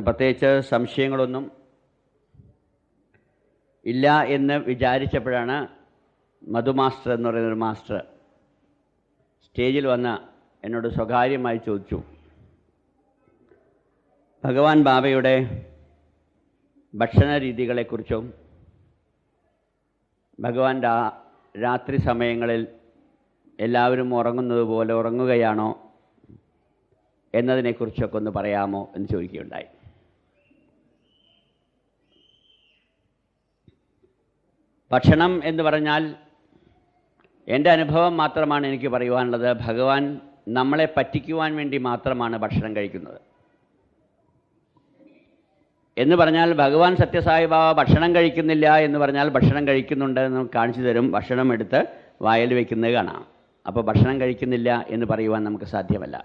പ്രത്യേകിച്ച് സംശയങ്ങളൊന്നും ഇല്ല എന്ന് വിചാരിച്ചപ്പോഴാണ് മധു മാസ്റ്റർ എന്ന് പറയുന്നൊരു മാസ്റ്റർ സ്റ്റേജിൽ വന്ന് എന്നോട് സ്വകാര്യമായി ചോദിച്ചു, ഭഗവാൻ ബാബയുടെ ഭക്ഷണ രീതികളെക്കുറിച്ചും ഭഗവാൻ രാത്രി സമയങ്ങളിൽ എല്ലാവരും ഉറങ്ങുന്നത് പോലെ ഉറങ്ങുകയാണോ എന്നതിനെക്കുറിച്ചൊക്കെ ഒന്ന് പറയാമോ എന്ന് ചോദിക്കുകയുണ്ടായി. ഭക്ഷണം എന്ന് പറഞ്ഞാൽ എൻ്റെ അനുഭവം മാത്രമാണ് എനിക്ക് പറയുവാനുള്ളത്. ഭഗവാൻ നമ്മളെ പറ്റിക്കുവാൻ വേണ്ടി മാത്രമാണ് ഭക്ഷണം കഴിക്കുന്നത് എന്ന് പറഞ്ഞാൽ, ഭഗവാൻ സത്യസായി ബാബ ഭക്ഷണം കഴിക്കുന്നില്ല എന്ന് പറഞ്ഞാൽ ഭക്ഷണം കഴിക്കുന്നുണ്ട് എന്ന് കാണിച്ചു തരും. ഭക്ഷണം എടുത്ത് വായിൽ വയ്ക്കുന്നത് കാണാം. അപ്പോൾ ഭക്ഷണം കഴിക്കുന്നില്ല എന്ന് പറയുവാൻ നമുക്ക് സാധ്യമല്ല.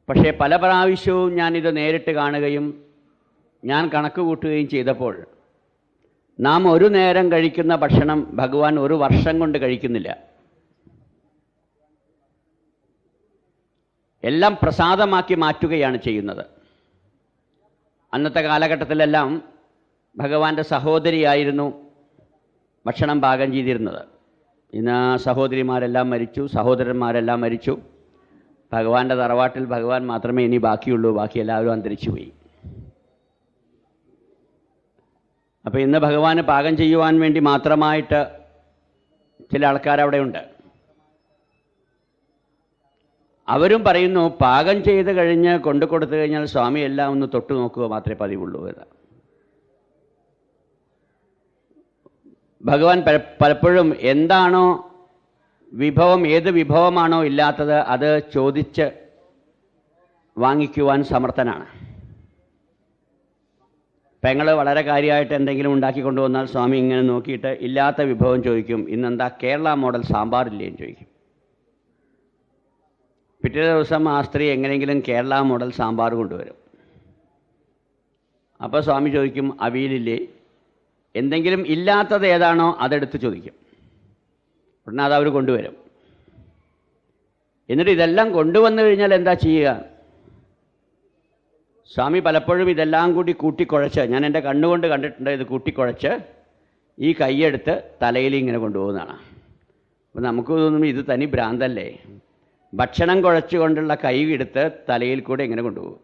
പക്ഷേ പല പ്രാവശ്യവും ഞാനിത് നേരിട്ട് കാണുകയും ഞാൻ കണക്ക് കൂട്ടുകയും ചെയ്തപ്പോൾ നാം ഒരു നേരം കഴിക്കുന്ന ഭക്ഷണം ഭഗവാൻ ഒരു വർഷം കൊണ്ട് കഴിക്കുന്നില്ല. എല്ലാം പ്രസാദമാക്കി മാറ്റുകയാണ് ചെയ്യുന്നത്. അന്നത്തെ കാലഘട്ടത്തിലെല്ലാം ഭഗവാന്റെ സഹോദരിയായിരുന്നു ഭക്ഷണം പാകം ചെയ്തിരുന്നത്. ഇന്ന് സഹോദരിമാരെല്ലാം മരിച്ചു, സഹോദരന്മാരെല്ലാം മരിച്ചു. ഭഗവാന്റെ തറവാട്ടിൽ ഭഗവാൻ മാത്രമേ ഇനി ബാക്കിയുള്ളൂ. ബാക്കി എല്ലാവരും അന്തരിച്ചു പോയി. അപ്പോൾ ഇന്ന് ഭഗവാന് പാകം ചെയ്യുവാൻ വേണ്ടി മാത്രമായിട്ട് ചില ആൾക്കാരവിടെ ഉണ്ട്. അവരും പറയുന്നു, പാകം ചെയ്ത് കഴിഞ്ഞ് കൊണ്ടു കൊടുത്തു കഴിഞ്ഞാൽ സ്വാമി എല്ലാം ഒന്ന് തൊട്ട് നോക്കുക മാത്രമേ പതിവുള്ളൂ എന്ന്. ഭഗവാൻ പലപ്പോഴും എന്താണോ വിഭവം, ഏത് വിഭവമാണോ ഇല്ലാത്തത് അത് ചോദിച്ച് വാങ്ങിക്കുവാൻ സമർത്ഥനാണ്. പെങ്ങൾ വളരെ കാര്യമായിട്ട് എന്തെങ്കിലും ഉണ്ടാക്കി കൊണ്ടുവന്നാൽ സ്വാമി ഇങ്ങനെ നോക്കിയിട്ട് ഇല്ലാത്ത വിഭവം ചോദിക്കും. ഇന്നെന്താ കേരള മോഡൽ സാമ്പാറില്ലേ എന്ന് ചോദിക്കും. പിറ്റേ ദിവസം ആ സ്ത്രീ എങ്ങനെയെങ്കിലും കേരള മോഡൽ സാമ്പാർ കൊണ്ടുവരും. അപ്പോൾ സ്വാമി ചോദിക്കും, അവിയലില്ലേ? എന്തെങ്കിലും ഇല്ലാത്തത് ഏതാണോ അതെടുത്ത് ചോദിക്കും. ഉടനെ അതവർ കൊണ്ടുവരും. എന്നിട്ട് ഇതെല്ലാം കൊണ്ടുവന്നു കഴിഞ്ഞാൽ എന്താ ചെയ്യുക? സ്വാമി പലപ്പോഴും ഇതെല്ലാം കൂടി കൂട്ടിക്കുഴച്ച്, ഞാൻ എൻ്റെ കണ്ണുകൊണ്ട് കണ്ടിട്ടുണ്ട്, ഇത് കൂട്ടിക്കുഴച്ച് ഈ കൈയെടുത്ത് തലയിൽ ഇങ്ങനെ കൊണ്ടുപോകുന്നതാണ്. അപ്പോൾ നമുക്ക് തോന്നും ഇത് തനി ഭ്രാന്തല്ലേ. ഭക്ഷണം കുഴച്ചുകൊണ്ടുള്ള കൈ എടുത്ത് തലയിൽ കൂടെ ഇങ്ങനെ കൊണ്ടുപോകും.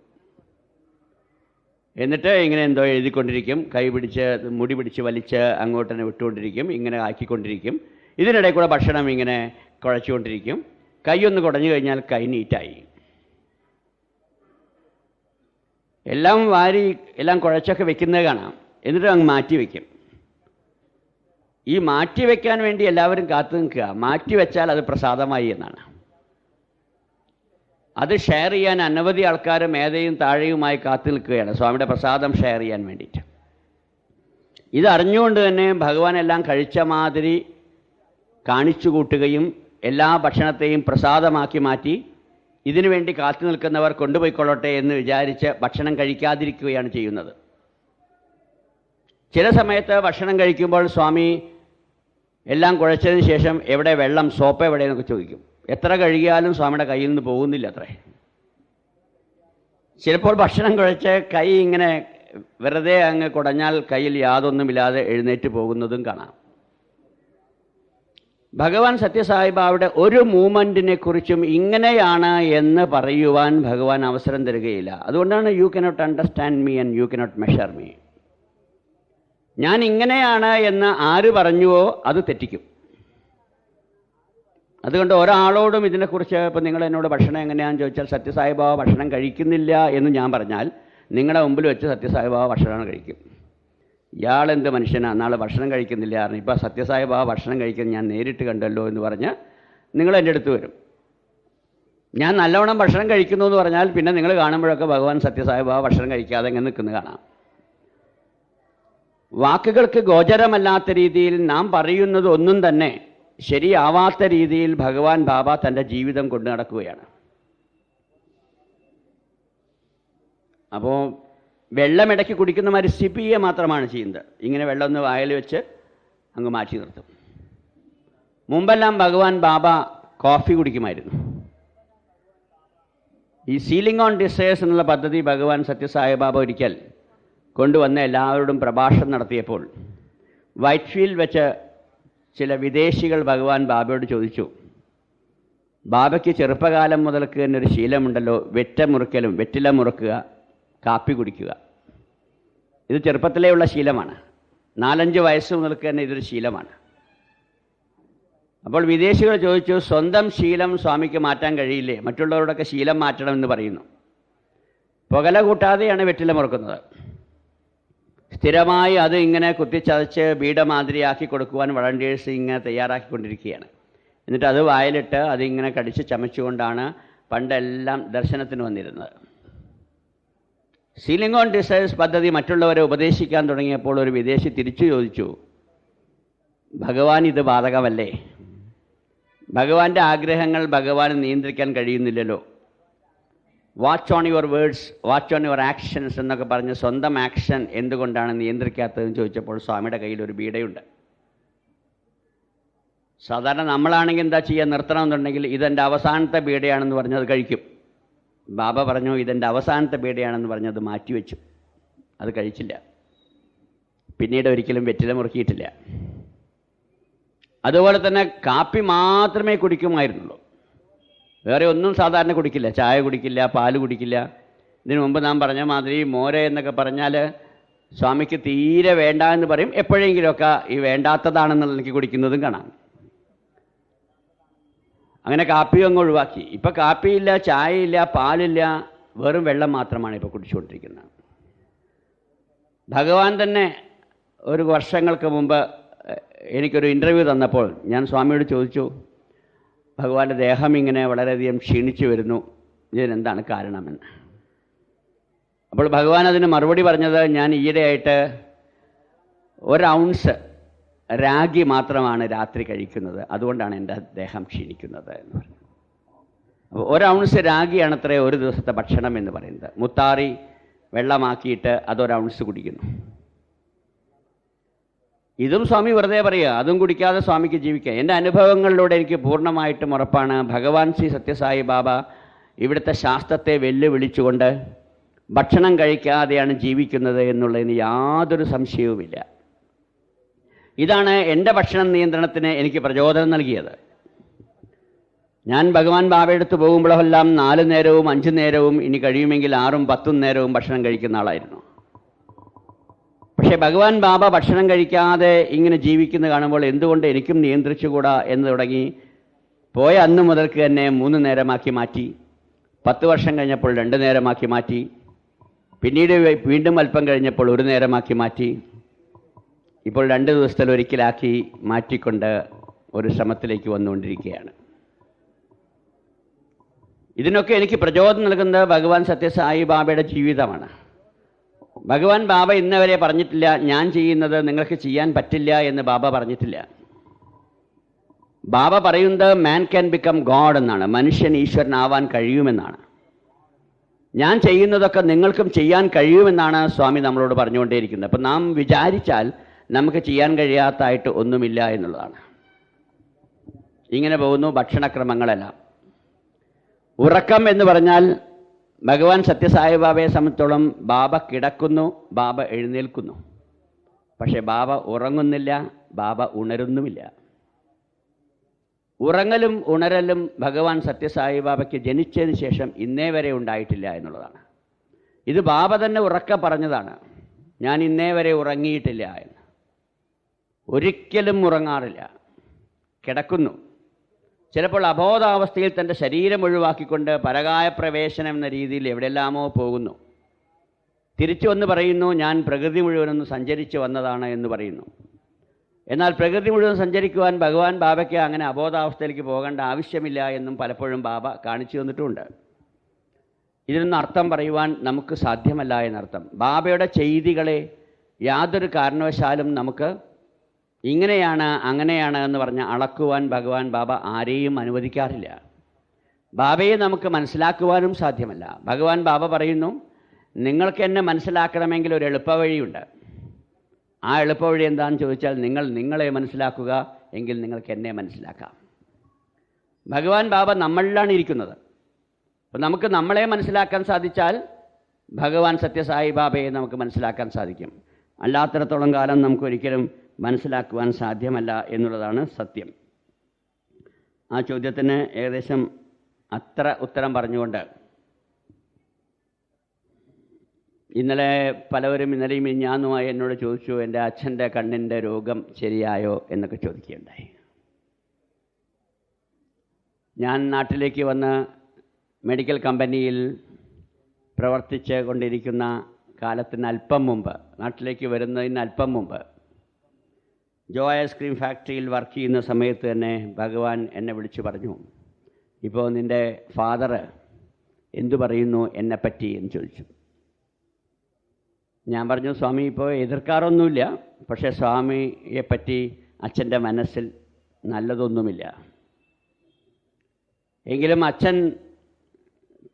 എന്നിട്ട് ഇങ്ങനെ എന്തോ എഴുതിക്കൊണ്ടിരിക്കും. കൈ പിടിച്ച് മുടി പിടിച്ച് വലിച്ച് അങ്ങോട്ട് തന്നെ വിട്ടുകൊണ്ടിരിക്കും. ഇങ്ങനെ ആക്കിക്കൊണ്ടിരിക്കും. ഇതിനിടയിൽ കൂടെ ഭക്ഷണം ഇങ്ങനെ കുഴച്ചുകൊണ്ടിരിക്കും. കൈ ഒന്ന് കുടഞ്ഞു കഴിഞ്ഞാൽ കൈ നീറ്റായി. എല്ലാം വാരി എല്ലാം കുഴച്ചൊക്കെ വെക്കുന്നത് കാണാം. എന്നിട്ട് അങ്ങ് മാറ്റി വയ്ക്കും. ഈ മാറ്റി വയ്ക്കാൻ വേണ്ടി എല്ലാവരും കാത്തു നിൽക്കുക. മാറ്റി വെച്ചാൽ അത് പ്രസാദമായി എന്നാണ്. അത് ഷെയർ ചെയ്യാൻ അനവധി ആൾക്കാർ മേധയും താഴെയുമായി കാത്തു നിൽക്കുകയാണ് സ്വാമിയുടെ പ്രസാദം ഷെയർ ചെയ്യാൻ വേണ്ടിയിട്ട്. ഇതറിഞ്ഞുകൊണ്ട് തന്നെ ഭഗവാൻ എല്ലാം കഴിച്ച മാതിരി കാണിച്ചു കൂട്ടുകയും എല്ലാ ഭക്ഷണത്തെയും പ്രസാദമാക്കി മാറ്റി ഇതിനു വേണ്ടി കാത്തു നിൽക്കുന്നവർ കൊണ്ടുപോയിക്കൊള്ളട്ടെ എന്ന് വിചാരിച്ച് ഭക്ഷണം കഴിക്കാതിരിക്കുകയാണ് ചെയ്യുന്നത്. ചില സമയത്ത് ഭക്ഷണം കഴിക്കുമ്പോൾ സ്വാമി എല്ലാം കുഴച്ചതിന് ശേഷം എവിടെ വെള്ളം, സോപ്പ് എവിടെയെന്നൊക്കെ ചോദിക്കും. എത്ര കഴുകിയാലും സ്വാമിയുടെ കയ്യിൽ നിന്ന് പോകുന്നില്ല അത്രേ. ചിലപ്പോൾ ഭക്ഷണം കുഴച്ച് കൈ ഇങ്ങനെ വെറുതെ അങ്ങ് കുടഞ്ഞാൽ കയ്യിൽ യാതൊന്നുമില്ലാതെ എഴുന്നേറ്റ് പോകുന്നതും കാണാം. ഭഗവാൻ സത്യസായിബാബയുടെ ഒരു മൂവ്മെൻറ്റിനെ കുറിച്ചും ഇങ്ങനെയാണ് എന്ന് പറയുവാൻ ഭഗവാൻ അവസരം തരികയില്ല. അതുകൊണ്ടാണ് you cannot understand me and you cannot measure me. ഞാൻ ഇങ്ങനെയാണ് എന്ന് ആര് പറഞ്ഞുവോ അത് തെറ്റിക്കും. അതുകൊണ്ട് ഒരാളോടും ഇതിനെക്കുറിച്ച്, ഇപ്പോൾ നിങ്ങൾ എന്നോട് ഭക്ഷണം എങ്ങനെയാണെന്ന് ചോദിച്ചാൽ സത്യസായിബാബ ഭക്ഷണം കഴിക്കുന്നില്ല എന്ന് ഞാൻ പറഞ്ഞാൽ നിങ്ങളുടെ മുമ്പിൽ വെച്ച് സത്യസായിബാബ ഭക്ഷണം കഴിക്കും. ഇയാളെന്ത് മനുഷ്യനാണ്, നാളെ ഭക്ഷണം കഴിക്കുന്നില്ല കാരണം ഇപ്പോൾ സത്യസായിബാബ ഭക്ഷണം കഴിക്കുന്നത് ഞാൻ നേരിട്ട് കണ്ടല്ലോ എന്ന് പറഞ്ഞ് നിങ്ങൾ എൻ്റെ അടുത്ത് വരും. ഞാൻ നല്ലവണ്ണം ഭക്ഷണം കഴിക്കുന്നു എന്ന് പറഞ്ഞാൽ പിന്നെ നിങ്ങൾ കാണുമ്പോഴൊക്കെ ഭഗവാൻ സത്യസായിബാബ ഭക്ഷണം കഴിക്കാതെ ഇങ്ങനെ നിൽക്കുന്നത് കാണാം. വാക്കുകൾക്ക് ഗോചരമല്ലാത്ത രീതിയിൽ നാം പറയുന്നത് ഒന്നും തന്നെ ശരിയാവാത്ത രീതിയിൽ ഭഗവാൻ ബാബ തൻ്റെ ജീവിതം കൊണ്ടു നടക്കുകയാണ്. അപ്പോൾ വെള്ളമിടയ്ക്ക് കുടിക്കുന്ന മാതിരി സിപ്പ് ചെയ്യുക മാത്രമാണ് ചെയ്യുന്നത്. ഇങ്ങനെ വെള്ളം ഒന്ന് വായിൽ വെച്ച് അങ്ങ് മാറ്റി നിർത്തും. മുമ്പെല്ലാം ഭഗവാൻ ബാബ കോഫി കുടിക്കുമായിരുന്നു. ഈ സീലിംഗ് ഓൺ ഡിസയേഴ്സ് എന്നുള്ള പദ്ധതി ഭഗവാൻ സത്യസായിബാബ ഒരിക്കൽ കൊണ്ടുവന്ന് എല്ലാവരോടും പ്രഭാഷണം നടത്തിയപ്പോൾ വൈറ്റ്ഫീൽഡ് വെച്ച് ചില വിദേശികൾ ഭഗവാൻ ബാബയോട് ചോദിച്ചു, ബാബയ്ക്ക് ചെറുപ്പകാലം മുതൽക്ക് തന്നെ ഒരു ശീലമുണ്ടല്ലോ, വെറ്റില മുറുക്കുക, കാപ്പി കുടിക്കുക. ഇത് ചെറുപ്പത്തിലേയുള്ള ശീലമാണ്. 4-5 വയസ്സ് മുതൽക്ക് തന്നെ ഇതൊരു ശീലമാണ്. അപ്പോൾ വിദേശികൾ ചോദിച്ചു, സ്വന്തം ശീലം സ്വാമിക്ക് മാറ്റാൻ കഴിയില്ലേ? മറ്റുള്ളവരോടൊക്കെ ശീലം മാറ്റണമെന്ന് പറയുന്നു. പുകല കൂട്ടാതെയാണ് വെറ്റില മുറുക്കുന്നത്. സ്ഥിരമായി അത് ഇങ്ങനെ കുത്തിച്ചതച്ച് ബീഡമാതിരിയാക്കി കൊടുക്കുവാൻ വളണ്ടിയേഴ്സ് ഇങ്ങനെ തയ്യാറാക്കിക്കൊണ്ടിരിക്കുകയാണ്. എന്നിട്ട് അത് വായിലിട്ട് അതിങ്ങനെ കടിച്ച് ചമച്ചുകൊണ്ടാണ് പണ്ടെല്ലാം ദർശനത്തിന് വന്നിരുന്നത്. സീലിംഗ് ഓൺ ഡിസയേഴ്സ് പദ്ധതി മറ്റുള്ളവരെ ഉപദേശിക്കാൻ തുടങ്ങിയപ്പോൾ ഒരു വിദേശി തിരിച്ചു ചോദിച്ചു, ഭഗവാൻ ഇത് ബാധകമല്ലേ? ഭഗവാന്റെ ആഗ്രഹങ്ങൾ ഭഗവാന് നിയന്ത്രിക്കാൻ കഴിയുന്നില്ലല്ലോ. Watch on your words, watch on your actions എന്നൊക്കെ പറഞ്ഞ് സ്വന്തം ആക്ഷൻ എന്തുകൊണ്ടാണ് നിയന്ത്രിക്കാത്തതെന്ന് ചോദിച്ചപ്പോൾ സ്വാമിയുടെ കയ്യിൽ ഒരു ബീഡയുണ്ട്. സാധാരണ നമ്മളാണെങ്കിൽ എന്താ ചെയ്യുക, നിർത്തണമെന്നുണ്ടെങ്കിൽ ഇതെൻ്റെ അവസാനത്തെ ബീഡയാണെന്ന് പറഞ്ഞ് അത് കഴിക്കും. ബാബ പറഞ്ഞു ഇതെൻ്റെ അവസാനത്തെ ബീഡയാണെന്ന് പറഞ്ഞ് അത് മാറ്റിവെച്ചു, അത് കഴിച്ചില്ല. പിന്നീട് ഒരിക്കലും വെറ്റില മുറുക്കിയിട്ടില്ല. അതുപോലെ തന്നെ കാപ്പി മാത്രമേ കുടിക്കുമായിരുന്നുള്ളൂ, വേറെ ഒന്നും സാധാരണ കുടിക്കില്ല. ചായ കുടിക്കില്ല, പാല് കുടിക്കില്ല. ഇതിനു മുമ്പ് നാം പറഞ്ഞ മാതിരി മോര് എന്നൊക്കെ പറഞ്ഞാൽ സ്വാമിക്ക് തീരെ വേണ്ട എന്ന് പറയും. എപ്പോഴെങ്കിലുമൊക്കെ ഈ വേണ്ടാത്തതാണെന്നുള്ള എനിക്ക് കുടിക്കുന്നതും കാണാം. അങ്ങനെ കാപ്പിയും അങ്ങ് ഒഴിവാക്കി. ഇപ്പം കാപ്പിയില്ല, ചായയില്ല, പാലില്ല, വെറും വെള്ളം മാത്രമാണ് ഇപ്പോൾ കുടിച്ചുകൊണ്ടിരിക്കുന്നത്. ഭഗവാൻ തന്നെ ഒരു വർഷങ്ങൾക്ക് മുമ്പ് എനിക്കൊരു ഇൻ്റർവ്യൂ തന്നപ്പോൾ ഞാൻ സ്വാമിയോട് ചോദിച്ചു, ഭഗവാന്റെ ദേഹം ഇങ്ങനെ വളരെയധികം ക്ഷീണിച്ചു വരുന്നു, ഇതിനെന്താണ് കാരണമെന്ന്. അപ്പോൾ ഭഗവാൻ അതിന് മറുപടി പറഞ്ഞത്, ഞാൻ ഈയിടെയായിട്ട് 1 ഔൺസ് രാഗി മാത്രമാണ് രാത്രി കഴിക്കുന്നത്, അതുകൊണ്ടാണ് എൻ്റെ ദേഹം ക്ഷീണിക്കുന്നത് എന്ന് പറഞ്ഞു. അപ്പോൾ 1 ഔൺസ് രാഗിയാണത്രേ ഒരു ദിവസത്തെ ഭക്ഷണം എന്ന് പറയുന്നത്. മുത്താറി വെള്ളമാക്കിയിട്ട് അത് 1 ഔൺസ് കുടിക്കുന്നു. ഇതും സ്വാമി വെറുതെ പറയുക, അതും കുടിക്കാതെ സ്വാമിക്ക് ജീവിക്കാം. എൻ്റെ അനുഭവങ്ങളിലൂടെ എനിക്ക് പൂർണ്ണമായിട്ടും ഉറപ്പാണ്, ഭഗവാൻ ശ്രീ സത്യസായി ബാബ ഇവിടുത്തെ ശാസ്ത്രത്തെ വെല്ലുവിളിച്ചുകൊണ്ട് ഭക്ഷണം കഴിക്കാതെയാണ് ജീവിക്കുന്നത് എന്നുള്ളതിന് യാതൊരു സംശയവുമില്ല. ഇതാണ് എൻ്റെ ഭക്ഷണ നിയന്ത്രണത്തിന് എനിക്ക് പ്രചോദനം നൽകിയത്. ഞാൻ ഭഗവാൻ ബാബയെടുത്ത് പോകുമ്പോഴെല്ലാം 4 നേരവും 5 നേരവും, ഇനി കഴിയുമെങ്കിൽ 6ഉം 10ഉം നേരവും ഭക്ഷണം കഴിക്കുന്ന ആളായിരുന്നു. പക്ഷേ ഭഗവാൻ ബാബ ഭക്ഷണം കഴിക്കാതെ ഇങ്ങനെ ജീവിക്കുന്നത് കാണുമ്പോൾ എന്തുകൊണ്ട് എനിക്കും നിയന്ത്രിച്ചുകൂടാ എന്ന് തുടങ്ങി. പോയ അന്ന് മുതൽക്ക് തന്നെ 3 നേരമാക്കി മാറ്റി. 10 വർഷം കഴിഞ്ഞപ്പോൾ 2 നേരമാക്കി മാറ്റി. പിന്നീട് വീണ്ടും അല്പം കഴിഞ്ഞപ്പോൾ 1 നേരമാക്കി മാറ്റി. ഇപ്പോൾ 2 ദിവസത്തിൽ ഒരിക്കലാക്കി മാറ്റിക്കൊണ്ട് ഒരു ശ്രമത്തിലേക്ക് വന്നുകൊണ്ടിരിക്കുകയാണ്. ഇതിനൊക്കെ എനിക്ക് പ്രചോദനം നൽകുന്നത് ഭഗവാൻ സത്യസായി ബാബയുടെ ജീവിതമാണ്. ഭഗവാൻ ബാബ ഇന്നവരെ പറഞ്ഞിട്ടില്ല, ഞാൻ ചെയ്യുന്നത് നിങ്ങൾക്ക് ചെയ്യാൻ പറ്റില്ല എന്ന് ബാബ പറഞ്ഞിട്ടില്ല. ബാബ പറയുന്നത് മാൻ ക്യാൻ ബിക്കം ഗോഡ് എന്നാണ്, മനുഷ്യൻ ഈശ്വരനാവാൻ കഴിയുമെന്നാണ്. ഞാൻ ചെയ്യുന്നതൊക്കെ നിങ്ങൾക്കും ചെയ്യാൻ കഴിയുമെന്നാണ് സ്വാമി നമ്മളോട് പറഞ്ഞുകൊണ്ടേയിരിക്കുന്നത്. അപ്പം നാം വിചാരിച്ചാൽ നമുക്ക് ചെയ്യാൻ കഴിയാത്തതായിട്ട് ഒന്നുമില്ല എന്നുള്ളതാണ്. ഇങ്ങനെ പോകുന്നു ഭക്ഷണക്രമങ്ങളെല്ലാം. ഉറക്കം എന്ന് പറഞ്ഞാൽ ഭഗവാൻ സത്യസായി ബാബയെ സംബന്ധിച്ചോളം ബാബ കിടക്കുന്നു, ബാബ എഴുന്നേൽക്കുന്നു. പക്ഷേ ബാബ ഉറങ്ങുന്നില്ല, ബാബ ഉണരുന്നുമില്ല. ഉറങ്ങലും ഉണരലും ഭഗവാൻ സത്യസായി ബാബയ്ക്ക് ജനിച്ചതിന് ശേഷം ഇന്നേ വരെ ഉണ്ടായിട്ടില്ല എന്നുള്ളതാണ്. ഇത് ബാബ തന്നെ ഉറക്കെ പറഞ്ഞതാണ്, ഞാൻ ഇന്നേ വരെ ഉറങ്ങിയിട്ടില്ല എന്ന്. ഒരിക്കലും ഉറങ്ങാറില്ല, കിടക്കുന്നു. ചിലപ്പോൾ അബോധാവസ്ഥയിൽ തൻ്റെ ശരീരം ഒഴിവാക്കിക്കൊണ്ട് പരകായ പ്രവേശനം എന്ന രീതിയിൽ എവിടെയെല്ലാമോ പോകുന്നു. തിരിച്ചു വന്ന് പറയുന്നു, ഞാൻ പ്രകൃതി മുഴുവനൊന്ന് സഞ്ചരിച്ച് വന്നതാണ് എന്ന് പറയുന്നു. എന്നാൽ പ്രകൃതി മുഴുവൻ സഞ്ചരിക്കുവാൻ ഭഗവാൻ ബാബയ്ക്ക് അങ്ങനെ അബോധാവസ്ഥയിലേക്ക് പോകേണ്ട ആവശ്യമില്ല എന്നും പലപ്പോഴും ബാബ കാണിച്ചു തന്നിട്ടുമുണ്ട്. ഇതിനൊന്നും അർത്ഥം പറയുവാൻ നമുക്ക് സാധ്യമല്ല എന്നർത്ഥം. ബാബയുടെ ചെയ്തികളെ യാതൊരു കാരണവശാലും നമുക്ക് ഇങ്ങനെയാണ് അങ്ങനെയാണ് എന്ന് പറഞ്ഞ് അളക്കുവാൻ ഭഗവാൻ ബാബ ആരെയും അനുവദിക്കാറില്ല. ബാബയെ നമുക്ക് മനസ്സിലാക്കുവാനും സാധ്യമല്ല. ഭഗവാൻ ബാബ പറയുന്നു, നിങ്ങൾക്ക് എന്നെ മനസ്സിലാക്കണമെങ്കിൽ ഒരു എളുപ്പവഴിയുണ്ട്. ആ എളുപ്പവഴി എന്താണെന്ന് ചോദിച്ചാൽ, നിങ്ങൾ നിങ്ങളെ മനസ്സിലാക്കുക, എങ്കിൽ നിങ്ങൾക്ക് എന്നെ മനസ്സിലാക്കാം. ഭഗവാൻ ബാബ നമ്മളിലാണ് ഇരിക്കുന്നത്. അപ്പോൾ നമുക്ക് നമ്മളെ മനസ്സിലാക്കാൻ സാധിച്ചാൽ ഭഗവാൻ സത്യസായി ബാബയെ നമുക്ക് മനസ്സിലാക്കാൻ സാധിക്കും. അല്ലാത്തിടത്തോളം കാലം നമുക്കൊരിക്കലും മനസ്സിലാക്കുവാൻ സാധ്യമല്ല എന്നുള്ളതാണ് സത്യം. ആ ചോദ്യത്തിന് ഏകദേശം അത്ര ഉത്തരം പറഞ്ഞുകൊണ്ട് ഇന്നലെ പലവരും ഇന്നലെയും മിനിഞ്ഞാന്നുമായി എന്നോട് ചോദിച്ചു, എൻ്റെ അച്ഛൻ്റെ കണ്ണിൻ്റെ രോഗം ശരിയായോ എന്നൊക്കെ ചോദിക്കുകയുണ്ടായി. ഞാൻ നാട്ടിലേക്ക് വന്ന് മെഡിക്കൽ കമ്പനിയിൽ പ്രവർത്തിച്ച് കൊണ്ടിരിക്കുന്ന കാലത്തിന് അല്പം മുമ്പ്, നാട്ടിലേക്ക് വരുന്നതിന് അല്പം മുമ്പ്, ജോയ് ഐസ്ക്രീം ഫാക്ടറിയിൽ വർക്ക് ചെയ്യുന്ന സമയത്ത് തന്നെ ഭഗവാൻ എന്നെ വിളിച്ചു പറഞ്ഞു, ഇപ്പോൾ നിൻ്റെ ഫാദർ എന്തു പറയുന്നു എന്നെപ്പറ്റി എന്ന് ചോദിച്ചു. ഞാൻ പറഞ്ഞു, സ്വാമി ഇപ്പോൾ എതിർക്കാറൊന്നുമില്ല, പക്ഷേ സ്വാമിയെപ്പറ്റി അച്ഛൻ്റെ മനസ്സിൽ നല്ലതൊന്നുമില്ല. എങ്കിലും അച്ഛൻ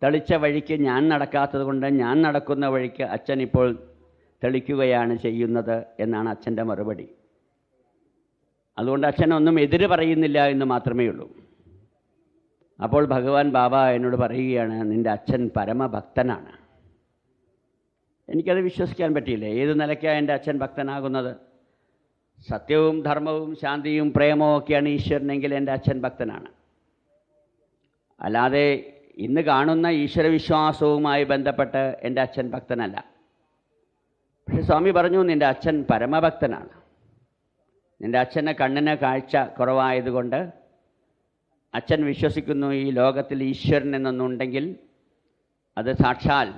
തെളിച്ച വഴിക്ക് ഞാൻ നടക്കാത്തത് കൊണ്ട് ഞാൻ നടക്കുന്ന വഴിക്ക് അച്ഛൻ ഇപ്പോൾ തെളിക്കുകയാണ് ചെയ്യുന്നത് എന്നാണ് അച്ഛൻ്റെ മറുപടി. അതുകൊണ്ട് അച്ഛനൊന്നും എതിര് പറയുന്നില്ല എന്ന് മാത്രമേ ഉള്ളൂ. അപ്പോൾ ഭഗവാൻ ബാബ എന്നോട് പറയുകയാണ്, നിൻ്റെ അച്ഛൻ പരമഭക്തനാണ്. എനിക്കത് വിശ്വസിക്കാൻ പറ്റിയില്ല. ഏത് നിലയ്ക്കാണ് എൻ്റെ അച്ഛൻ ഭക്തനാകുന്നത്? സത്യവും ധർമ്മവും ശാന്തിയും പ്രേമവും ഒക്കെയാണ് ഈശ്വരനെങ്കിൽ എൻ്റെ അച്ഛൻ ഭക്തനാണ്. അല്ലാതെ ഇന്ന് കാണുന്ന ഈശ്വരവിശ്വാസവുമായി ബന്ധപ്പെട്ട് എൻ്റെ അച്ഛൻ ഭക്തനല്ല. പക്ഷെ സ്വാമി പറഞ്ഞു, നിൻ്റെ അച്ഛൻ പരമഭക്തനാണ്. നിൻ്റെ അച്ഛന് കണ്ണിന് കാഴ്ച കുറവായതുകൊണ്ട് അച്ഛൻ വിശ്വസിക്കുന്നു ഈ ലോകത്തിൽ ഈശ്വരൻ എന്നൊന്നുണ്ടെങ്കിൽ അത് സാക്ഷാൽ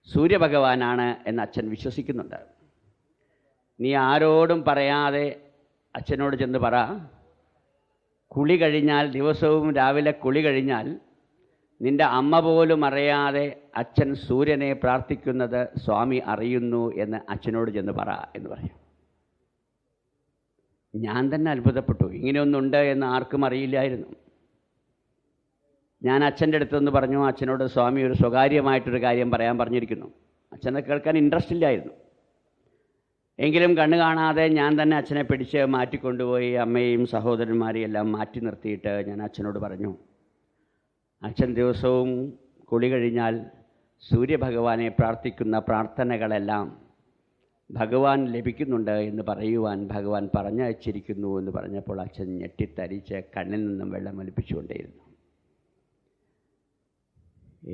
സൂര്യഭഗവാനാണ് എന്ന് അച്ഛൻ വിശ്വസിക്കുന്നുണ്ട്. നീ ആരോടും പറയാതെ അച്ഛനോട് ചെന്ന് പറ, കുളി കഴിഞ്ഞാൽ, ദിവസവും രാവിലെ കുളി കഴിഞ്ഞാൽ നിൻ്റെ അമ്മ പോലും അറിയാതെ അച്ഛൻ സൂര്യനെ പ്രാർത്ഥിക്കുന്നത് സ്വാമി അറിയുന്നു എന്ന് അച്ഛനോട് ചെന്ന് പറ എന്ന് പറയും. ഞാൻ തന്നെ അത്ഭുതപ്പെട്ടു. ഇങ്ങനെയൊന്നുണ്ട് എന്ന് ആർക്കും അറിയില്ലായിരുന്നു. ഞാൻ അച്ഛൻ്റെ അടുത്തൊന്ന് പറഞ്ഞു, അച്ഛനോട് സ്വാമി ഒരു സ്വകാര്യമായിട്ടൊരു കാര്യം പറയാൻ പറഞ്ഞിരിക്കുന്നു. അച്ഛനെ കേൾക്കാൻ ഇൻട്രസ്റ്റ് ഇല്ലായിരുന്നു. എങ്കിലും കണ്ണു കാണാതെ ഞാൻ തന്നെ അച്ഛനെ പിടിച്ച് മാറ്റിക്കൊണ്ടുപോയി അമ്മയെയും സഹോദരന്മാരെയും എല്ലാം മാറ്റി നിർത്തിയിട്ട് ഞാൻ അച്ഛനോട് പറഞ്ഞു, അച്ഛൻ ദിവസവും കുളി കഴിഞ്ഞാൽ സൂര്യഭഗവാനെ പ്രാർത്ഥിക്കുന്ന പ്രാർത്ഥനകളെല്ലാം ഭഗവാൻ ലഭിക്കുന്നുണ്ട് എന്ന് പറയുവാൻ ഭഗവാൻ പറഞ്ഞയച്ചിരിക്കുന്നു എന്ന് പറഞ്ഞപ്പോൾ അച്ഛൻ ഞെട്ടിത്തരിച്ച് കണ്ണിൽ നിന്നും വെള്ളം ഒലിപ്പിച്ചുകൊണ്ടേയിരുന്നു.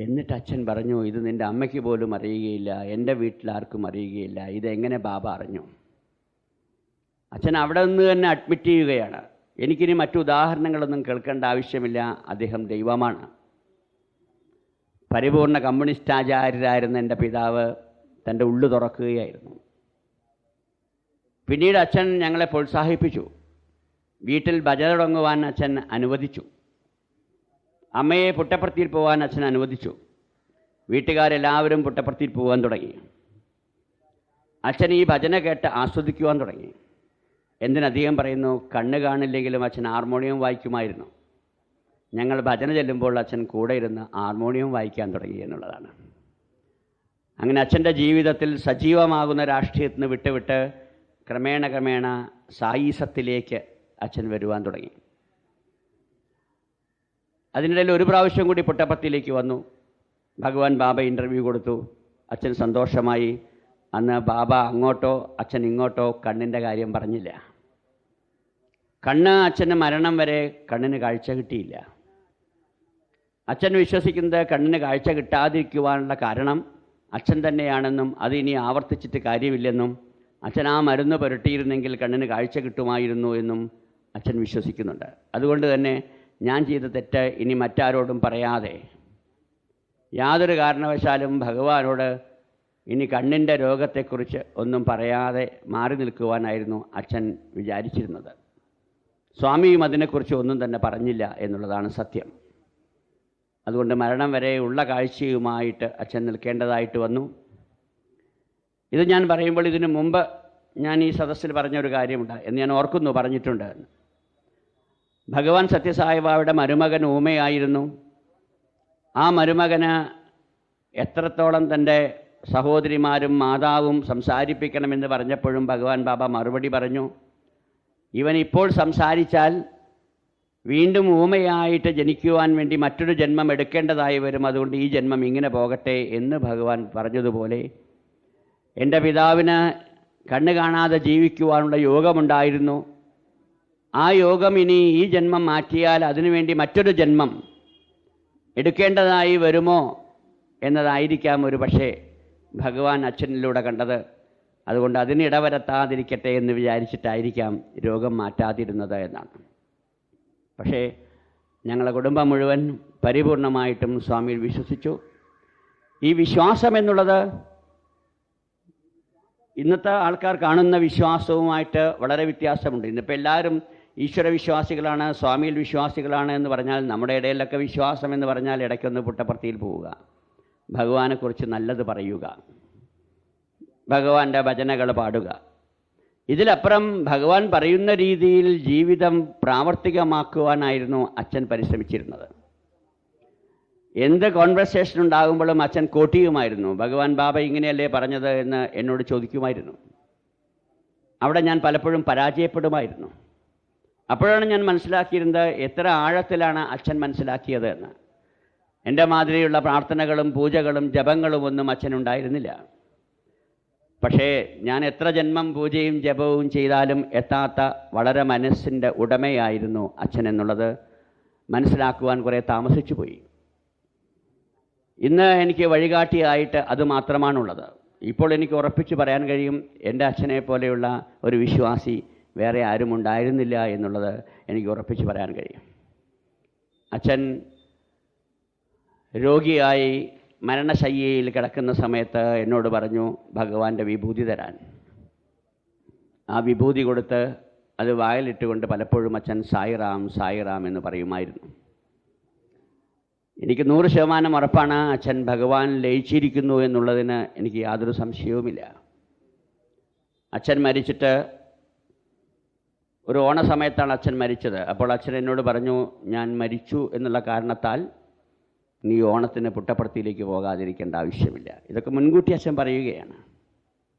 എന്നിട്ട് അച്ഛൻ പറഞ്ഞു, ഇത് നിൻ്റെ അമ്മയ്ക്ക് പോലും അറിയുകയില്ല, എൻ്റെ വീട്ടിലാർക്കും അറിയുകയില്ല, ഇതെങ്ങനെ ബാബ അറിഞ്ഞു? അച്ഛൻ അവിടെ നിന്ന് തന്നെ അഡ്മിറ്റ് ചെയ്യുകയാണ്. എനിക്കിനി മറ്റു ഉദാഹരണങ്ങളൊന്നും കേൾക്കേണ്ട ആവശ്യമില്ല, അദ്ദേഹം ദൈവമാണ്. പരിപൂർണ കമ്മ്യൂണിസ്റ്റ് ആചാര്യരായിരുന്ന എൻ്റെ പിതാവ് തൻ്റെ ഉള്ളു തുറക്കുകയായിരുന്നു. പിന്നീട് അച്ഛൻ ഞങ്ങളെ പ്രോത്സാഹിപ്പിച്ചു. വീട്ടിൽ ഭജന തുടങ്ങുവാൻ അച്ഛൻ അനുവദിച്ചു. അമ്മയെ പുട്ടപ്പർത്തിയിൽ പോകാൻ അച്ഛൻ അനുവദിച്ചു. വീട്ടുകാരെല്ലാവരും പുട്ടപ്പർത്തിയിൽ പോകാൻ തുടങ്ങി. അച്ഛൻ ഈ ഭജന കേട്ട് ആസ്വദിക്കുവാൻ തുടങ്ങി. എന്തിനധികം പറയുന്നു, കണ്ണ് കാണില്ലെങ്കിലും അച്ഛൻ ഹാർമോണിയം വായിക്കുമായിരുന്നു. ഞങ്ങൾ ഭജന ചെല്ലുമ്പോൾ അച്ഛൻ കൂടെ ഇരുന്ന് ഹാർമോണിയം വായിക്കാൻ തുടങ്ങി എന്നുള്ളതാണ്. അങ്ങനെ അച്ഛൻ്റെ ജീവിതത്തിൽ സജീവമാകുന്ന രാഷ്ട്രീയത്തിന് വിട്ട് ക്രമേണ സായിസത്തിലേക്ക് അച്ഛൻ വരുവാൻ തുടങ്ങി. അതിനിടയിൽ ഒരു പ്രാവശ്യം കൂടി പുട്ടപ്പർത്തിയിലേക്ക് വന്നു. ഭഗവാൻ ബാബ ഇൻ്റർവ്യൂ കൊടുത്തു. അച്ഛൻ സന്തോഷമായി. അന്ന് ബാബ അങ്ങോട്ടോ അച്ഛൻ ഇങ്ങോട്ടോ കണ്ണിൻ്റെ കാര്യം പറഞ്ഞില്ല. കണ്ണ് അച്ഛന് മരണം വരെ കണ്ണിന് കാഴ്ച കിട്ടിയില്ല. അച്ഛൻ വിശ്വസിക്കുന്നത് കണ്ണിന് കാഴ്ച കിട്ടാതിരിക്കുവാനുള്ള കാരണം അച്ഛൻ തന്നെയാണെന്നും അത് ഇനി ആവർത്തിച്ചിട്ട് കാര്യമില്ലെന്നും അച്ഛൻ ആ മരുന്ന് പുരട്ടിയിരുന്നെങ്കിൽ കണ്ണിന് കാഴ്ച കിട്ടുമായിരുന്നു എന്നും അച്ഛൻ വിശ്വസിക്കുന്നുണ്ട്. അതുകൊണ്ട് തന്നെ ഞാൻ ചെയ്ത തെറ്റ് ഇനി മറ്റാരോടും പറയാതെ യാതൊരു കാരണവശാലും ഭഗവാനോട് ഇനി കണ്ണിൻ്റെ രോഗത്തെക്കുറിച്ച് ഒന്നും പറയാതെ മാറി നിൽക്കുവാനായിരുന്നു അച്ഛൻ വിചാരിച്ചിരുന്നത്. സ്വാമിയും അതിനെക്കുറിച്ച് ഒന്നും തന്നെ പറഞ്ഞില്ല എന്നുള്ളതാണ് സത്യം. അതുകൊണ്ട് മരണം വരെ ഉള്ള കാഴ്ചയുമായിട്ട് അച്ഛൻ നിൽക്കേണ്ടതായിട്ട് വന്നു. ഇത് ഞാൻ പറയുമ്പോൾ ഇതിനു മുമ്പ് ഞാൻ ഈ സദസ്സിൽ പറഞ്ഞൊരു കാര്യമുണ്ട് എന്ന് ഞാൻ ഓർക്കുന്നു, പറഞ്ഞിട്ടുണ്ട്. ഭഗവാൻ സത്യസായിബാബയുടെ മരുമകൻ ഊമയായിരുന്നു. ആ മരുമകന് എത്രത്തോളം തൻ്റെ സഹോദരിമാരും മാതാവും സംസാരിപ്പിക്കണമെന്ന് പറഞ്ഞപ്പോഴും ഭഗവാൻ ബാബ മറുപടി പറഞ്ഞു, ഇവൻ ഇപ്പോൾ സംസാരിച്ചാൽ വീണ്ടും ഊമയായിട്ട് ജനിക്കുവാൻ വേണ്ടി മറ്റൊരു ജന്മം എടുക്കേണ്ടതായി വരും. അതുകൊണ്ട് ഈ ജന്മം ഇങ്ങനെ പോകട്ടെ എന്ന് ഭഗവാൻ പറഞ്ഞതുപോലെ എൻ്റെ പിതാവിന് കണ്ണ് കാണാതെ ജീവിക്കുവാനുള്ള യോഗമുണ്ടായിരുന്നു. ആ യോഗം ഇനി ഈ ജന്മം മാറ്റിയാൽ അതിനുവേണ്ടി മറ്റൊരു ജന്മം എടുക്കേണ്ടതായി വരുമോ എന്നതായിരിക്കാം ഒരു പക്ഷേ ഭഗവാൻ അച്ഛനിലൂടെ കണ്ടത്. അതുകൊണ്ട് അതിന് ഇടവരുത്താതിരിക്കട്ടെ എന്ന് വിചാരിച്ചിട്ടായിരിക്കാം രോഗം മാറ്റാതിരുന്നത് എന്നാണ്. പക്ഷേ ഞങ്ങളുടെ കുടുംബം മുഴുവൻ പരിപൂർണമായിട്ടും സ്വാമിയിൽ വിശ്വസിച്ചു. ഈ വിശ്വാസം എന്നുള്ളത് ഇന്നത്തെ ആൾക്കാർ കാണുന്ന വിശ്വാസവുമായിട്ട് വളരെ വ്യത്യാസമുണ്ട്. ഇന്നിപ്പോൾ എല്ലാവരും ഈശ്വര വിശ്വാസികളാണ്, സ്വാമിയിൽ വിശ്വാസികളാണ് എന്ന് പറഞ്ഞാൽ നമ്മുടെ ഇടയിലൊക്കെ വിശ്വാസം എന്ന് പറഞ്ഞാൽ ഇടയ്ക്കൊന്ന് പുട്ടപ്പർത്തിയിൽ പോവുക, ഭഗവാനെക്കുറിച്ച് നല്ലത് പറയുക, ഭഗവാന്റെ ഭജനകൾ പാടുക. ഇതിലപ്പുറം ഭഗവാൻ പറയുന്ന രീതിയിൽ ജീവിതം പ്രാവർത്തികമാക്കുവാനായിരുന്നു അച്ഛൻ പരിശ്രമിച്ചിരുന്നത്. എന്ത് കോൺവെർസേഷൻ ഉണ്ടാകുമ്പോഴും അച്ഛൻ കോട്ടിയുമായിരുന്നു. ഭഗവാൻ ബാബ ഇങ്ങനെയല്ലേ പറഞ്ഞത് എന്ന് എന്നോട് ചോദിക്കുമായിരുന്നു. അവിടെ ഞാൻ പലപ്പോഴും പരാജയപ്പെടുമായിരുന്നു. അപ്പോഴാണ് ഞാൻ മനസ്സിലാക്കിയിരുന്നത് എത്ര ആഴത്തിലാണ് അച്ഛൻ മനസ്സിലാക്കിയത് എന്ന്. എൻ്റെ മാതിരിയുള്ള പ്രാർത്ഥനകളും പൂജകളും ജപങ്ങളും ഒന്നും അച്ഛനുണ്ടായിരുന്നില്ല. പക്ഷേ ഞാൻ എത്ര ജന്മം പൂജയും ജപവും ചെയ്താലും എത്താത്ത വളരെ മനസ്സിൻ്റെ ഉടമയായിരുന്നു അച്ഛൻ എന്നുള്ളത് മനസ്സിലാക്കുവാൻ കുറേ താമസിച്ചു പോയി. ഇന്ന് എനിക്ക് വഴികാട്ടിയായിട്ട് അത് മാത്രമാണുള്ളത്. ഇപ്പോൾ എനിക്ക് ഉറപ്പിച്ച് പറയാൻ കഴിയും, എൻ്റെ അച്ഛനെ പോലെയുള്ള ഒരു വിശ്വാസി വേറെ ആരും ഉണ്ടായിരുന്നില്ല എന്നുള്ളത് എനിക്ക് ഉറപ്പിച്ച് പറയാൻ കഴിയും. അച്ഛൻ രോഗിയായി മരണശയ്യയിൽ കിടക്കുന്ന സമയത്ത് എന്നോട് പറഞ്ഞു ഭഗവാന്റെ വിഭൂതി തരാൻ. ആ വിഭൂതി കൊടുത്ത് അത് വായിലിട്ടുകൊണ്ട് പലപ്പോഴും അച്ഛൻ സായിറാം സായിറാം എന്ന് പറയുമായിരുന്നു. എനിക്ക് 100% ഉറപ്പാണ് അച്ഛൻ ഭഗവാൻ ലയിച്ചിരിക്കുന്നു എന്നുള്ളതിന് എനിക്ക് യാതൊരു സംശയവുമില്ല. അച്ഛൻ മരിച്ചിട്ട് ഒരു ഓണസമയത്താണ് അച്ഛൻ മരിച്ചത്. അപ്പോൾ അച്ഛൻ എന്നോട് പറഞ്ഞു, ഞാൻ മരിച്ചു എന്നുള്ള കാരണത്താൽ നീ ഓണത്തിന് പുട്ടപ്പർത്തിയിലേക്ക് പോകാതിരിക്കേണ്ട ആവശ്യമില്ല. ഇതൊക്കെ മുൻകൂട്ടി അച്ഛൻ പറയുകയാണ്.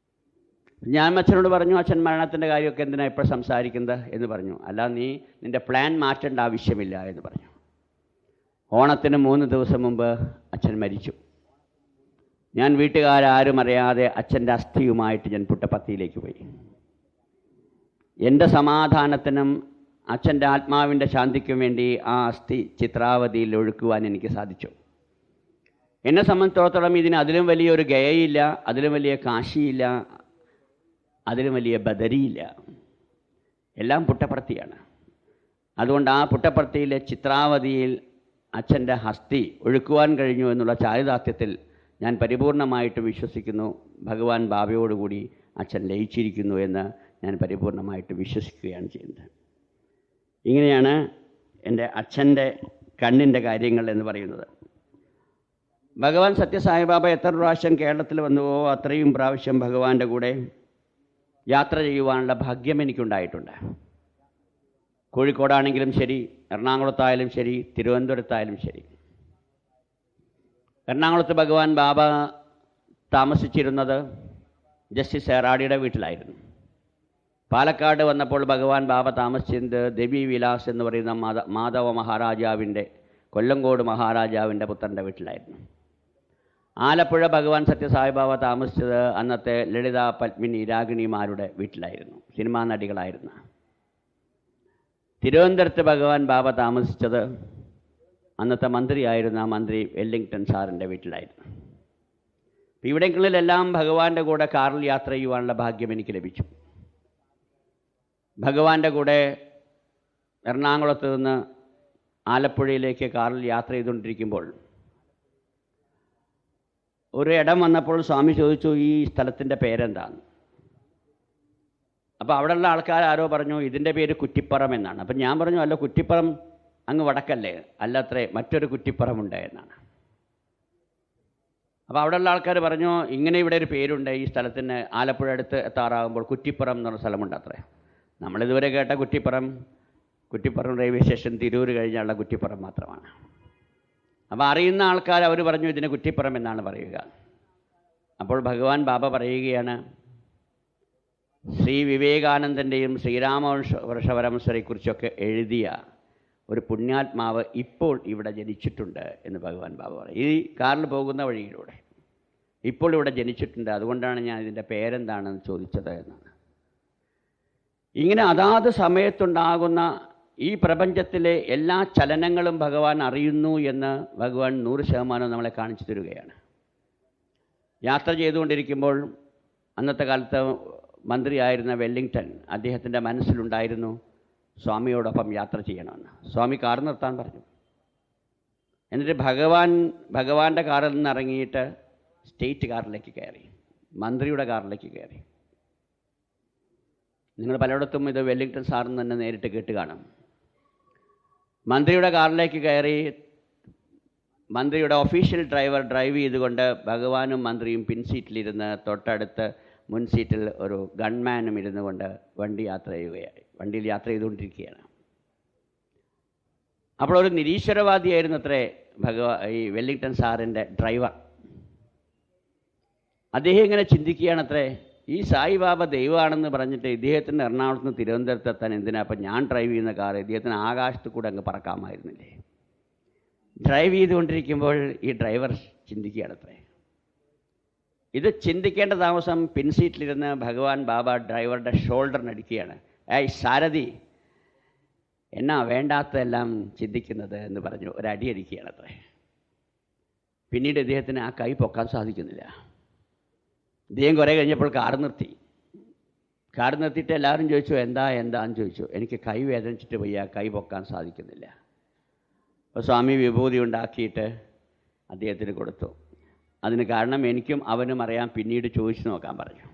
ഞാൻ അച്ഛനോട് പറഞ്ഞു, അച്ഛൻ മരണത്തിൻ്റെ കാര്യമൊക്കെ എന്തിനാണ് ഇപ്പോൾ സംസാരിക്കുന്നത് എന്ന് പറഞ്ഞു. അല്ല, നീ നിൻ്റെ പ്ലാൻ മാറ്റേണ്ട ആവശ്യമില്ല എന്ന് പറഞ്ഞു. ഓണത്തിന് 3 ദിവസം മുമ്പ് അച്ഛൻ മരിച്ചു. ഞാൻ വീട്ടുകാരും അറിയാതെ അച്ഛൻ്റെ അസ്ഥിയുമായിട്ട് ഞാൻ പുട്ടപ്പർത്തിയിലേക്ക് പോയി. എൻ്റെ സമാധാനത്തിനും അച്ഛൻ്റെ ആത്മാവിൻ്റെ ശാന്തിക്കും വേണ്ടി ആ അസ്ഥി ചിത്രാവതിയിൽ ഒഴുക്കുവാൻ എനിക്ക് സാധിച്ചു. എന്നെ സംബന്ധിച്ചിടത്തോളം ഇതിന് അതിലും വലിയൊരു ഗയയില്ല, അതിലും വലിയ കാശിയില്ല, അതിലും വലിയ ബദരിയില്ല. എല്ലാം പുട്ടപ്പർത്തിയാണ്. അതുകൊണ്ട് ആ പുട്ടപ്പർത്തിയിലെ ചിത്രാവതിയിൽ അച്ഛൻ്റെ അസ്ഥി ഒഴുക്കുവാൻ കഴിഞ്ഞു എന്നുള്ള ചാരിതാർത്ഥ്യത്തിൽ ഞാൻ പരിപൂർണമായിട്ട് വിശ്വസിക്കുന്നു. ഭഗവാൻ ബാബയോടുകൂടി അച്ഛൻ ലയിച്ചിരിക്കുന്നു എന്ന് ഞാൻ പരിപൂർണമായിട്ട് വിശ്വസിക്കുകയാണ് ചെയ്യുന്നത്. ഇങ്ങനെയാണ് എൻ്റെ അച്ഛൻ്റെ കണ്ണിൻ്റെ കാര്യങ്ങൾ എന്ന് പറയുന്നത്. ഭഗവാൻ സത്യസായിബാബ എത്ര പ്രാവശ്യം കേരളത്തിൽ വന്നുവോ അത്രയും പ്രാവശ്യം ഭഗവാന്റെ കൂടെ യാത്ര ചെയ്യുവാനുള്ള ഭാഗ്യം എനിക്കുണ്ടായിട്ടുണ്ട്. കോഴിക്കോടാണെങ്കിലും ശരി, എറണാകുളത്തായാലും ശരി, തിരുവനന്തപുരത്തായാലും ശരി. എറണാകുളത്ത് ഭഗവാൻ ബാബ താമസിച്ചിരുന്നത് ജസ്റ്റിസ് ഏറാടിയുടെ വീട്ടിലായിരുന്നു. പാലക്കാട് വന്നപ്പോൾ ഭഗവാൻ ബാബ താമസിച്ചത് ദേവി വിലാസ് എന്ന് പറയുന്ന മാധവ മഹാരാജാവിൻ്റെ, കൊല്ലങ്കോട് മഹാരാജാവിൻ്റെ പുത്രൻ്റെ വീട്ടിലായിരുന്നു. ആലപ്പുഴ ഭഗവാൻ സത്യസായിബാബ താമസിച്ചത് അന്നത്തെ ലളിത പത്മിനി രാഗിണിമാരുടെ വീട്ടിലായിരുന്നു, സിനിമാ നടികളായിരുന്നു. തിരുവനന്തപുരത്ത് ഭഗവാൻ ബാബ താമസിച്ചത് അന്നത്തെ മന്ത്രിയായിരുന്ന മന്ത്രി വെല്ലിംഗ്ടൺ സാറിൻ്റെ വീട്ടിലായിരുന്നു. ഇവിടങ്ങളിലെല്ലാം ഭഗവാന്റെ കൂടെ കാറിൽ യാത്ര ചെയ്യുവാനുള്ള ഭാഗ്യം എനിക്ക് ലഭിച്ചു. ഭഗവാന്റെ കൂടെ എറണാകുളത്ത് നിന്ന് ആലപ്പുഴയിലേക്ക് കാറിൽ യാത്ര ചെയ്തുകൊണ്ടിരിക്കുമ്പോൾ ഒരു ഇടം വന്നപ്പോൾ സ്വാമി ചോദിച്ചു, ഈ സ്ഥലത്തിൻ്റെ പേരെന്താണ്? അപ്പോൾ അവിടെയുള്ള ആൾക്കാർ ആരോ പറഞ്ഞു, ഇതിൻ്റെ പേര് കുറ്റിപ്പുറം എന്നാണ്. അപ്പം ഞാൻ പറഞ്ഞു, അല്ല, കുറ്റിപ്പുറം അങ്ങ് വടക്കല്ലേ? അല്ലത്രേ, മറ്റൊരു കുറ്റിപ്പുറമുണ്ട് എന്നാണ്. അപ്പോൾ അവിടെയുള്ള ആൾക്കാർ പറഞ്ഞു, ഇങ്ങനെ ഇവിടെ ഒരു പേരുണ്ട് ഈ സ്ഥലത്തിന്, ആലപ്പുഴ അടുത്ത് എത്താറാകുമ്പോൾ കുറ്റിപ്പുറം എന്ന് പറഞ്ഞ സ്ഥലമുണ്ട് അത്രേ. നമ്മളിതുവരെ കേട്ട കുറ്റിപ്പുറം റെയിൽവേ സ്റ്റേഷൻ തിരൂർ കഴിഞ്ഞുള്ള കുറ്റിപ്പുറം മാത്രമാണ്. അപ്പോൾ അറിയുന്ന ആൾക്കാർ അവർ പറഞ്ഞു, ഇതിന് കുറ്റിപ്പുറം എന്നാണ് പറയുക. അപ്പോൾ ഭഗവാൻ ബാബ പറയുകയാണ്, ശ്രീ വിവേകാനന്ദൻ്റെയും ശ്രീരാമവർഷ പരമഹംസരെക്കുറിച്ചൊക്കെ എഴുതിയ ഒരു പുണ്യാത്മാവ് ഇപ്പോൾ ഇവിടെ ജനിച്ചിട്ടുണ്ട് എന്ന് ഭഗവാൻ ബാബ പറയും. ഈ കാറിൽ പോകുന്ന വഴിയിലൂടെ ഇപ്പോൾ ഇവിടെ ജനിച്ചിട്ടുണ്ട്, അതുകൊണ്ടാണ് ഞാൻ ഇതിൻ്റെ പേരെന്താണെന്ന് ചോദിച്ചത് എന്നാണ്. ഇങ്ങനെ അതാത് സമയത്തുണ്ടാകുന്ന ഈ പ്രപഞ്ചത്തിലെ എല്ലാ ചലനങ്ങളും ഭഗവാൻ അറിയുന്നു എന്ന് ഭഗവാൻ 100% നമ്മളെ കാണിച്ചു തരികയാണ്. യാത്ര ചെയ്തുകൊണ്ടിരിക്കുമ്പോൾ അന്നത്തെ കാലത്ത് മന്ത്രിയായിരുന്ന വെല്ലിംഗ്ടൺ, അദ്ദേഹത്തിൻ്റെ മനസ്സിലുണ്ടായിരുന്നു സ്വാമിയോടൊപ്പം യാത്ര ചെയ്യണമെന്ന്. സ്വാമി കാർ നിർത്താൻ പറഞ്ഞു. എന്നിട്ട് ഭഗവാന്റെ കാറിൽ നിന്ന് ഇറങ്ങിയിട്ട് സ്റ്റേറ്റ് കാറിലേക്ക് കയറി, മന്ത്രിയുടെ കാറിലേക്ക് കയറി. നിങ്ങൾ പലയിടത്തും ഇത് വെല്ലിംഗ്ടൺ സാറിന് തന്നെ നേരിട്ട് കേട്ട് കാണും. മന്ത്രിയുടെ കാറിലേക്ക് കയറി മന്ത്രിയുടെ ഒഫീഷ്യൽ ഡ്രൈവർ ഡ്രൈവ് ചെയ്തുകൊണ്ട് ഭഗവാനും മന്ത്രിയും പിൻസീറ്റിലിരുന്ന് തൊട്ടടുത്ത് മുൻ സീറ്റിൽ ഒരു ഗൺമാനും ഇരുന്നു കൊണ്ട് വണ്ടിയിൽ യാത്ര ചെയ്തുകൊണ്ടിരിക്കുകയാണ്. അപ്പോൾ ഒരു നിരീശ്വരവാദിയായിരുന്നു അത്രേ ഈ വെല്ലിംഗ്ടൺ സാറിൻ്റെ ഡ്രൈവർ. അദ്ദേഹം ഇങ്ങനെ ചിന്തിക്കുകയാണത്രേ, ഈ സായിബാബ ദൈവമാണെന്ന് പറഞ്ഞിട്ട് ഇദ്ദേഹത്തിന് എറണാകുളത്ത് നിന്ന് തിരുവനന്തപുരത്ത് എത്താൻ എന്തിനാ അപ്പം ഞാൻ ഡ്രൈവ് ചെയ്യുന്ന കാർ ഇദ്ദേഹത്തിന് ആകാശത്ത് കൂടെ അങ്ങ് പറക്കാമായിരുന്നില്ലേ? ഡ്രൈവ് ചെയ്തുകൊണ്ടിരിക്കുമ്പോൾ ഈ ഡ്രൈവർ ചിന്തിക്കുകയാണത്രേ. ഇത് ചിന്തിക്കേണ്ട താമസം പിൻസീറ്റിലിരുന്ന് ഭഗവാൻ ബാബ ഡ്രൈവറുടെ ഷോൾഡറിനടിക്കുകയാണ്. ഏയ് സാരഥി, എന്നാ വേണ്ടാത്തതെല്ലാം ചിന്തിക്കുന്നത് എന്ന് പറഞ്ഞു ഒരടി അടിക്കുകയാണത്രേ. പിന്നീട് ഇദ്ദേഹത്തിന് ആ കൈ പൊക്കാൻ സാധിക്കുന്നില്ല. ഇദ്ദേഹം കുറേ കഴിഞ്ഞപ്പോൾ കാർ നിർത്തിയിട്ട് എല്ലാവരും ചോദിച്ചു എന്താന്ന് ചോദിച്ചു. എനിക്ക് കൈ വേദനിച്ചിട്ട് വയ്യ, കൈ പൊക്കാൻ സാധിക്കുന്നില്ല. അപ്പോൾ സ്വാമി വിഭൂതി ഉണ്ടാക്കിയിട്ട് അദ്ദേഹത്തിന് കൊടുത്തു. അതിന് കാരണം എനിക്കും അവനും അറിയാം, പിന്നീട് ചോദിച്ചു നോക്കാൻ പറഞ്ഞു.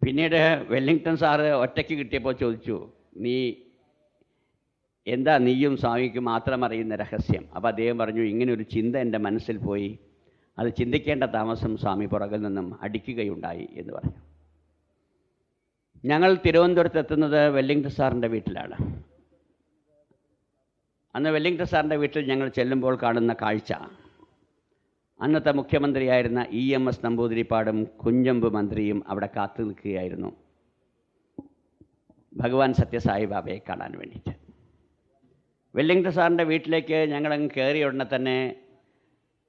പിന്നീട് വെല്ലിംഗ്ടൺ സാറ് ഒറ്റയ്ക്ക് കിട്ടിയപ്പോൾ ചോദിച്ചു, നീയും സ്വാമിക്ക് മാത്രം അറിയുന്ന രഹസ്യം? അപ്പോൾ അദ്ദേഹം പറഞ്ഞു, ഇങ്ങനൊരു ചിന്ത എൻ്റെ മനസ്സിൽ പോയി, അത് ചിന്തിക്കേണ്ട താമസം സ്വാമി പുറകിൽ നിന്നും അടിക്കുകയുണ്ടായി എന്ന് പറഞ്ഞു. ഞങ്ങൾ തിരുവനന്തപുരത്ത് എത്തുന്നത് വെല്ലിംഗ്ടൺ സാറിൻ്റെ വീട്ടിലാണ്. അന്ന് വെല്ലിംഗ്ടൺ സാറിൻ്റെ വീട്ടിൽ ഞങ്ങൾ ചെല്ലുമ്പോൾ കാണുന്ന കാഴ്ച, അന്നത്തെ മുഖ്യമന്ത്രിയായിരുന്ന EMS നമ്പൂതിരിപ്പാടും കുഞ്ഞമ്പ് മന്ത്രിയും അവിടെ കാത്തു നിൽക്കുകയായിരുന്നു ഭഗവാൻ സത്യസായി ബാബയെ കാണാൻ വേണ്ടിയിട്ട്. വെല്ലിംഗ്ടൺ സാറിൻ്റെ വീട്ടിലേക്ക് ഞങ്ങളങ്ങ് കയറിയ ഉടനെ തന്നെ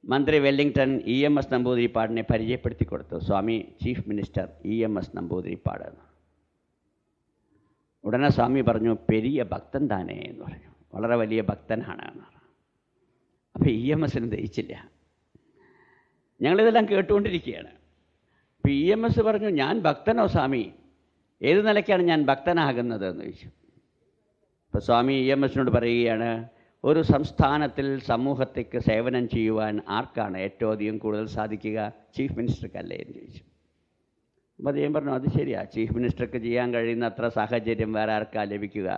മന്ത്രി വെല്ലിംഗ്ടൺ EMS നമ്പൂതിരിപ്പാടിനെ പരിചയപ്പെടുത്തി കൊടുത്തു. സ്വാമി ചീഫ് മിനിസ്റ്റർ EMS നമ്പൂതിരിപ്പാട്. ഉടനെ സ്വാമി പറഞ്ഞു, പെരിയ ഭക്തൻ താനേ എന്ന് പറഞ്ഞു, വളരെ വലിയ ഭക്തനാണ് എന്ന് പറഞ്ഞു. അപ്പോൾ EMSന് ദഹിച്ചില്ല. ഞങ്ങളിതെല്ലാം കേട്ടുകൊണ്ടിരിക്കുകയാണ്. അപ്പോൾ EMS പറഞ്ഞു, ഞാൻ ഭക്തനോ സ്വാമി? ഏത് നിലയ്ക്കാണ് ഞാൻ ഭക്തനാകുന്നത് എന്ന് ചോദിച്ചു. അപ്പോൾ സ്വാമി EMSനോട് പറയുകയാണ്, ഒരു സംസ്ഥാനത്തിൽ സമൂഹത്തേക്ക് സേവനം ചെയ്യുവാൻ ആർക്കാണ് ഏറ്റവും അധികം കൂടുതൽ സാധിക്കുക? ചീഫ് മിനിസ്റ്റർക്കല്ലേ എന്ന് ചോദിച്ചു. അപ്പോൾ അദ്ദേഹം പറഞ്ഞു, അത് ശരിയാ, ചീഫ് മിനിസ്റ്റർക്ക് ചെയ്യാൻ കഴിയുന്ന അത്ര സാഹചര്യം വേറെ ആർക്കാ ലഭിക്കുക?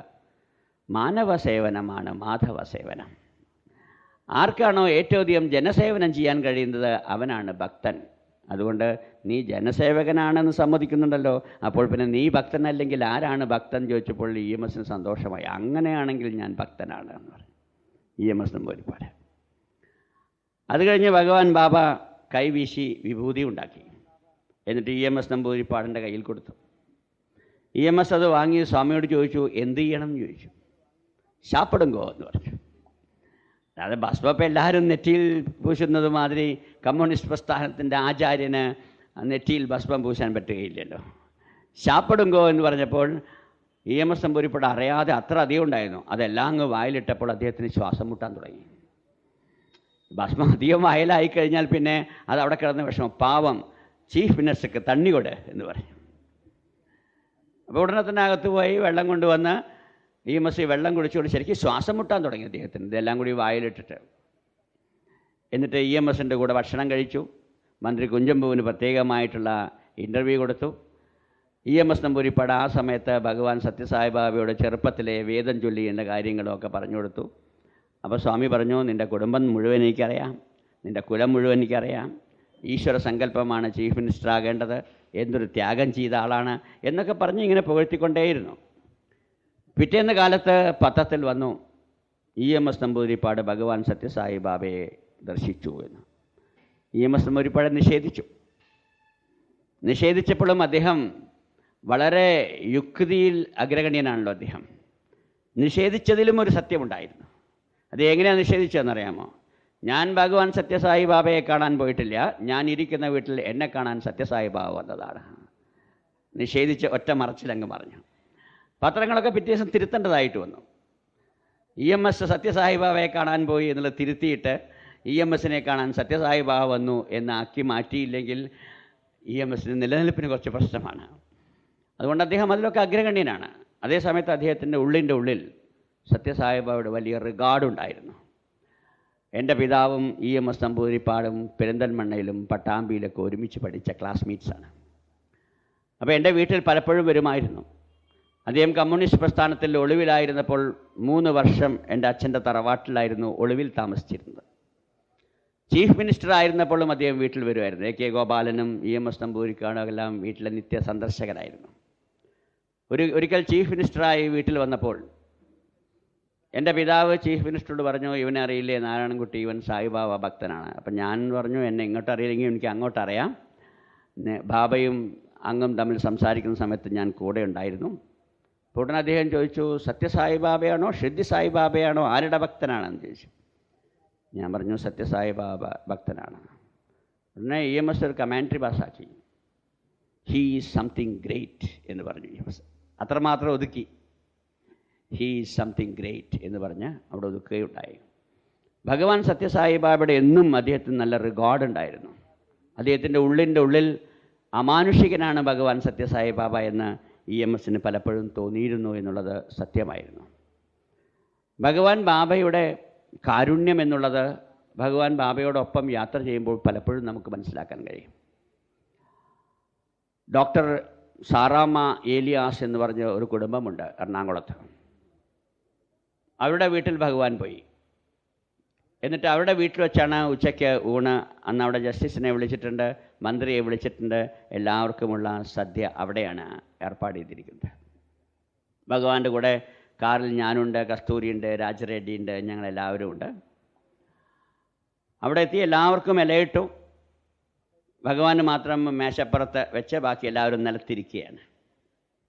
മാനവ സേവനമാണ് മാധവ സേവനം. ആർക്കാണോ ഏറ്റവും അധികം ജനസേവനം ചെയ്യാൻ കഴിയുന്നത് അവനാണ് ഭക്തൻ. അതുകൊണ്ട് നീ ജനസേവകനാണെന്ന് സമ്മതിക്കുന്നുണ്ടല്ലോ, അപ്പോൾ പിന്നെ നീ ഭക്തനല്ലെങ്കിൽ ആരാണ് ഭക്തൻ ചോദിച്ചപ്പോൾ EMSന് സന്തോഷമായി. അങ്ങനെയാണെങ്കിൽ ഞാൻ ഭക്തനാണ് എന്ന് പറഞ്ഞു EMS നമ്പൂതിരിപ്പാട്. അത് കഴിഞ്ഞ് ഭഗവാൻ ബാബ കൈവീശി വിഭൂതി ഉണ്ടാക്കി. എന്നിട്ട് EMS നമ്പൂതിരിപ്പാടിൻ്റെ കയ്യിൽ കൊടുത്തു. EMS അത് വാങ്ങി സ്വാമിയോട് ചോദിച്ചു, എന്ത് ചെയ്യണം എന്ന് ചോദിച്ചു. ശാപ്പെടുങ്കോ എന്ന് പറഞ്ഞു. അത് ഭസ്മപ്പം എല്ലാവരും നെറ്റിയിൽ പൂശുന്നത് മാതിരി കമ്മ്യൂണിസ്റ്റ് പ്രസ്ഥാനത്തിൻ്റെ ആചാര്യന് നെറ്റിയിൽ ഭസ്മം പൂശാൻ പറ്റുകയില്ലല്ലോ. ശാപ്പെടുങ്കോ എന്ന് പറഞ്ഞപ്പോൾ EMS നമ്പൂതിരിപ്പാട് അറിയാതെ അത്ര അധികം ഉണ്ടായിരുന്നു. അതെല്ലാം അങ്ങ് വായിലിട്ടപ്പോൾ അദ്ദേഹത്തിന് ശ്വാസം മുട്ടാൻ തുടങ്ങി. ഭസ്മം അധികം വായിലായി കഴിഞ്ഞാൽ പിന്നെ അത് അവിടെ കിടന്ന വിഷമം. പാവം ചീഫ് മിനിസ്റ്റർക്ക് തണ്ണി കൊട് എന്ന് പറഞ്ഞു. അപ്പോൾ ഉടനെ തന്നെ അകത്ത് പോയി വെള്ളം കൊണ്ടുവന്ന് EMS വെള്ളം കുടിച്ചുകൊണ്ട് ശരിക്കും ശ്വാസം മുട്ടാൻ തുടങ്ങി അദ്ദേഹത്തിന്, ഇതെല്ലാം കൂടി വായിലിട്ടിട്ട്. എന്നിട്ട് EMSൻ്റെ കൂടെ ഭക്ഷണം കഴിച്ചു. മന്ത്രി കുഞ്ചമ്പുവിന് പ്രത്യേകമായിട്ടുള്ള ഇൻ്റർവ്യൂ കൊടുത്തു. EMS നമ്പൂതിരിപ്പാട് ആ സമയത്ത് ഭഗവാൻ സത്യസായി ബാബയുടെ ചെറുപ്പത്തിലെ വേദം ചൊല്ലിയേണ്ട കാര്യങ്ങളൊക്കെ പറഞ്ഞു കൊടുത്തു. അപ്പോൾ സ്വാമി പറഞ്ഞു, നിൻ്റെ കുടുംബം മുഴുവൻ എനിക്കറിയാം, നിൻ്റെ കുലം മുഴുവൻ എനിക്കറിയാം, ഈശ്വര സങ്കല്പമാണ് ചീഫ് മിനിസ്റ്റർ ആകേണ്ടത്, എന്തൊരു ത്യാഗം ചെയ്ത ആളാണ് എന്നൊക്കെ പറഞ്ഞ് ഇങ്ങനെ പുകഴ്ത്തിക്കൊണ്ടേയിരുന്നു. പിറ്റേന്ന് കാലത്ത് പത്രത്തിൽ വന്നു, EMS നമ്പൂതിരിപ്പാട് ഭഗവാൻ സത്യസായി ബാബയെ ദർശിച്ചു എന്ന്. EMS നമ്പൂതിരിപ്പാട് നിഷേധിച്ചപ്പോഴും അദ്ദേഹം വളരെ യുക്തിയിൽ അഗ്രഗണ്യനാണല്ലോ അദ്ദേഹം. നിഷേധിച്ചതിലും ഒരു സത്യമുണ്ടായിരുന്നു. അത് എങ്ങനെയാണ് നിഷേധിച്ചതെന്നറിയാമോ? ഞാൻ ഭഗവാൻ സത്യസായി ബാബയെ കാണാൻ പോയിട്ടില്ല, ഞാൻ ഇരിക്കുന്ന വീട്ടിൽ എന്നെ കാണാൻ സത്യസായി ബാബ വന്നതാണ്. നിഷേധിച്ച് ഒറ്റ മറച്ചിലങ്ങ് പറഞ്ഞു. പത്രങ്ങളൊക്കെ പിറ്റേ ദിവസം തിരുത്തേണ്ടതായിട്ട് വന്നു. EMS സത്യസായി ബാബയെ കാണാൻ പോയി എന്നുള്ളത് തിരുത്തിയിട്ട് EMSനെ കാണാൻ സത്യസായി ബാബ വന്നു എന്നാക്കി മാറ്റിയില്ലെങ്കിൽ EMSന് നിലനിൽപ്പിന് കുറച്ച് പ്രശ്നമാണ്. അതുകൊണ്ട് അദ്ദേഹം അതിലൊക്കെ അഗ്രഗണ്യനാണ്. അതേസമയത്ത് അദ്ദേഹത്തിൻ്റെ ഉള്ളിൻ്റെ ഉള്ളിൽ സത്യസായി ബാബയുടെ വലിയ റിഗാർഡുണ്ടായിരുന്നു. എൻ്റെ പിതാവും EMS നമ്പൂതിരിപ്പാടും പെരിന്തൽമണ്ണയിലും പട്ടാമ്പിയിലൊക്കെ ഒരുമിച്ച് പഠിച്ച ക്ലാസ്മേറ്റ്സാണ്. അപ്പോൾ എൻ്റെ വീട്ടിൽ പലപ്പോഴും വരുമായിരുന്നു. അദ്ദേഹം കമ്മ്യൂണിസ്റ്റ് പ്രസ്ഥാനത്തിൽ ഒളിവിലായിരുന്നപ്പോൾ 3 വർഷം എൻ്റെ അച്ഛൻ്റെ തറവാട്ടിലായിരുന്നു ഒളിവിൽ താമസിച്ചിരുന്നത്. ചീഫ് മിനിസ്റ്റർ ആയിരുന്നപ്പോഴും അദ്ദേഹം വീട്ടിൽ വരുമായിരുന്നു. AK ഗോപാലനും EMS നമ്പൂതിരിപ്പാടും എല്ലാം വീട്ടിലെ നിത്യ സന്ദർശകരായിരുന്നു. ഒരിക്കൽ ചീഫ് മിനിസ്റ്ററായി വീട്ടിൽ വന്നപ്പോൾ എൻ്റെ പിതാവ് ചീഫ് മിനിസ്റ്ററോട് പറഞ്ഞു, ഇവനെ അറിയില്ലേ നാരായണൻകുട്ടി, ഇവൻ സായിബാബ ഭക്തനാണ്. അപ്പം ഞാൻ പറഞ്ഞു, എന്നെ ഇങ്ങോട്ട് അറിയില്ലെങ്കിൽ എനിക്ക് അങ്ങോട്ടറിയാം. ബാബയും അങ്ങും തമ്മിൽ സംസാരിക്കുന്ന സമയത്ത് ഞാൻ കൂടെ ഉണ്ടായിരുന്നു. അപ്പോൾ ഉടനെ അദ്ദേഹം ചോദിച്ചു, സത്യസായി ബാബയാണോ ഷിർദി സായി ബാബയാണോ, ആരുടെ ഭക്തനാണെന്ന് ചോദിച്ചു. ഞാൻ പറഞ്ഞു, സത്യസായി ബാബ ഭക്തനാണ്. ഉടനെ EMS ഒരു കമാൻട്രി പാസ്സാക്കി, ഹീ ഈസ് സംതിങ് ഗ്രേറ്റ് എന്ന് പറഞ്ഞു. EMS അത്രമാത്രം ഒതുക്കി. ഹീ ഈസ് സംതിങ് ഗ്രേറ്റ് എന്ന് പറഞ്ഞ് അവിടെ ഒതുക്കുകയുണ്ടായി. ഭഗവാൻ സത്യസായി ബാബയുടെ എന്നും അദ്ദേഹത്തിന് നല്ല റിഗാർഡ് ഉണ്ടായിരുന്നു. അദ്ദേഹത്തിൻ്റെ ഉള്ളിൻ്റെ ഉള്ളിൽ അമാനുഷികനാണ് ഭഗവാൻ സത്യസായി ബാബ എന്ന് EMSന് പലപ്പോഴും തോന്നിയിരുന്നു എന്നുള്ളത് സത്യമായിരുന്നു. ഭഗവാൻ ബാബയുടെ കാരുണ്യം എന്നുള്ളത് ഭഗവാൻ ബാബയോടൊപ്പം യാത്ര ചെയ്യുമ്പോൾ പലപ്പോഴും നമുക്ക് മനസ്സിലാക്കാൻ കഴിയും. ഡോക്ടർ സാറാമ്മ ഏലിയാസ് എന്ന് പറഞ്ഞ ഒരു കുടുംബമുണ്ട് എറണാകുളത്ത്. അവരുടെ വീട്ടിൽ ഭഗവാൻ പോയി. എന്നിട്ട് അവരുടെ വീട്ടിൽ വെച്ചാണ് ഉച്ചയ്ക്ക് ഊണ്. അന്ന് അവിടെ ജസ്റ്റിസിനെ വിളിച്ചിട്ടുണ്ട്, മന്ത്രിയെ വിളിച്ചിട്ടുണ്ട്, എല്ലാവർക്കുമുള്ള സദ്യ അവിടെയാണ് ഏർപ്പാട് ചെയ്തിരിക്കുന്നത്. ഭഗവാന്റെ കൂടെ കാറിൽ ഞാനുണ്ട്, കസ്തൂരിയുണ്ട്, രാജറെഡ്ഡിയുണ്ട്, ഞങ്ങളെല്ലാവരും ഉണ്ട്. അവിടെ എത്തി എല്ലാവർക്കും ഇലയിട്ടു. ഭഗവാന് മാത്രം മേശപ്പുറത്ത് വെച്ച് ബാക്കി എല്ലാവരും നിലത്തിരിക്കുകയാണ്.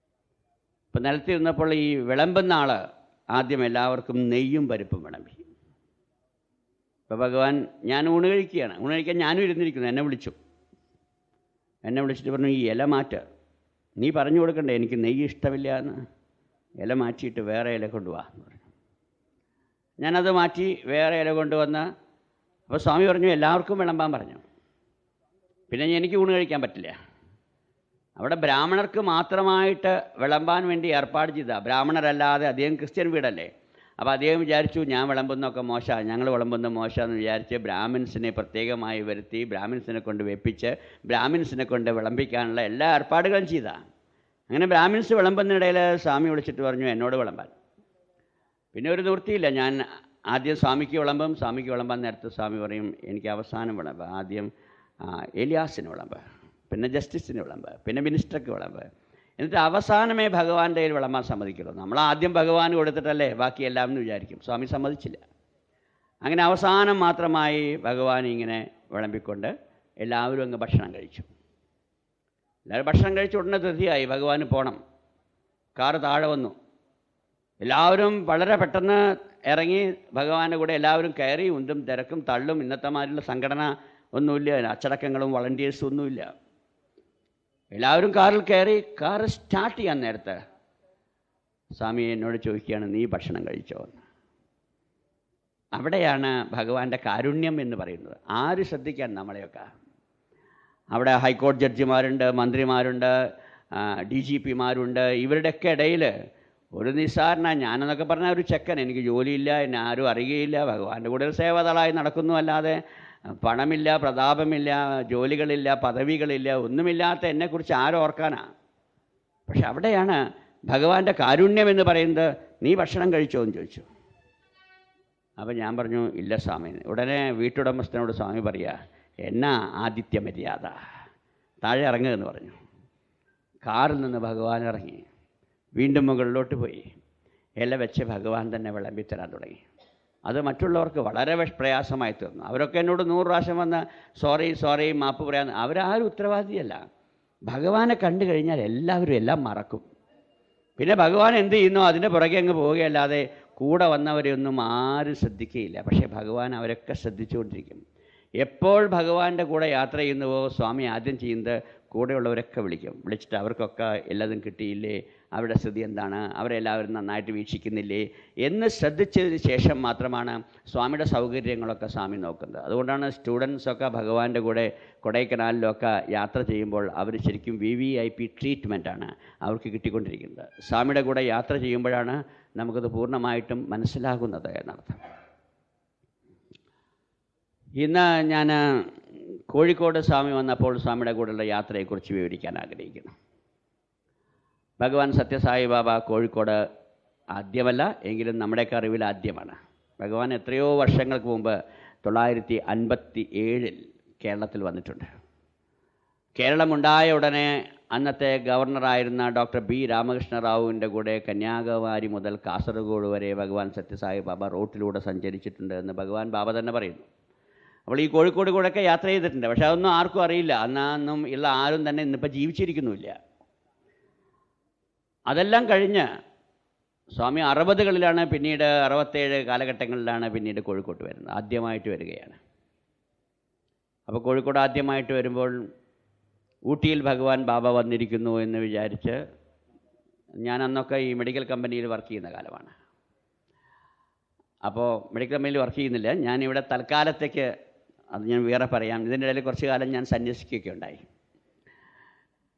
ഇപ്പം നിലത്തിരുന്നപ്പോൾ ഈ വിളമ്പുന്ന ആൾ ആദ്യം എല്ലാവർക്കും നെയ്യും പരിപ്പും വിളമ്പി. അപ്പോൾ ഭഗവാൻ, ഞാൻ ഊണ് കഴിക്കുകയാണ്, ഊണ് കഴിക്കാൻ ഞാനും ഇരുന്നിരിക്കുന്നു. എന്നെ വിളിച്ചിട്ട് പറഞ്ഞു, ഈ ഇല മാറ്റ്, നീ പറഞ്ഞു കൊടുക്കണ്ടേ എനിക്ക് നെയ്യ് ഇഷ്ടമില്ല എന്ന്. ഇല മാറ്റിയിട്ട് വേറെ ഇല കൊണ്ടുപോവാ എന്ന് പറഞ്ഞു. ഞാനത് മാറ്റി വേറെ ഇല കൊണ്ടുവന്ന്, അപ്പോൾ സ്വാമി പറഞ്ഞു എല്ലാവർക്കും വിളമ്പാൻ പറഞ്ഞു. പിന്നെ എനിക്ക് ഊണ് കഴിക്കാൻ പറ്റില്ല. അവിടെ ബ്രാഹ്മണർക്ക് മാത്രമായിട്ട് വിളമ്പാൻ വേണ്ടി ഏർപ്പാട് ചെയ്താൽ, ബ്രാഹ്മണരല്ലാതെ, അദ്ദേഹം ക്രിസ്ത്യൻ വീടല്ലേ. അപ്പോൾ അദ്ദേഹം വിചാരിച്ചു ഞാൻ വിളമ്പുന്നതൊക്കെ മോശമാണ്, ഞങ്ങൾ വിളമ്പുന്ന മോശമെന്ന് വിചാരിച്ച് ബ്രാഹ്മിൻസിനെ പ്രത്യേകമായി വരുത്തി ബ്രാഹ്മിൻസിനെ കൊണ്ട് വെപ്പിച്ച് ബ്രാഹ്മിൻസിനെ കൊണ്ട് വിളമ്പിക്കാനുള്ള എല്ലാ ഏർപ്പാടുകളും ചെയ്താണ്. അങ്ങനെ ബ്രാഹ്മിൻസ് വിളമ്പുന്നിടയിൽ സ്വാമി വിളിച്ചിട്ട് പറഞ്ഞു എന്നോട് വിളമ്പാൻ. പിന്നെ ഒരു നിവൃത്തിയില്ല. ഞാൻ ആദ്യം സ്വാമിക്ക് വിളമ്പാൻ നേരത്തെ സ്വാമി പറയും എനിക്ക് അവസാനം വിളമ്പ്, ആദ്യം ഏലിയാസിന് വിളമ്പ്, പിന്നെ ജസ്റ്റിസിന് വിളമ്പ്, പിന്നെ മിനിസ്റ്റർക്ക് വിളമ്പ്, എന്നിട്ട് അവസാനമേ ഭഗവാന്റെ കയ്യിൽ വിളമ്പാൻ സമ്മതിക്കുള്ളൂ. നമ്മൾ ആദ്യം ഭഗവാൻ കൊടുത്തിട്ടല്ലേ ബാക്കിയെല്ലാം എന്ന് വിചാരിക്കും. സ്വാമി സമ്മതിച്ചില്ല. അങ്ങനെ അവസാനം മാത്രമായി ഭഗവാൻ ഇങ്ങനെ വിളമ്പിക്കൊണ്ട് എല്ലാവരും അങ്ങ് ഭക്ഷണം കഴിച്ചു. എല്ലാവരും ഭക്ഷണം കഴിച്ച ഉടനെ ധൃതിയായി, ഭഗവാന് പോകണം. കാറ് താഴെ വന്നു. എല്ലാവരും വളരെ പെട്ടെന്ന് ഇറങ്ങി ഭഗവാന്റെ കൂടെ എല്ലാവരും കയറി. ഉന്തും തിരക്കും തള്ളും. ഇന്നത്തെ മാതിരിയുള്ള സംഘടന ഒന്നുമില്ല, അച്ചടക്കങ്ങളും വളണ്ടിയേഴ്സും ഒന്നുമില്ല. എല്ലാവരും കാറിൽ കയറി. കാറ് സ്റ്റാർട്ട് ചെയ്യാൻ നേരത്ത് സ്വാമി എന്നോട് ചോദിക്കുകയാണ്, നീ ഭക്ഷണം കഴിച്ചോ എന്ന്. അവിടെയാണ് ഭഗവാന്റെ കാരുണ്യം എന്ന് പറയുന്നത്. ആര് ശ്രദ്ധിക്കാൻ നമ്മളെയൊക്കെ. അവിടെ ഹൈക്കോടതി ജഡ്ജിമാരുണ്ട്, മന്ത്രിമാരുണ്ട്, DGPമാരുണ്ട്. ഇവരുടെയൊക്കെ ഇടയിൽ ഒരു നിസ്സാരണ, ഞാനെന്നൊക്കെ പറഞ്ഞാൽ ഒരു ചെക്കൻ, എനിക്ക് ജോലിയില്ല, എന്നെ ആരും അറിയുകയില്ല, ഭഗവാന്റെ കൂടെ ഒരു സേവതളായി നടക്കുന്നു, അല്ലാതെ പണമില്ല, പ്രതാപമില്ല, ജോലികളില്ല, പദവികളില്ല, ഒന്നുമില്ലാത്ത എന്നെക്കുറിച്ച് ആരോർക്കാനാ. പക്ഷെ അവിടെയാണ് ഭഗവാന്റെ കാരുണ്യം എന്ന് പറയുന്നത്. നീ ഭക്ഷണം കഴിച്ചോ എന്ന് ചോദിച്ചു. അപ്പം ഞാൻ പറഞ്ഞു ഇല്ല സ്വാമി. ഉടനെ വീട്ടുടമസ്ഥനോട് സ്വാമി പറയുക, എന്നാ ആതിഥ്യ മര്യാദ, താഴെ ഇറങ്ങുക എന്ന് പറഞ്ഞു. കാറിൽ നിന്ന് ഭഗവാൻ ഇറങ്ങി വീണ്ടും മുകളിലോട്ട് പോയി ഇല വെച്ച് ഭഗവാൻ തന്നെ വിളമ്പിത്തരാൻ തുടങ്ങി. അത് മറ്റുള്ളവർക്ക് വളരെ പ്രയാസമായി തീർന്നു. അവരൊക്കെ എന്നോട് 100 പ്രാവശ്യം വന്ന് സോറി മാപ്പ് പറയാൻ. അവരാരും ഉത്തരവാദിയല്ല. ഭഗവാനെ കണ്ടു കഴിഞ്ഞാൽ എല്ലാവരും എല്ലാം മറക്കും. പിന്നെ ഭഗവാൻ എന്ത് ചെയ്യുന്നോ അതിൻ്റെ പുറകെ അങ്ങ് പോവുകയല്ലാതെ കൂടെ വന്നവരെയൊന്നും ആരും ശ്രദ്ധിക്കുകയില്ല. പക്ഷേ ഭഗവാൻ അവരൊക്കെ ശ്രദ്ധിച്ചുകൊണ്ടിരിക്കും. എപ്പോൾ ഭഗവാന്റെ കൂടെ യാത്ര ചെയ്യുന്നുവോ സ്വാമി ആദ്യം ചെയ്യുന്നത് കൂടെയുള്ളവരൊക്കെ വിളിച്ചിട്ട് അവർക്കൊക്കെ എല്ലാതും കിട്ടിയില്ലേ, അവരുടെ സ്ഥിതി എന്താണ്, അവരെല്ലാവരും നന്നായിട്ട് വീക്ഷിക്കുന്നില്ലേ എന്ന് ശ്രദ്ധിച്ചതിന് ശേഷം മാത്രമാണ് സ്വാമിയുടെ സൗകര്യങ്ങളൊക്കെ സ്വാമി നോക്കുന്നത്. അതുകൊണ്ടാണ് സ്റ്റുഡൻസൊക്കെ ഭഗവാന്റെ കൂടെ കൊടൈക്കനാലിലൊക്കെ യാത്ര ചെയ്യുമ്പോൾ അവർ ശരിക്കും VVIP ട്രീറ്റ്മെൻറ്റാണ് അവർക്ക് കിട്ടിക്കൊണ്ടിരിക്കുന്നത്. സ്വാമിയുടെ കൂടെ യാത്ര ചെയ്യുമ്പോഴാണ് നമുക്കത് പൂർണ്ണമായിട്ടും മനസ്സിലാകുന്നത് എന്നർത്ഥം. ഇന്ന് ഞാൻ കോഴിക്കോട് സ്വാമി വന്നപ്പോൾ സ്വാമിയുടെ കൂടെയുള്ള യാത്രയെക്കുറിച്ച് വിവരിക്കാൻ ആഗ്രഹിക്കുന്നു. ഭഗവാൻ സത്യസായി ബാബ കോഴിക്കോട് ആദ്യമല്ല എങ്കിലും നമ്മുടെയൊക്കെ അറിവിൽ ആദ്യമാണ്. ഭഗവാൻ എത്രയോ വർഷങ്ങൾക്ക് മുമ്പ് 957 കേരളത്തിൽ വന്നിട്ടുണ്ട്. കേരളമുണ്ടായ ഉടനെ അന്നത്തെ ഗവർണറായിരുന്ന ഡോക്ടർ B രാമകൃഷ്ണ റാവുവിൻ്റെ കൂടെ കന്യാകുമാരി മുതൽ കാസർഗോഡ് വരെ ഭഗവാൻ സത്യസായി ബാബ റോട്ടിലൂടെ സഞ്ചരിച്ചിട്ടുണ്ട് എന്ന് ഭഗവാൻ ബാബ തന്നെ പറയുന്നു. അപ്പോൾ ഈ കോഴിക്കോട് കൂടെയൊക്കെ യാത്ര ചെയ്തിട്ടുണ്ട്. പക്ഷെ അതൊന്നും ആർക്കും അറിയില്ല. അന്നൊന്നും ഉള്ള ആരും തന്നെ ഇന്നിപ്പോൾ ജീവിച്ചിരിക്കുന്നുമില്ല. അതെല്ലാം കഴിഞ്ഞ് സ്വാമി 60കളിലാണ്, പിന്നീട് 67 കാലഘട്ടങ്ങളിലാണ് പിന്നീട് കോഴിക്കോട്ട് വരുന്നത്. ആദ്യമായിട്ട് വരികയാണ്. അപ്പോൾ കോഴിക്കോട് ആദ്യമായിട്ട് വരുമ്പോൾ ഊട്ടിയിൽ ഭഗവാൻ ബാബ വന്നിരിക്കുന്നു എന്ന് വിചാരിച്ച്, ഞാൻ അന്നൊക്കെ ഈ മെഡിക്കൽ കമ്പനിയിൽ വർക്ക് ചെയ്യുന്ന കാലമാണ്. അപ്പോൾ മെഡിക്കൽ കമ്പനിയിൽ വർക്ക് ചെയ്യുന്നില്ല, ഞാനിവിടെ തൽക്കാലത്തേക്ക്, അത് ഞാൻ വേറെ പറയാം. ഇതിൻ്റെ ഇടയിൽ കുറച്ച് കാലം ഞാൻ സന്യസിക്കുകയൊക്കെ ഉണ്ടായി.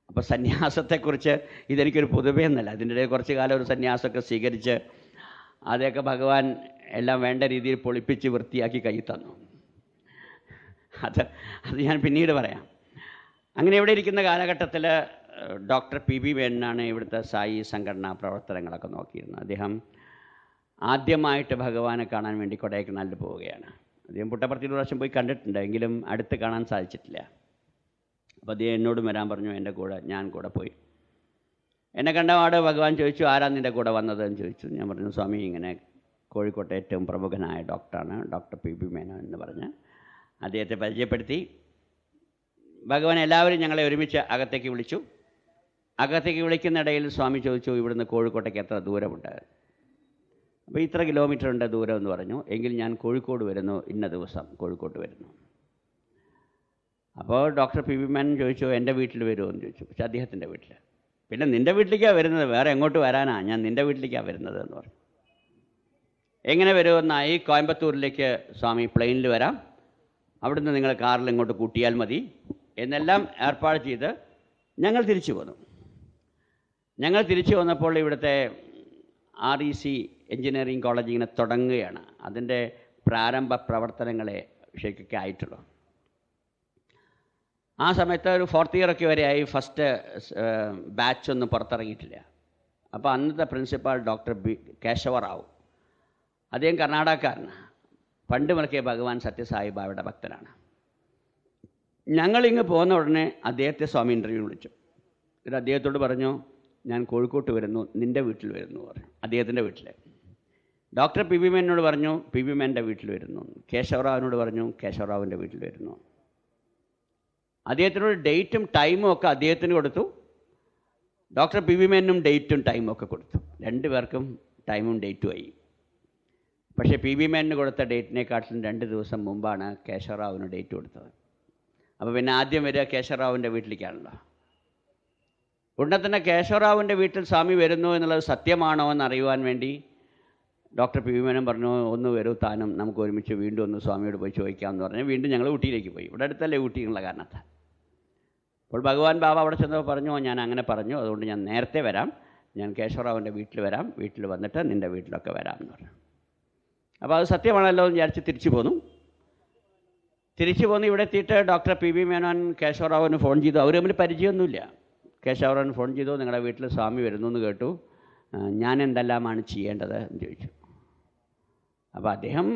അപ്പോൾ സന്യാസത്തെക്കുറിച്ച് ഇതെനിക്കൊരു പൊതുവേ എന്നല്ല. അതിൻ്റെ ഇടയിൽ കുറച്ച് കാലം ഒരു സന്യാസമൊക്കെ സ്വീകരിച്ച് അതൊക്കെ ഭഗവാൻ എല്ലാം വേണ്ട രീതിയിൽ പൊളിപ്പിച്ച് വൃത്തിയാക്കി കൈ തന്നു. അത് ഞാൻ പിന്നീട് പറയാം. അങ്ങനെ ഇവിടെ ഇരിക്കുന്ന കാലഘട്ടത്തിൽ ഡോക്ടർ PB മേനോനാണ് ഇവിടുത്തെ സായി സംഘടനാ പ്രവർത്തനങ്ങളൊക്കെ നോക്കിയിരുന്നത്. അദ്ദേഹം ആദ്യമായിട്ട് ഭഗവാനെ കാണാൻ വേണ്ടി കൊടൈക്കനാലിൽ പോവുകയാണ്. അദ്ദേഹം പുട്ടപ്പർത്തിയിൽ പ്രാവശ്യം പോയി കണ്ടിട്ടുണ്ട്, എങ്കിലും അടുത്ത് കാണാൻ സാധിച്ചിട്ടില്ല. അപ്പോൾ അദ്ദേഹം എന്നോടും വരാൻ പറഞ്ഞു. എൻ്റെ കൂടെ ഞാൻ കൂടെ പോയി. എന്നെ കണ്ടപാട് ഭഗവാൻ ചോദിച്ചു, ആരാ നിൻ്റെ കൂടെ വന്നതെന്ന് ചോദിച്ചു. ഞാൻ പറഞ്ഞു, സ്വാമി ഇങ്ങനെ കോഴിക്കോട്ടെ ഏറ്റവും പ്രമുഖനായ ഡോക്ടറാണ് ഡോക്ടർ PB മേനോൻ എന്ന് പറഞ്ഞ് അദ്ദേഹത്തെ പരിചയപ്പെടുത്തി. ഭഗവാൻ എല്ലാവരും ഞങ്ങളെ ഒരുമിച്ച് അകത്തേക്ക് വിളിച്ചു. അകത്തേക്ക് വിളിക്കുന്നിടയിൽ സ്വാമി ചോദിച്ചു, ഇവിടുന്ന് കോഴിക്കോട്ടേക്ക് എത്ര ദൂരമുണ്ട്? അപ്പോൾ ഇത്ര കിലോമീറ്റർ ഉണ്ട് ദൂരം എന്ന് പറഞ്ഞു. എങ്കിൽ ഞാൻ കോഴിക്കോട് വരുന്നു, ഇന്ന ദിവസം കോഴിക്കോട്ട് വരുന്നു. അപ്പോൾ ഡോക്ടർ PB മേനോൻ ചോദിച്ചു, എൻ്റെ വീട്ടിൽ വരുമോ എന്ന് ചോദിച്ചു. പക്ഷേ അദ്ദേഹത്തിൻ്റെ വീട്ടിൽ. പിന്നെ നിൻ്റെ വീട്ടിലേക്കാണ് വരുന്നത്, വേറെ എങ്ങോട്ട് വരാനാ, ഞാൻ നിൻ്റെ വീട്ടിലേക്കാണ് വരുന്നത് എന്ന് പറഞ്ഞു. എങ്ങനെ വരുമെന്നായി? കോയമ്പത്തൂരിലേക്ക് സ്വാമി പ്ലെയിനിൽ വരാം, അവിടുന്ന് നിങ്ങൾ കാറിൽ ഇങ്ങോട്ട് കൂട്ടിയാൽ മതി എന്നെല്ലാം ഏർപ്പാട് ചെയ്ത് ഞങ്ങൾ തിരിച്ചു പോന്നു. ഞങ്ങൾ തിരിച്ചു വന്നപ്പോൾ ഇവിടുത്തെ REC എഞ്ചിനീയറിംഗ് കോളേജ് ഇങ്ങനെ തുടങ്ങുകയാണ്. അതിൻ്റെ പ്രാരംഭ പ്രവർത്തനങ്ങളെ ശരിക്കൊക്കെ ആയിട്ടുള്ളൂ. ആ സമയത്ത് ഒരു 4th ഇയറൊക്കെ വരെയായി. ഫസ്റ്റ് ബാച്ചൊന്നും പുറത്തിറങ്ങിയിട്ടില്ല. അപ്പോൾ അന്നത്തെ പ്രിൻസിപ്പാൾ ഡോക്ടർ കേശവ റാവു, അദ്ദേഹം കർണാടകക്കാരനാണ്. പണ്ട് മുതൽക്കേ ഭഗവാൻ സത്യസായി ബാബയുടെ ഭക്തനാണ്. ഞങ്ങളിങ്ങ് പോകുന്ന ഉടനെ അദ്ദേഹത്തെ സ്വാമി ഇൻ്റർവ്യൂ വിളിച്ചു. എന്നിട്ട് അദ്ദേഹത്തോട് പറഞ്ഞു, ഞാൻ കോഴിക്കോട്ട് വരുന്നു, നിൻ്റെ വീട്ടിൽ വരുന്നു പറഞ്ഞു. അദ്ദേഹത്തിൻ്റെ വീട്ടിൽ. ഡോക്ടർ PB മേനോനോട് പറഞ്ഞു, PB മേനോൻ്റെ വീട്ടിൽ വരുന്നു. കേശവറാവിനോട് പറഞ്ഞു, കേശവറാവിൻ്റെ വീട്ടിൽ വരുന്നു. അദ്ദേഹത്തിനോട് ഡേറ്റും ടൈമും ഒക്കെ അദ്ദേഹത്തിന് കൊടുത്തു. ഡോക്ടർ PB മേനോനും ഡേറ്റും ടൈമും ഒക്കെ കൊടുത്തു. 2 പേർക്കും ടൈമും ഡേറ്റും ആയി. പക്ഷേ PB മേനോന് കൊടുത്ത ഡേറ്റിനെക്കാട്ടിലും 2 ദിവസം മുമ്പാണ് കേശവറാവിന് ഡേറ്റ് കൊടുത്തത്. അപ്പോൾ പിന്നെ ആദ്യം വരിക കേശവറാവിൻ്റെ വീട്ടിലേക്കാണല്ലോ. ഉടനെ തന്നെ കേശവറാവിൻ്റെ വീട്ടിൽ സ്വാമി വരുന്നു എന്നുള്ളത് സത്യമാണോ എന്നറിയുവാൻ വേണ്ടി ഡോക്ടർ PB മേനോൻ പറഞ്ഞു, ഒന്ന് വരൂ താനും, നമുക്ക് ഒരുമിച്ച് വീണ്ടും ഒന്ന് സ്വാമിയോട് പോയി ചോദിക്കാമെന്ന് പറഞ്ഞ് വീണ്ടും ഞങ്ങൾ ഊട്ടിയിലേക്ക് പോയി. ഇവിടെ അടുത്തല്ലേ ഊട്ടി എന്നുള്ള കാരണത്താൽ. അപ്പോൾ ഭഗവാൻ ബാബ അവിടെ ചെന്നപ്പോൾ പറഞ്ഞു, ഞാൻ അങ്ങനെ പറഞ്ഞു, അതുകൊണ്ട് ഞാൻ നേരത്തെ വരാം, ഞാൻ കേശവറാവിൻ്റെ വീട്ടിൽ വരാം, വീട്ടിൽ വന്നിട്ട് നിൻ്റെ വീട്ടിലൊക്കെ വരാം എന്ന് പറഞ്ഞു. അപ്പോൾ അത് സത്യമാണല്ലോ എന്ന് വിചാരിച്ച് തിരിച്ചു പോന്നു. ഇവിടെ എത്തിയിട്ട് ഡോക്ടർ PB മേനോൻ കേശവറാവിന് ഫോൺ ചെയ്തു. അവർ തമ്മിൽ പരിചയമൊന്നുമില്ല. കേശവറാവിന് ഫോൺ ചെയ്തു, നിങ്ങളുടെ വീട്ടിൽ സ്വാമി വരുന്നു എന്ന് കേട്ടു, ഞാൻ എന്തെല്ലാമാണ് ചെയ്യേണ്ടത് എന്ന് ചോദിച്ചു. അപ്പോൾ അദ്ദേഹം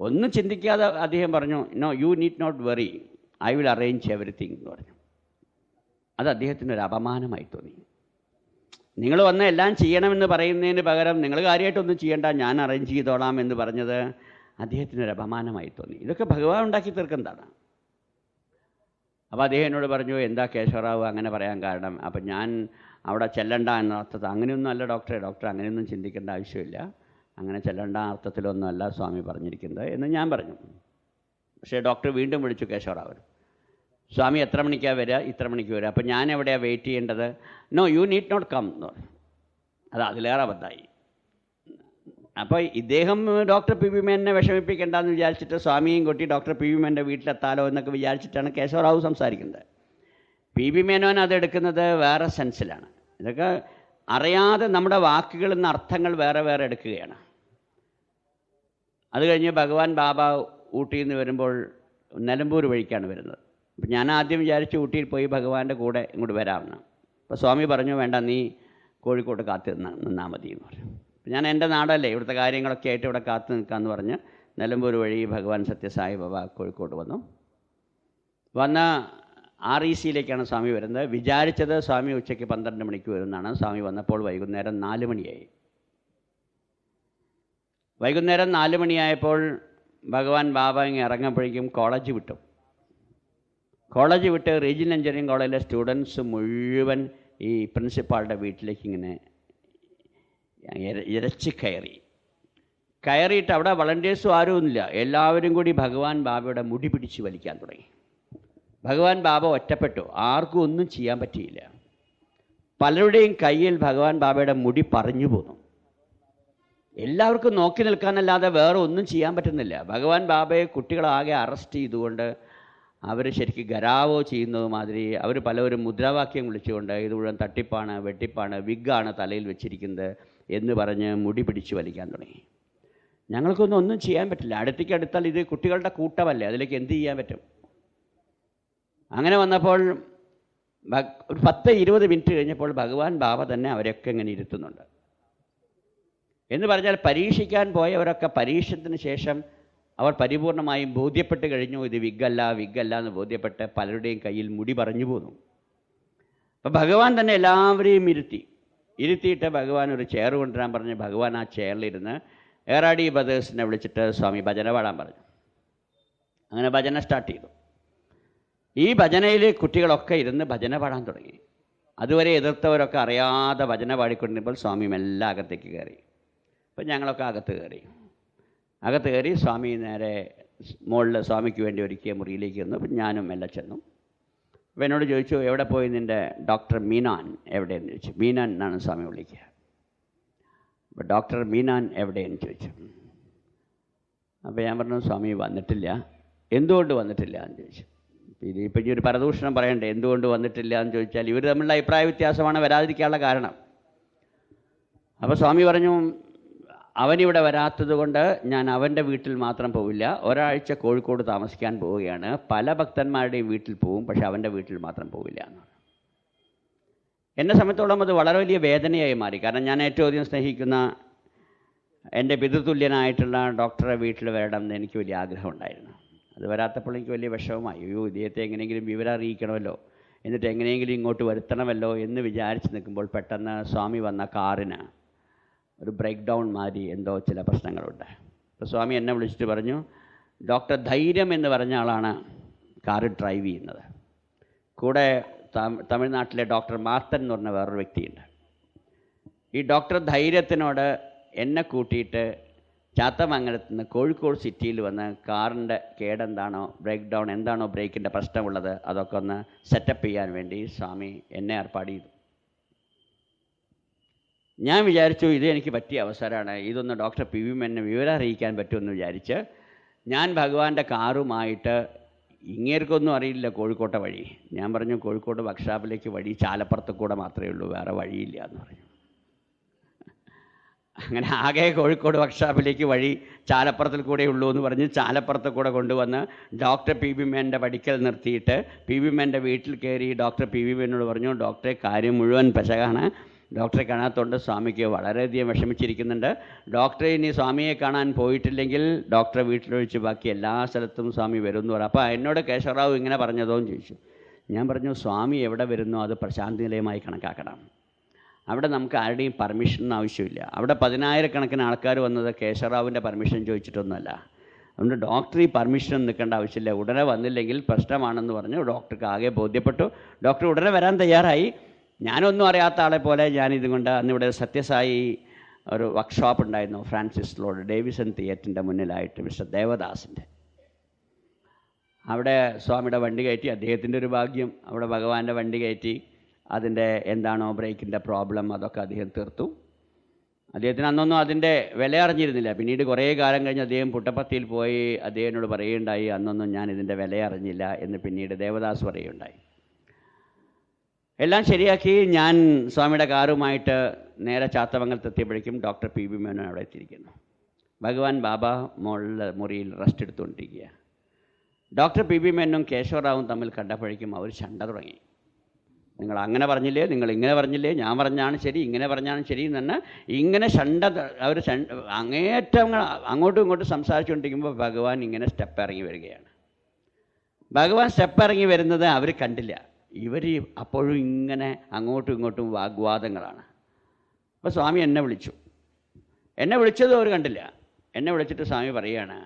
ഒന്നും ചിന്തിക്കാതെ അദ്ദേഹം പറഞ്ഞു, no you need not worry, I will arrange everything എന്ന് പറഞ്ഞു. അത് അദ്ദേഹത്തിനൊരു അപമാനമായി തോന്നി. നിങ്ങൾ വന്ന് എല്ലാം ചെയ്യണമെന്ന് പറയുന്നതിന് പകരം നിങ്ങൾ കാര്യമായിട്ടൊന്നും ചെയ്യേണ്ട, ഞാൻ അറേഞ്ച് ചെയ്തോളാം എന്ന് പറഞ്ഞത് അദ്ദേഹത്തിനൊരു അപമാനമായി തോന്നി. ഇതൊക്കെ ഭഗവാൻ ഉണ്ടാക്കി തീർക്കുന്നതാണ്. അപ്പോൾ അദ്ദേഹം എന്നോട് പറഞ്ഞു, എന്താ കേശവറാവ് അങ്ങനെ പറയാൻ കാരണം? അപ്പം ഞാൻ അവിടെ ചെല്ലണ്ട എന്ന അർത്ഥത്തിൽ, അങ്ങനെയൊന്നും അല്ല ഡോക്ടറെ, ഡോക്ടർ അങ്ങനെയൊന്നും ചിന്തിക്കേണ്ട ആവശ്യമില്ല, അങ്ങനെ ചെല്ലണ്ട അർത്ഥത്തിലൊന്നുമല്ല സ്വാമി പറഞ്ഞിരിക്കുന്നത് എന്ന് ഞാൻ പറഞ്ഞു. പക്ഷേ ഡോക്ടർ വീണ്ടും വിളിച്ചു കേശവറാവ്, സ്വാമി എത്ര മണിക്കാണ് വരിക? ഇത്ര മണിക്ക് വരിക. അപ്പോൾ ഞാൻ എവിടെയാണ് വെയിറ്റ് ചെയ്യേണ്ടത്? No, you need not come എന്ന് പറഞ്ഞു. അത് അതിലേറെ അബദ്ധമായി. അപ്പോൾ ഇദ്ദേഹം ഡോക്ടർ പി വി മേനനെ വിഷമിപ്പിക്കേണ്ടെന്ന് വിചാരിച്ചിട്ട് സ്വാമിയും കൊട്ടി ഡോക്ടർ പി വി മേനൻ്റെ വീട്ടിലെത്താലോ എന്നൊക്കെ വിചാരിച്ചിട്ടാണ് കേശവറാവു സംസാരിക്കുന്നത്. പി വി മേനോൻ അതെടുക്കുന്നത് വേറെ സെൻസിലാണ്. ഇതൊക്കെ അറിയാതെ നമ്മുടെ വാക്കുകളിൽ നിന്ന് അർത്ഥങ്ങൾ വേറെ വേറെ എടുക്കുകയാണ്. അത് കഴിഞ്ഞ് ഭഗവാൻ ബാബ ഊട്ടിയിൽ നിന്ന് വരുമ്പോൾ നിലമ്പൂർ വഴിക്കാണ് വരുന്നത്. അപ്പം ഞാൻ ആദ്യം വിചാരിച്ച് ഊട്ടിയിൽ പോയി ഭഗവാന്റെ കൂടെ ഇങ്ങോട്ട് വരാമെന്ന്. അപ്പോൾ സ്വാമി പറഞ്ഞു, വേണ്ട, നീ കോഴിക്കോട് കാത്തു നിന്നാൽ മതി എന്ന് പറഞ്ഞു. അപ്പം ഞാൻ എൻ്റെ നാടല്ലേ, ഇവിടുത്തെ കാര്യങ്ങളൊക്കെ ആയിട്ട് ഇവിടെ കാത്തു നിൽക്കാമെന്ന് പറഞ്ഞ് നിലമ്പൂർ വഴി ഭഗവാൻ സത്യസായി ബാബ കോഴിക്കോട് വന്നു. വന്ന് RECയിലേക്കാണ് സ്വാമി വരുന്നത്. വിചാരിച്ചത് സ്വാമി ഉച്ചയ്ക്ക് 12 മണിക്ക് വരുന്നതാണ്. സ്വാമി വന്നപ്പോൾ വൈകുന്നേരം 4 മണിയായി. വൈകുന്നേരം 4 മണിയായപ്പോൾ ഭഗവാൻ ബാബ ഇങ്ങനെ ഇറങ്ങുമ്പോഴേക്കും കോളേജ് വിട്ടു. കോളേജ് വിട്ട് റീജിയണൽ എഞ്ചിനീയറിംഗ് കോളേജിലെ സ്റ്റുഡൻസ് മുഴുവൻ ഈ പ്രിൻസിപ്പാളുടെ വീട്ടിലേക്ക് ഇങ്ങനെ ഇരച്ച് കയറിയിട്ട് അവിടെ വളണ്ടിയേഴ്സും ആരുമില്ല. എല്ലാവരും കൂടി ഭഗവാൻ ബാബയുടെ മുടി പിടിച്ച് വലിക്കാൻ തുടങ്ങി. ഭഗവാൻ ബാബ ഒറ്റപ്പെട്ടു, ആർക്കും ഒന്നും ചെയ്യാൻ പറ്റിയില്ല. പലരുടെയും കയ്യിൽ ഭഗവാൻ ബാബയുടെ മുടി പറഞ്ഞു പോന്നു. എല്ലാവർക്കും നോക്കി നിൽക്കാനല്ലാതെ വേറെ ഒന്നും ചെയ്യാൻ പറ്റുന്നില്ല. ഭഗവാൻ ബാബയെ കുട്ടികളാകെ അറസ്റ്റ് ചെയ്തുകൊണ്ട് അവർ ശരിക്കും ഗരാവോ ചെയ്യുന്നത് മാതിരി അവർ പലവരും മുദ്രാവാക്യം വിളിച്ചുകൊണ്ട് ഇത് മുഴുവൻ തട്ടിപ്പാണ്, വെട്ടിപ്പാണ്, വിഗ്ഗാണ് തലയിൽ വെച്ചിരിക്കുന്നത് എന്ന് പറഞ്ഞ് മുടി പിടിച്ച് വലിക്കാൻ തുടങ്ങി. ഒന്നും ചെയ്യാൻ പറ്റില്ല. അടുത്തേക്ക് അടുത്താൽ ഇത് കുട്ടികളുടെ കൂട്ടമല്ലേ, അതിലേക്ക് എന്ത് ചെയ്യാൻ പറ്റും? അങ്ങനെ വന്നപ്പോൾ ഒരു 10-20 മിനിറ്റ് കഴിഞ്ഞപ്പോൾ ഭഗവാൻ ബാബ തന്നെ അവരൊക്കെ ഇങ്ങനെ ഇരുത്തുന്നുണ്ട്. എന്ന് പറഞ്ഞാൽ പരീക്ഷിക്കാൻ പോയവരൊക്കെ പരീക്ഷത്തിന് ശേഷം അവർ പരിപൂർണമായും ബോധ്യപ്പെട്ട് കഴിഞ്ഞു, ഇത് വിഗ്ഗല്ല എന്ന് ബോധ്യപ്പെട്ട് പലരുടെയും കയ്യിൽ മുടി പറഞ്ഞു പോന്നു. അപ്പം ഭഗവാൻ തന്നെ എല്ലാവരെയും ഇരുത്തിയിട്ട് ഭഗവാൻ ഒരു ചെയർ കൊണ്ടുവരാൻ പറഞ്ഞ് ഭഗവാൻ ആ ചെയറിലിരുന്ന് ഏറാടി ബ്രദേഴ്സിനെ വിളിച്ചിട്ട് സ്വാമി ഭജന പാടാൻ പറഞ്ഞു. അങ്ങനെ ഭജന സ്റ്റാർട്ട് ചെയ്തു. ഈ ഭജനയിൽ കുട്ടികളൊക്കെ ഇരുന്ന് ഭജന പാടാൻ തുടങ്ങി. അതുവരെ എതിർത്തവരൊക്കെ അറിയാതെ ഭജന പാടിക്കൊണ്ടിരുമ്പോൾ സ്വാമി മെല്ലെ അകത്തേക്ക് കയറി. അപ്പം ഞങ്ങളൊക്കെ അകത്ത് കയറി സ്വാമി നേരെ മുകളിൽ സ്വാമിക്ക് വേണ്ടി ഒരുക്കിയ മുറിയിലേക്ക് വന്നു. അപ്പം ഞാനും മെല്ലെ ചെന്നു. അപ്പോൾ എന്നോട് ചോദിച്ചു, എവിടെ പോയി നിൻ്റെ ഡോക്ടർ മീനാൻ എവിടെയെന്ന് ചോദിച്ചു. മീനാൻ എന്നാണ് സ്വാമി വിളിക്കുക. അപ്പോൾ ഡോക്ടർ മീനാൻ എവിടെയെന്ന് ചോദിച്ചു. അപ്പോൾ ഞാൻ പറഞ്ഞു, സ്വാമി വന്നിട്ടില്ല. എന്തുകൊണ്ട് വന്നിട്ടില്ല എന്ന് ചോദിച്ചു. ഇപ്പം ഇനി ഒരു പരദൂഷണം പറയണ്ടേ, എന്തുകൊണ്ട് വന്നിട്ടില്ല എന്ന് ചോദിച്ചാൽ ഇവർ തമ്മിലുള്ള അഭിപ്രായ വ്യത്യാസമാണ് വരാതിരിക്കാനുള്ള കാരണം. അപ്പോൾ സ്വാമി പറഞ്ഞു, അവനിവിടെ വരാത്തത് കൊണ്ട് ഞാൻ അവൻ്റെ വീട്ടിൽ മാത്രം പോവില്ല, ഒരാഴ്ച കോഴിക്കോട് താമസിക്കാൻ പോവുകയാണ്. പല ഭക്തന്മാരുടെയും വീട്ടിൽ പോവും, പക്ഷെ അവൻ്റെ വീട്ടിൽ മാത്രം പോവില്ല എന്നാണ്. എന്നെ സംബന്ധിച്ചോളം അത് വളരെ വലിയ വേദനയായി മാറി. കാരണം ഞാൻ ഏറ്റവും അധികം സ്നേഹിക്കുന്ന എൻ്റെ പിതൃതുല്യനായിട്ടുള്ള ഡോക്ടറെ വീട്ടിൽ വരണം എന്ന് എനിക്ക് വലിയ ആഗ്രഹമുണ്ടായിരുന്നു. അത് വരാത്തപ്പോൾ എനിക്ക് വലിയ വിഷമമായി. ഇദ്ദേഹത്തെ എങ്ങനെയെങ്കിലും വിവരം അറിയിക്കണമല്ലോ, എന്നിട്ട് എങ്ങനെയെങ്കിലും ഇങ്ങോട്ട് വരുത്തണമല്ലോ എന്ന് വിചാരിച്ച് നിൽക്കുമ്പോൾ പെട്ടെന്ന് സ്വാമി വന്ന കാറിന് ഒരു ബ്രേക്ക് ഡൗൺ മാതിരി എന്തോ ചില പ്രശ്നങ്ങളുണ്ട്. അപ്പോൾ സ്വാമി എന്നെ വിളിച്ചിട്ട് പറഞ്ഞു, ഡോക്ടർ ധൈര്യം എന്ന് പറഞ്ഞ ആളാണ് കാറ് ഡ്രൈവ് ചെയ്യുന്നത്. കൂടെ തമിഴ്നാട്ടിലെ ഡോക്ടർ മാർത്തൻ എന്ന് പറഞ്ഞ വേറൊരു വ്യക്തിയുണ്ട്. ഈ ഡോക്ടർ ധൈര്യത്തിനോട് എന്നെ കൂട്ടിയിട്ട് ചാത്തമംഗലത്ത് നിന്ന് കോഴിക്കോട് സിറ്റിയിൽ വന്ന് കാറിൻ്റെ കേടെന്താണോ, ബ്രേക്ക് ഡൗൺ എന്താണോ, ബ്രേക്കിൻ്റെ പ്രശ്നമുള്ളത് അതൊക്കെ ഒന്ന് സെറ്റപ്പ് ചെയ്യാൻ വേണ്ടി സ്വാമി എന്നെ ഏർപ്പാട് ചെയ്തു. ഞാൻ വിചാരിച്ചു ഇത് എനിക്ക് പറ്റിയ അവസരമാണ്, ഇതൊന്ന് ഡോക്ടർ പി വി മേനനെ വിവരം അറിയിക്കാൻ പറ്റുമെന്ന് വിചാരിച്ച് ഞാൻ ഭഗവാന്റെ കാറുമായിട്ട്, ഇങ്ങേർക്കൊന്നും അറിയില്ല കോഴിക്കോട്ടെ വഴി. ഞാൻ പറഞ്ഞു, കോഴിക്കോട് വർക്ക്ഷോപ്പിലേക്ക് വഴി ചാലപ്പുറത്ത് കൂടെ മാത്രമേ ഉള്ളൂ, വേറെ വഴിയില്ല എന്ന് പറഞ്ഞു. അങ്ങനെ ആകെ കോഴിക്കോട് വർക്ക്ഷോപ്പിലേക്ക് വഴി ചാലപ്പുറത്തിൽ കൂടെ ഉള്ളൂ എന്ന് പറഞ്ഞ് ചാലപ്പുറത്ത് കൂടെ കൊണ്ടുവന്ന് ഡോക്ടർ പി വി മേനൻ്റെ പഠിക്കൽ നിർത്തിയിട്ട് പി വി മേനൻ്റെ വീട്ടിൽ കയറി ഡോക്ടർ പി വി മേനോട് പറഞ്ഞു, ഡോക്ടറെ കാര്യം മുഴുവൻ പെശകാണ്, ഡോക്ടറെ കാണാത്തതുകൊണ്ട് സ്വാമിക്ക് വളരെയധികം വിഷമിച്ചിരിക്കുന്നുണ്ട്. ഡോക്ടറെ ഇനി സ്വാമിയെ കാണാൻ പോയിട്ടില്ലെങ്കിൽ ഡോക്ടറെ വീട്ടിലൊഴിച്ച് ബാക്കി എല്ലാ സ്ഥലത്തും സ്വാമി വരും എന്ന് പറഞ്ഞു. അപ്പോൾ എന്നോട് കേശവറാവു ഇങ്ങനെ പറഞ്ഞതോ എന്ന് ചോദിച്ചു. ഞാൻ പറഞ്ഞു, സ്വാമി എവിടെ വരുന്നോ അത് പ്രശാന്തി നിലയമായി കണക്കാക്കണം. അവിടെ നമുക്ക് ആരുടെയും പെർമിഷൻ ആവശ്യമില്ല. അവിടെ 10,000 കണക്കിന് ആൾക്കാർ വന്നത് കേശവറാവിൻ്റെ പെർമിഷൻ ചോദിച്ചിട്ടൊന്നുമല്ല, അതുകൊണ്ട് ഡോക്ടർ ഈ പെർമിഷൻ നിൽക്കേണ്ട ആവശ്യമില്ല, ഉടനെ വന്നില്ലെങ്കിൽ പ്രശ്നമാണെന്ന് പറഞ്ഞു. ഡോക്ടർക്ക് ആകെ ബോധ്യപ്പെട്ടു. ഡോക്ടർ ഉടനെ വരാൻ തയ്യാറായി. ഞാനൊന്നും അറിയാത്ത ആളെ പോലെ ഞാനിതും കൊണ്ട് അന്നിവിടെ സത്യസായി ഒരു വർക്ക്ഷോപ്പ് ഉണ്ടായിരുന്നു ഫ്രാൻസിസ് ലോർഡ് ഡേവിസൺ തിയേറ്ററിൻ്റെ മുന്നിലായിട്ട്, മിസ്റ്റർ ദേവദാസിൻ്റെ. അവിടെ സ്വാമിയുടെ വണ്ടി കയറ്റി, അദ്ദേഹത്തിൻ്റെ ഒരു ഭാഗ്യം, അവിടെ ഭഗവാന്റെ വണ്ടി കയറ്റി അതിൻ്റെ എന്താണോ ബ്രേക്കിൻ്റെ പ്രോബ്ലം അതൊക്കെ അദ്ദേഹം തീർത്തു. അദ്ദേഹത്തിന് അന്നൊന്നും അതിൻ്റെ വില അറിഞ്ഞിരുന്നില്ല. പിന്നീട് കുറേ കാലം കഴിഞ്ഞ് അദ്ദേഹം പുട്ടപ്പത്തിയിൽ പോയി അദ്ദേഹത്തിനോട് പറയുകയുണ്ടായി, അന്നൊന്നും ഞാൻ ഇതിൻ്റെ വില അറിഞ്ഞില്ല എന്ന് പിന്നീട് ദേവദാസ് പറയുകയുണ്ടായി. എല്ലാം ശരിയാക്കി ഞാൻ സ്വാമിയുടെ കാറുമായിട്ട് നേരെ ചാത്തമംഗലത്തെത്തിയപ്പോഴേക്കും ഡോക്ടർ പി ബി മേനോൻ അവിടെ എത്തിയിരിക്കുന്നു. ഭഗവാൻ ബാബ മോളുടെ മുറിയിൽ റെസ്റ്റ് എടുത്തുകൊണ്ടിരിക്കുക. ഡോക്ടർ പി ബി മേനോനും കേശവറാവും തമ്മിൽ കണ്ടപ്പോഴേക്കും അവർ ചണ്ട തുടങ്ങി. നിങ്ങൾ അങ്ങനെ പറഞ്ഞില്ലേ, നിങ്ങൾ ഇങ്ങനെ പറഞ്ഞില്ലേ, ഞാൻ പറഞ്ഞാണ് ശരി, ഇങ്ങനെ പറഞ്ഞാണ് ശരി എന്ന് തന്നെ ഇങ്ങനെ അവർ അങ്ങേറ്റം അങ്ങോട്ടും ഇങ്ങോട്ടും സംസാരിച്ചുകൊണ്ടിരിക്കുമ്പോൾ ഭഗവാൻ ഇങ്ങനെ സ്റ്റെപ്പ് ഇറങ്ങി വരികയാണ്. ഭഗവാൻ സ്റ്റെപ്പ് ഇറങ്ങി വരുന്നത് അവർ കണ്ടില്ല. ഇവർ അപ്പോഴും ഇങ്ങനെ അങ്ങോട്ടും ഇങ്ങോട്ടും വാഗ്വാദങ്ങളാണ്. അപ്പോൾ സ്വാമി എന്നെ വിളിച്ചു. എന്നെ വിളിച്ചതും അവർ കണ്ടില്ല. എന്നെ വിളിച്ചിട്ട് സ്വാമി പറയുകയാണ്,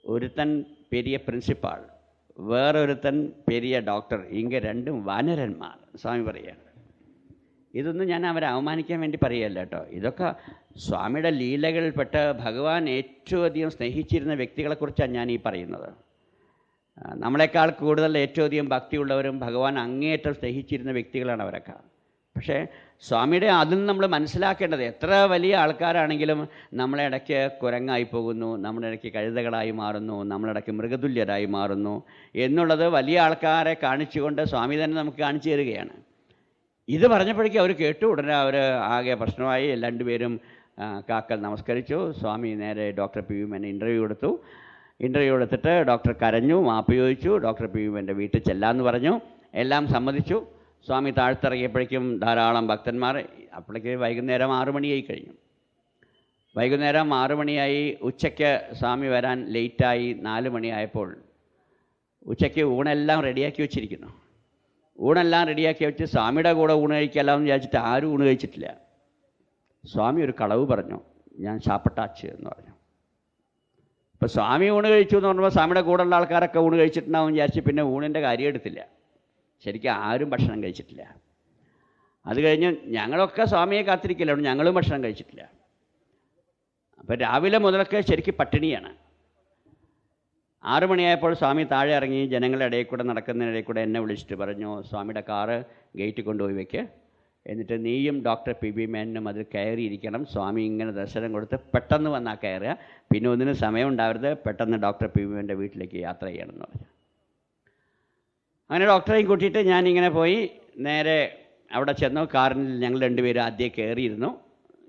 ഒരുത്തൻ പെരിയ പ്രിൻസിപ്പാൾ, വേറൊരുത്തൻ പെരിയ ഡോക്ടർ, ഇങ്ങ രണ്ടും വാനരന്മാർ. സ്വാമി പറയുകയാണ്. ഇതൊന്നും ഞാൻ അവരെ അവമാനിക്കാൻ വേണ്ടി പറയുകയല്ല കേട്ടോ. ഇതൊക്കെ സ്വാമിയുടെ ലീലകളിൽപ്പെട്ട് ഭഗവാൻ ഏറ്റവും അധികം സ്നേഹിച്ചിരുന്ന വ്യക്തികളെക്കുറിച്ചാണ് ഞാൻ ഈ പറയുന്നത്. നമ്മളെക്കാൾ കൂടുതൽ ഏറ്റവും അധികം ഭക്തിയുള്ളവരും ഭഗവാൻ അങ്ങേയറ്റം സ്നേഹിച്ചിരുന്ന വ്യക്തികളാണ് അവരൊക്കെ. പക്ഷേ സ്വാമിയുടെ അതിൽ നമ്മൾ മനസ്സിലാക്കേണ്ടത്, എത്ര വലിയ ആൾക്കാരാണെങ്കിലും നമ്മളെ ഇടയ്ക്ക് കുരങ്ങായി പോകുന്നു, നമ്മുടെ ഇടയ്ക്ക് കഴുതകളായി മാറുന്നു, നമ്മളിടയ്ക്ക് മൃഗതുല്യരായി മാറുന്നു എന്നുള്ളത് വലിയ ആൾക്കാരെ കാണിച്ചുകൊണ്ട് സ്വാമി തന്നെ നമുക്ക് കാണിച്ചു തരികയാണ്. ഇത് പറഞ്ഞപ്പോഴേക്കും അവർ കേട്ടു. ഉടനെ അവർ ആകെ പ്രശ്നമായി. രണ്ടുപേരും കാക്കൽ നമസ്കരിച്ചു. സ്വാമി നേരെ ഡോക്ടർ പി യുമെന്നെ ഇൻ്റർവ്യൂ എടുത്തു. ഇൻ്റർവ്യൂ എടുത്തിട്ട് ഡോക്ടർ കരഞ്ഞു, മാപ്പ് ചോദിച്ചു. ഡോക്ടർ പി യുമെൻ്റെ വീട്ടിൽ ചെല്ലാമെന്ന് പറഞ്ഞു. എല്ലാം സമ്മതിച്ചു. സ്വാമി താഴ്ത്തിറങ്ങിയപ്പോഴേക്കും ധാരാളം ഭക്തന്മാർ. അപ്പോഴേക്ക് വൈകുന്നേരം 6 മണിയായി കഴിഞ്ഞു. വൈകുന്നേരം 6 മണിയായി. ഉച്ചയ്ക്ക് സ്വാമി വരാൻ ലേറ്റായി. 4 മണിയായപ്പോൾ ഉച്ചയ്ക്ക് ഊണെല്ലാം റെഡിയാക്കി വെച്ചിരിക്കുന്നു. ഊണെല്ലാം റെഡിയാക്കി വെച്ച് സ്വാമിയുടെ കൂടെ ഊണ് കഴിക്കാമെന്ന് വിചാരിച്ചിട്ട് ആരും ഊണ് കഴിച്ചിട്ടില്ല. സ്വാമി ഒരു കളവ് പറഞ്ഞു, ഞാൻ ശാപ്പട്ടാച്ച് എന്ന് പറഞ്ഞു. അപ്പോൾ സ്വാമി ഊണ് കഴിച്ചു എന്ന് പറഞ്ഞപ്പോൾ സ്വാമിയുടെ കൂടെയുള്ള ആൾക്കാരൊക്കെ ഊണ് കഴിച്ചിട്ടുണ്ടാവും വിചാരിച്ച് പിന്നെ ഊണിൻ്റെ കാര്യം എടുത്തില്ല. ശരിക്കും ആരും ഭക്ഷണം കഴിച്ചിട്ടില്ല. അത് കഴിഞ്ഞ് ഞങ്ങളൊക്കെ സ്വാമിയെ കാത്തിരിക്കില്ല, ഞങ്ങളും ഭക്ഷണം കഴിച്ചിട്ടില്ല. അപ്പോൾ രാവിലെ മുതലൊക്കെ ശരിക്കും പട്ടിണിയാണ്. 6 മണിയായപ്പോൾ സ്വാമി താഴെ ഇറങ്ങി ജനങ്ങളുടെ ഇടയിൽ കൂടെ നടക്കുന്നതിനിടയിൽ കൂടെ എന്നെ വിളിച്ചിട്ട് പറഞ്ഞു, സ്വാമിയുടെ കാറ് ഗേറ്റിൽ കൊണ്ടുപോയി വയ്ക്ക്, എന്നിട്ട് നീയും ഡോക്ടർ പി ബി മേനനും അതിൽ കയറിയിരിക്കണം. സ്വാമി ഇങ്ങനെ ദർശനം കൊടുത്ത് പെട്ടെന്ന് വന്നാൽ കയറുക, പിന്നെ ഒന്നിനും സമയം ഉണ്ടാവരുത്, പെട്ടെന്ന് ഡോക്ടർ പി ബി മേൻ്റെ വീട്ടിലേക്ക് യാത്ര ചെയ്യണം എന്ന് പറഞ്ഞു. അങ്ങനെ ഡോക്ടറെയും കൂട്ടിയിട്ട് ഞാനിങ്ങനെ പോയി. നേരെ അവിടെ ചെന്നു. കാറിൽ ഞങ്ങൾ രണ്ടുപേരും ആദ്യം കയറിയിരുന്നു.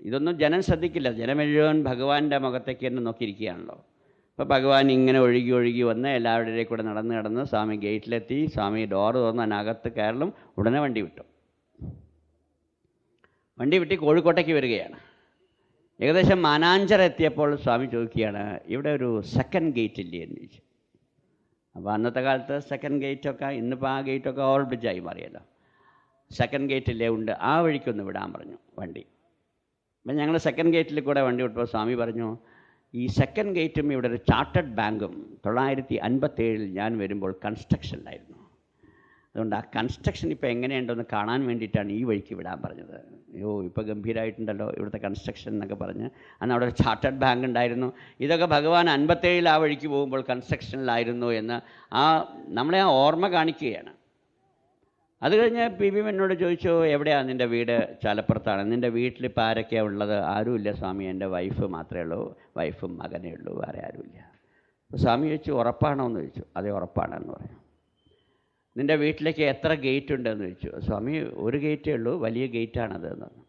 ഇതൊന്നും ജനം ശ്രദ്ധിക്കില്ല. ജനം മുഴുവൻ ഭഗവാന്റെ മുഖത്തേക്ക് തന്നെ നോക്കിയിരിക്കുകയാണല്ലോ. അപ്പോൾ ഭഗവാൻ ഇങ്ങനെ ഒഴുകി ഒഴുകി വന്ന് എല്ലാവരുടെയും കൂടെ നടന്ന് സ്വാമി ഗേറ്റിലെത്തി. സ്വാമി ഡോറ് തുറന്ന് അതിനകത്ത് കയറലും ഉടനെ വണ്ടി വിട്ടു. വണ്ടി വിട്ടി കോഴിക്കോട്ടേക്ക് വരികയാണ്. ഏകദേശം മാനാഞ്ചിറ എത്തിയപ്പോൾ സ്വാമി ചോദിക്കുകയാണ്, ഇവിടെ ഒരു സെക്കൻഡ് ഗേറ്റ് ഇല്ലേ എന്ന് ചോദിച്ചു. അപ്പോൾ അന്നത്തെ കാലത്ത് സെക്കൻഡ് ഗേറ്റൊക്കെ, ഇന്നിപ്പോൾ ആ ഗേറ്റൊക്കെ ഓവർ ബ്രിഡ്ജായി മാറിയല്ലോ. സെക്കൻഡ് ഗേറ്റില്ലേ ഉണ്ട്, ആ വഴിക്കൊന്ന് വിടാൻ പറഞ്ഞു വണ്ടി. അപ്പം ഞങ്ങൾ സെക്കൻഡ് ഗേറ്റിൽ കൂടെ വണ്ടി വിട്ടപ്പോൾ സ്വാമി പറഞ്ഞു, ഈ സെക്കൻഡ് ഗേറ്റും ഇവിടെ ഒരു ചാർട്ടേഡ് ബാങ്കും 1957 ഞാൻ വരുമ്പോൾ കൺസ്ട്രക്ഷനിലായിരുന്നു. അതുകൊണ്ട് ആ കൺസ്ട്രക്ഷൻ ഇപ്പോൾ എങ്ങനെയുണ്ടെന്ന് കാണാൻ വേണ്ടിയിട്ടാണ് ഈ വഴിക്ക് വിടാൻ പറഞ്ഞത്. അയ്യോ ഇപ്പോൾ ഗംഭീരമായിട്ടുണ്ടല്ലോ ഇവിടുത്തെ കൺസ്ട്രക്ഷൻ എന്നൊക്കെ പറഞ്ഞ്. അന്ന് അവിടെ ഒരു ചാർട്ടേഡ് ബാങ്ക് ഉണ്ടായിരുന്നു. ഇതൊക്കെ ഭഗവാൻ 57 ആ വഴിക്ക് പോകുമ്പോൾ കൺസ്ട്രക്ഷനിലായിരുന്നു എന്ന് നമ്മളെ ആ ഓർമ്മ കാണിക്കുകയാണ്. അത് കഴിഞ്ഞ് പി ബി എന്നോട് ചോദിച്ചു, എവിടെയാണ് നിൻ്റെ വീട്? ചാലപ്പുറത്താണ്. നിൻ്റെ വീട്ടിലിപ്പോൾ ആരൊക്കെയാണ് ഉള്ളത്? ആരുമില്ല സ്വാമി, എൻ്റെ വൈഫ് മാത്രമേ ഉള്ളൂ, വൈഫും മകനേ ഉള്ളൂ, വേറെ ആരുമില്ല. അപ്പോൾ സ്വാമി ചോദിച്ചു, ഉറപ്പാണോ എന്ന് ചോദിച്ചു. അതെ ഉറപ്പാണെന്ന് പറഞ്ഞു. നിൻ്റെ വീട്ടിലേക്ക് എത്ര ഗേറ്റ് ഉണ്ടെന്ന് ചോദിച്ചു. സ്വാമി ഒരു ഗേറ്റേ ഉള്ളൂ, വലിയ ഗേറ്റാണത് എന്ന് പറഞ്ഞു.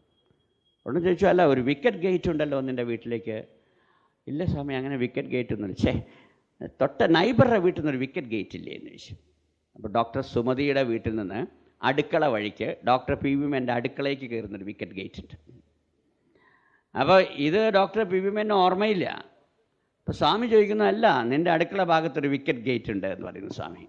ഉടനെ ചോദിച്ചു, അല്ല ഒരു വിക്കറ്റ് ഗേറ്റ് ഉണ്ടല്ലോ നിൻ്റെ വീട്ടിലേക്ക്? ഇല്ല സ്വാമി, അങ്ങനെ വിക്കറ്റ് ഗേറ്റ് ഒന്നുമില്ല. തൊട്ട നൈബറുടെ വീട്ടിൽ നിന്നൊരു വിക്കറ്റ് ഗേറ്റ് ഇല്ലേ എന്ന് ചോദിച്ചു. അപ്പോൾ ഡോക്ടർ സുമതിയുടെ വീട്ടിൽ നിന്ന് അടുക്കള വഴിക്ക് ഡോക്ടർ പി ബി മേൻ്റെ അടുക്കളയ്ക്ക് കയറുന്നൊരു വിക്കറ്റ് ഗേറ്റ് ഉണ്ട്. അപ്പോൾ ഇത് ഡോക്ടർ പി ബി മേന് ഓർമ്മയില്ല. അപ്പോൾ സ്വാമി ചോദിക്കുന്നതല്ല, നിൻ്റെ അടുക്കള ഭാഗത്തൊരു വിക്കറ്റ് ഗേറ്റ് ഉണ്ട് എന്ന് പറയുന്നു സ്വാമി.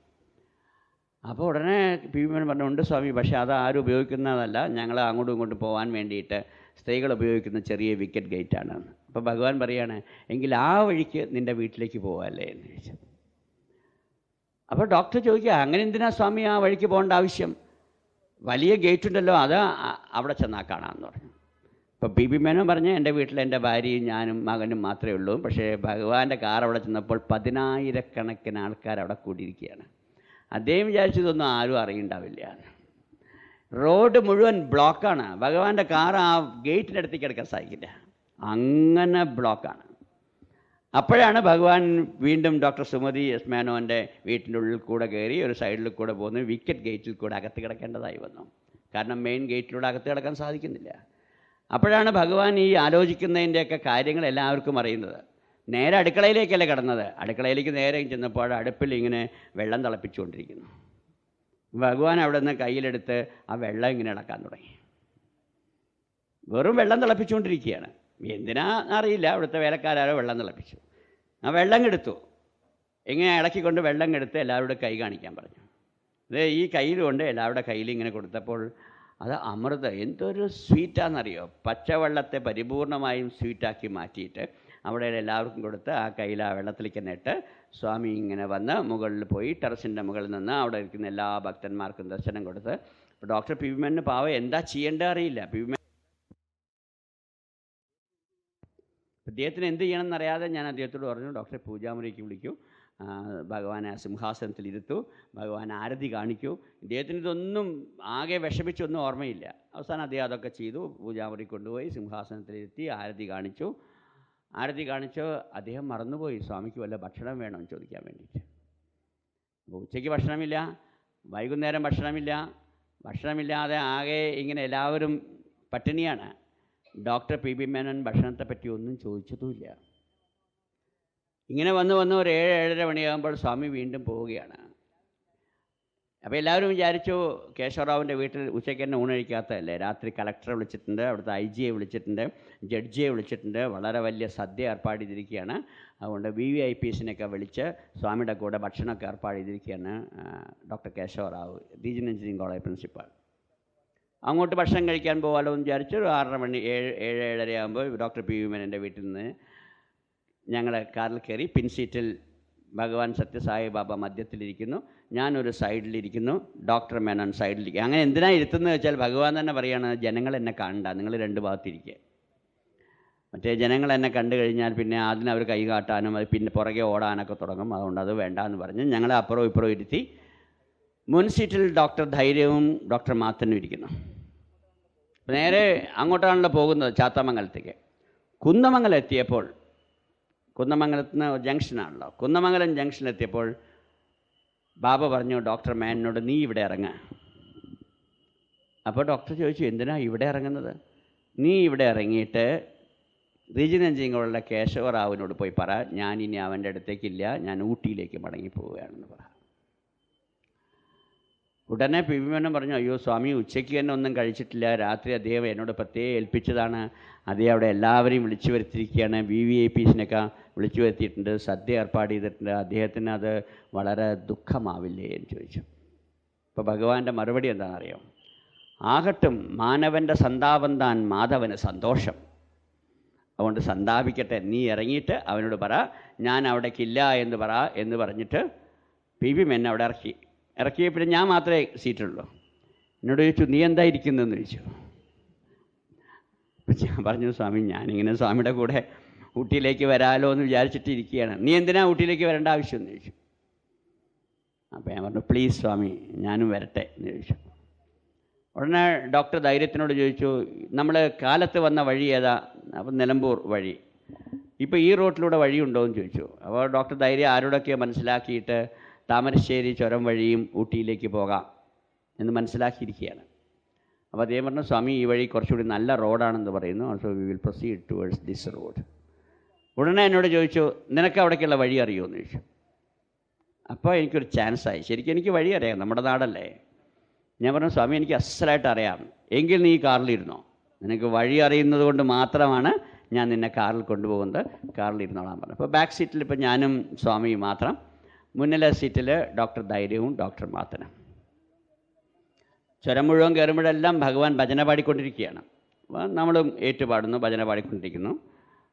അപ്പോൾ ഉടനെ പി വി മേനോൻ പറഞ്ഞു, ഉണ്ട് സ്വാമി, പക്ഷേ അത് ആരും ഉപയോഗിക്കുന്നതല്ല, ഞങ്ങൾ അങ്ങോട്ടും ഇങ്ങോട്ടും പോകാൻ വേണ്ടിയിട്ട് സ്ത്രീകൾ ഉപയോഗിക്കുന്ന ചെറിയ വിക്കറ്റ് ഗേറ്റാണ്. അപ്പോൾ ഭഗവാൻ പറയാണ്, എങ്കിൽ ആ വഴിക്ക് നിൻ്റെ വീട്ടിലേക്ക് പോകാമല്ലേ എന്ന് ചോദിച്ചു. അപ്പോൾ ഡോക്ടർ ചോദിക്കുക, അങ്ങനെ എന്തിനാ സ്വാമി ആ വഴിക്ക് പോകേണ്ട ആവശ്യം? വലിയ ഗേറ്റ് ഉണ്ടല്ലോ, അത് അവിടെ ചെന്നാൽ കാണാമെന്ന് പറഞ്ഞു. അപ്പോൾ പി വി മേനോൻ പറഞ്ഞ്, എൻ്റെ വീട്ടിൽ എൻ്റെ ഭാര്യയും ഞാനും മകനും മാത്രമേ ഉള്ളൂ. പക്ഷേ ഭഗവാന്റെ കാർ അവിടെ ചെന്നപ്പോൾ 10,000-കണക്കിന് ആൾക്കാർ അവിടെ കൂടിയിരിക്കുകയാണ്. അദ്ദേഹം വിചാരിച്ചതൊന്നും ആരും അറിയണ്ടാവില്ല. റോഡ് മുഴുവൻ ബ്ലോക്കാണ്. ഭഗവാന്റെ കാർ ആ ഗേറ്റിൻ്റെ അടുത്തേക്ക് എടുക്കാൻ സാധിക്കില്ല, അങ്ങനെ ബ്ലോക്കാണ്. അപ്പോഴാണ് ഭഗവാൻ വീണ്ടും ഡോക്ടർ സുമതി എസ് മേനോൻ്റെ വീട്ടിൻ്റെ ഉള്ളിൽ കൂടെ കയറി ഒരു സൈഡിൽ കൂടെ പോകുന്നു. വിക്കറ്റ് ഗേറ്റിൽ കൂടെ അകത്ത് കിടക്കേണ്ടതായി വന്നു, കാരണം മെയിൻ ഗേറ്റിലൂടെ അകത്ത് കിടക്കാൻ സാധിക്കുന്നില്ല. അപ്പോഴാണ് ഭഗവാൻ ഈ ആലോചിക്കുന്നതിൻ്റെയൊക്കെ കാര്യങ്ങൾ എല്ലാവർക്കും അറിയുന്നത്. നേരെ അടുക്കളയിലേക്കല്ലേ കിടന്നത്. അടുക്കളയിലേക്ക് നേരെ ചെന്നപ്പോൾ അടുപ്പിൽ ഇങ്ങനെ വെള്ളം തിളപ്പിച്ചുകൊണ്ടിരിക്കുന്നു. ഭഗവാൻ അവിടെ നിന്ന് കയ്യിലെടുത്ത് ആ വെള്ളം ഇങ്ങനെ ഇളക്കാൻ തുടങ്ങി. വെറും വെള്ളം തിളപ്പിച്ചുകൊണ്ടിരിക്കുകയാണ്. എന്തിനാ അറിയില്ല, അവിടുത്തെ വേലക്കാരോ വെള്ളം തിളപ്പിച്ചു. ആ വെള്ളം എടുത്തു, ഇങ്ങനെ ഇളക്കിക്കൊണ്ട് വെള്ളം എടുത്ത് എല്ലാവരുടെ കൈ കാണിക്കാൻ പറഞ്ഞു. ഇത് ഈ കയ്യിൽ കൊണ്ട് എല്ലാവരുടെ കയ്യിൽ ഇങ്ങനെ കൊടുത്തപ്പോൾ അത് അമൃത, എന്തൊരു സ്വീറ്റാണെന്നറിയോ. പച്ചവെള്ളത്തെ പരിപൂർണമായും സ്വീറ്റാക്കി മാറ്റിയിട്ട് അവിടെ എല്ലാവർക്കും കൊടുത്ത് ആ കയ്യിൽ ആ വെള്ളത്തിലേക്ക് നിട്ട് സ്വാമി ഇങ്ങനെ വന്ന് മുകളിൽ പോയി ടെറസിൻ്റെ മുകളിൽ നിന്ന് അവിടെ ഇരിക്കുന്ന എല്ലാ ഭക്തന്മാർക്കും ദർശനം കൊടുത്ത്. ഡോക്ടർ പി വി മേനോന് പാവം എന്താ ചെയ്യേണ്ടത് അറിയില്ല. പി വി മേനോൻ അദ്ദേഹത്തിന് എന്ത് ചെയ്യണമെന്നറിയാതെ ഞാൻ അദ്ദേഹത്തോട് പറഞ്ഞു, ഡോക്ടറെ പൂജാമുറിക്ക് വിളിക്കൂ, ഭഗവാനെ സിംഹാസനത്തിൽ ഇരുത്തൂ, ഭഗവാൻ ആരതി കാണിക്കൂ. ഇദ്ദേഹത്തിന് ഇതൊന്നും ആകെ വിഷമിച്ചൊന്നും ഓർമ്മയില്ല. അവസാനം അദ്ദേഹം അതൊക്കെ ചെയ്തു. പൂജാമുറി കൊണ്ടുപോയി സിംഹാസനത്തിലിരുത്തി ആരതി കാണിച്ചു. ആരതി കാണിച്ചോ അദ്ദേഹം മറന്നുപോയി സ്വാമിക്ക് വല്ല ഭക്ഷണം വേണമെന്ന് ചോദിക്കാൻ വേണ്ടിയിട്ട്. അപ്പോൾ ഉച്ചയ്ക്ക് ഭക്ഷണമില്ല, വൈകുന്നേരം ഭക്ഷണമില്ലാതെ ആകെ ഇങ്ങനെ എല്ലാവരും പട്ടിണിയാണ്. ഡോക്ടർ പി വി മേനോൻ ഭക്ഷണത്തെപ്പറ്റി ഒന്നും ചോദിച്ചതുമില്ല. ഇങ്ങനെ വന്ന് ഒരു 7-7:30 മണിയാകുമ്പോൾ സ്വാമി വീണ്ടും പോവുകയാണ്. അപ്പോൾ എല്ലാവരും വിചാരിച്ചു കേശവറാവുവിൻ്റെ വീട്ടിൽ ഉച്ചയ്ക്ക് തന്നെ ഊണഴിക്കാത്തതല്ലേ. രാത്രി കളക്ടറെ വിളിച്ചിട്ടുണ്ട്, അവിടുത്തെ IG-യെ വിളിച്ചിട്ടുണ്ട്, ജഡ്ജിയെ വിളിച്ചിട്ടുണ്ട്, വളരെ വലിയ സദ്യ ഏർപ്പാട് ചെയ്തിരിക്കുകയാണ്. അതുകൊണ്ട് VVIPസിനെയൊക്കെ വിളിച്ച് സ്വാമിയുടെ കൂടെ ഭക്ഷണമൊക്കെ ഏർപ്പാട് ചെയ്തിരിക്കുകയാണ് doctor Keshava Rao, regional engineering college principal. അങ്ങോട്ട് ഭക്ഷണം കഴിക്കാൻ പോകാമല്ലോ എന്ന് വിചാരിച്ചു. 6:30 മണി 7-7:30 ആകുമ്പോൾ ഡോക്ടർ പി വി മേനോൻ്റെ വീട്ടിൽ നിന്ന് ഞങ്ങൾ കാറിൽ കയറി. പിൻസീറ്റിൽ ഭഗവാൻ സത്യസായി ബാബ മധ്യത്തിലിരിക്കുന്നു, ഞാനൊരു സൈഡിലിരിക്കുന്നു, ഡോക്ടർ മേനോൻ സൈഡിലിരിക്കുക. അങ്ങനെ എന്തിനാ ഇരുത്തുന്നത് വെച്ചാൽ ഭഗവാൻ തന്നെ പറയുകയാണ്, ജനങ്ങൾ എന്നെ കാണണ്ട, നിങ്ങൾ 2 ഭാഗത്തിരിക്കുക. മറ്റേ ജനങ്ങൾ എന്നെ കണ്ടു കഴിഞ്ഞാൽ പിന്നെ അതിനവർ കൈ കാട്ടാനും അത് പിന്നെ പുറകെ ഓടാനൊക്കെ തുടങ്ങും. അതുകൊണ്ട് അത് വേണ്ട എന്ന് പറഞ്ഞ് ഞങ്ങളെ അപ്പുറവും ഇപ്പുറവും ഇരുത്തി. മുൻ സീറ്റിൽ ഡോക്ടർ ധൈര്യവും ഡോക്ടർ മാത്തനും ഇരിക്കുന്നു. നേരെ അങ്ങോട്ടാണല്ലോ പോകുന്നത്, ചാത്തമംഗലത്തേക്ക്. കുന്നമംഗലം എത്തിയപ്പോൾ, കുന്നമംഗലത്തിന് ജംഗ്ഷനാണല്ലോ, കുന്നമംഗലം ജംഗ്ഷനിലെത്തിയപ്പോൾ ബാബ പറഞ്ഞു ഡോക്ടർ മേനോനോട്, നീ ഇവിടെ ഇറങ്ങുക. അപ്പോൾ ഡോക്ടർ ചോദിച്ചു, എന്തിനാ ഇവിടെ ഇറങ്ങുന്നത്? നീ ഇവിടെ ഇറങ്ങിയിട്ട് റീജിയണൽ എഞ്ചിനീയറിംഗ് കോളേജിലെ കേശവറാവുവിനോട് പോയി പറ, ഞാൻ ഇനി അവൻ്റെ അടുത്തേക്കില്ല, ഞാൻ ഊട്ടിയിലേക്ക് മടങ്ങി പോവുകയാണെന്ന് പറ. ഉടനെ പി വി മേനോൻ പറഞ്ഞു, അയ്യോ സ്വാമി, ഉച്ചയ്ക്ക് തന്നെ ഒന്നും കഴിച്ചിട്ടില്ല, രാത്രി അദ്ദേഹം എന്നോട് പ്രത്യേകം ഏൽപ്പിച്ചതാണ്, അദ്ദേഹം അവിടെ എല്ലാവരെയും വിളിച്ചു വരുത്തിയിരിക്കുകയാണ്, VVIPസിനൊക്കെ വിളിച്ചു വരുത്തിയിട്ടുണ്ട്, സദ്യ ഏർപ്പാട് ചെയ്തിട്ടുണ്ട്, അദ്ദേഹത്തിന് അത് വളരെ ദുഃഖമാവില്ലേ എന്ന് ചോദിച്ചു. അപ്പോൾ ഭഗവാന്റെ മറുപടി എന്താണെന്നറിയാം? ആകട്ടും മാനവൻ്റെ സന്താപം താൻ മാധവന് സന്തോഷം, അതുകൊണ്ട് സന്താപിക്കട്ടെ, നീ ഇറങ്ങിയിട്ട് അവനോട് പറ ഞാൻ അവിടേക്കില്ല എന്ന് പറ എന്ന് പറഞ്ഞിട്ട് പി വി മേനോൻ അവിടെ ഇറക്കിയപ്പോൾ ഞാൻ മാത്രമേ സീറ്റുള്ളൂ. എന്നോട് ചോദിച്ചു, നീ എന്താ ഇരിക്കുന്നതെന്ന് ചോദിച്ചു. അപ്പം ഞാൻ പറഞ്ഞു, സ്വാമി ഞാനിങ്ങനെ സ്വാമിയുടെ കൂടെ ഊട്ടിയിലേക്ക് വരാമല്ലോ എന്ന് വിചാരിച്ചിട്ടിരിക്കുകയാണ്, നീ എന്തിനാ ഊട്ടിയിലേക്ക് വരേണ്ട ആവശ്യമെന്ന് ചോദിച്ചു. അപ്പോൾ ഞാൻ പറഞ്ഞു, പ്ലീസ് സ്വാമി ഞാനും വരട്ടെ എന്ന് ചോദിച്ചു. ഉടനെ ഡോക്ടർ ധൈര്യത്തിനോട് ചോദിച്ചു, നമ്മൾ കാലത്ത് വന്ന വഴി ഏതാ? അപ്പം നിലമ്പൂർ വഴി. ഇപ്പോൾ ഈ റോട്ടിലൂടെ വഴിയുണ്ടോ എന്ന് ചോദിച്ചു. അപ്പോൾ ഡോക്ടർ ധൈര്യം ആരോടൊക്കെയോ മനസ്സിലാക്കിയിട്ട് താമരശ്ശേരി ചുരം വഴിയും ഊട്ടിയിലേക്ക് പോകാം എന്ന് മനസ്സിലാക്കിയിരിക്കുകയാണ്. അപ്പോൾ അദ്ദേഹം പറഞ്ഞു, സ്വാമി ഈ വഴി കുറച്ചുകൂടി നല്ല റോഡാണെന്ന് പറയുന്നു, so we will proceed towards this road. ഉടനെ എന്നോട് ചോദിച്ചു, നിനക്ക് അവിടേക്കുള്ള വഴി അറിയുമോ എന്ന് ചോദിച്ചു. അപ്പോൾ എനിക്കൊരു ചാൻസായി, ശരിക്കും എനിക്ക് വഴി അറിയാം, നമ്മുടെ നാടല്ലേ. ഞാൻ പറഞ്ഞു, സ്വാമി എനിക്ക് അസലായിട്ട് അറിയാം, എങ്കിൽ നീ കാറിലിരുന്നോ, നിനക്ക് വഴി അറിയുന്നത് കൊണ്ട് മാത്രമാണ് ഞാൻ നിന്നെ കാറിൽ കൊണ്ടുപോകുന്നത്, കാറിലിരുന്നോളാൻ പറഞ്ഞു. അപ്പോൾ ബാക്ക് സീറ്റിൽ ഇപ്പോൾ ഞാനും സ്വാമിയും മാത്രം, മുന്നിലെ സീറ്റിൽ ഡോക്ടർ ധൈര്യവും ഡോക്ടർ മാത്തനും. ചുരം മുഴുവൻ കയറുമ്പോഴെല്ലാം ഭഗവാൻ ഭജന പാടിക്കൊണ്ടിരിക്കുകയാണ്. നമ്മളും ഏറ്റുപാടുന്നു, ഭജന പാടിക്കൊണ്ടിരിക്കുന്നു.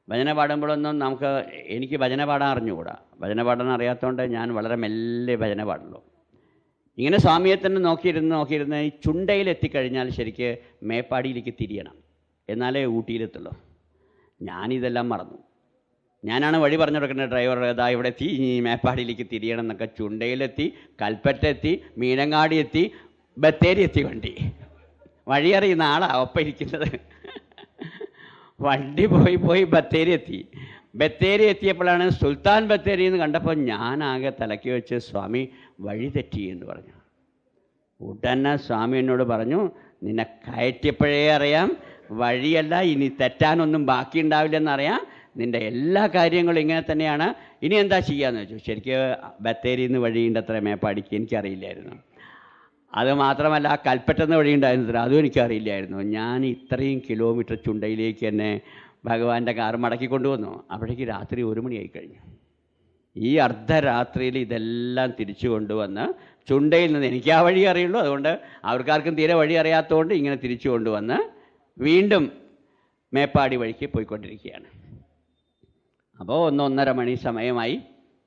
ഭജന പാടുമ്പോഴൊന്നും എനിക്ക് ഭജന പാടാൻ അറിഞ്ഞുകൂടാ. ഭജന പാടാൻ അറിയാത്തതുകൊണ്ട് ഞാൻ വളരെ മെല്ലെ ഭജന പാടുള്ളൂ. ഇങ്ങനെ സ്വാമിയെ തന്നെ നോക്കിയിരുന്ന് ഈ ചുണ്ടയിലെത്തിക്കഴിഞ്ഞാൽ ശരിക്ക് മേപ്പാടിയിലേക്ക് തിരിയണം, എന്നാലേ ഊട്ടിയിലെത്തുള്ളൂ. ഞാനിതെല്ലാം മറന്നു. ഞാനാണ് വഴി പറഞ്ഞു കൊടുക്കേണ്ടത്. ഡ്രൈവർ ഇതാ ഇവിടെ എത്തി, ഈ മേപ്പാടിയിലേക്ക് തിരിയണം എന്നൊക്കെ. ചുണ്ടയിലെത്തി, കൽപ്പറ്റ എത്തി, മീനങ്ങാടി എത്തി, ബത്തേരി എത്തി. വഴി അറിയുന്ന ആളാണ് ഒപ്പം ഇരിക്കുന്നത്. വണ്ടി പോയി ബത്തേരി എത്തിയപ്പോഴാണ് സുൽത്താൻ ബത്തേരി എന്ന് കണ്ടപ്പോൾ ഞാനാകെ തലയ്ക്ക് വെച്ച് സ്വാമി വഴി തെറ്റി എന്ന് പറഞ്ഞു. ഉടനെ സ്വാമി എന്നോട് പറഞ്ഞു, നിന്നെ കയറ്റിയപ്പോഴേ അറിയാം വഴിയല്ല, ഇനി തെറ്റാനൊന്നും ബാക്കിയുണ്ടാവില്ലെന്നറിയാം, നിൻ്റെ എല്ലാ കാര്യങ്ങളും ഇങ്ങനെ തന്നെയാണ്, ഇനി എന്താ ചെയ്യാന്ന് വെച്ചു. ശരിക്കും ബത്തേരിയിൽ നിന്ന് വഴിയുണ്ട് അത്ര മേപ്പാടിക്ക്, എനിക്കറിയില്ലായിരുന്നു. അത് മാത്രമല്ല ആ കൽപ്പറ്റെന്ന് വഴിയുണ്ടായിരുന്നില്ല, അതും എനിക്കറിയില്ലായിരുന്നു. ഞാൻ ഇത്രയും കിലോമീറ്റർ ചുണ്ടയിലേക്ക് തന്നെ ഭഗവാന്റെ കാർ മടക്കി കൊണ്ടുവന്നു. അപ്പോഴേക്ക് രാത്രി 1 മണിയായി കഴിഞ്ഞു. ഈ അർദ്ധരാത്രിയിൽ ഇതെല്ലാം തിരിച്ചു കൊണ്ടുവന്ന് ചുണ്ടയിൽ നിന്ന്, എനിക്ക് ആ വഴി അറിയുള്ളൂ, അതുകൊണ്ട് അവർക്കാർക്കും തീരെ വഴി അറിയാത്തതുകൊണ്ട് ഇങ്ങനെ തിരിച്ചു കൊണ്ടുവന്ന് വീണ്ടും മേപ്പാടി വഴിക്ക് പോയിക്കൊണ്ടിരിക്കുകയാണ്. അപ്പോൾ 1-1.5 മണി സമയമായി.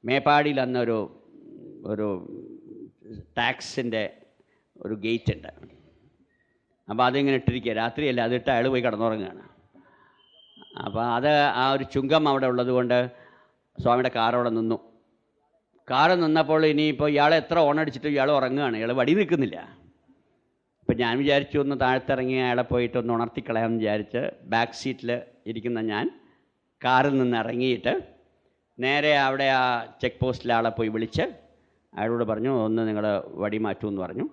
മേപ്പാടിയിൽ അന്നൊരു ടാക്സിൻ്റെ ഒരു ഗേറ്റ് ഉണ്ട്. അപ്പോൾ അതിങ്ങനെ ഇട്ടിരിക്കുക, രാത്രിയല്ല, അതിട്ട് അയാൾ പോയി കിടന്നുറങ്ങുകയാണ്. അപ്പോൾ ആ ഒരു ചുങ്കം അവിടെ ഉള്ളത് കൊണ്ട് സ്വാമിയുടെ കാറവിടെ നിന്നു. കാറ് നിന്നപ്പോൾ ഇനിയിപ്പോൾ ഇയാളെ എത്ര ഓണടിച്ചിട്ടും ഇയാൾ ഉറങ്ങുകയാണ്, ഇയാൾ വടി നിൽക്കുന്നില്ല. അപ്പം ഞാൻ വിചാരിച്ചു ഒന്ന് താഴത്തിറങ്ങി അയാളെ പോയിട്ട് ഒന്ന് ഉണർത്തിക്കളയാമെന്ന് വിചാരിച്ച് ബാക്ക് സീറ്റിൽ ഇരിക്കുന്ന ഞാൻ കാറിൽ നിന്ന് ഇറങ്ങിയിട്ട് നേരെ അവിടെ ആ ചെക്ക് പോസ്റ്റിലെ ആളെ പോയി വിളിച്ച് അയാളോട് പറഞ്ഞു, ഒന്ന് നിങ്ങൾ വടി മാറ്റൂ എന്ന് പറഞ്ഞു.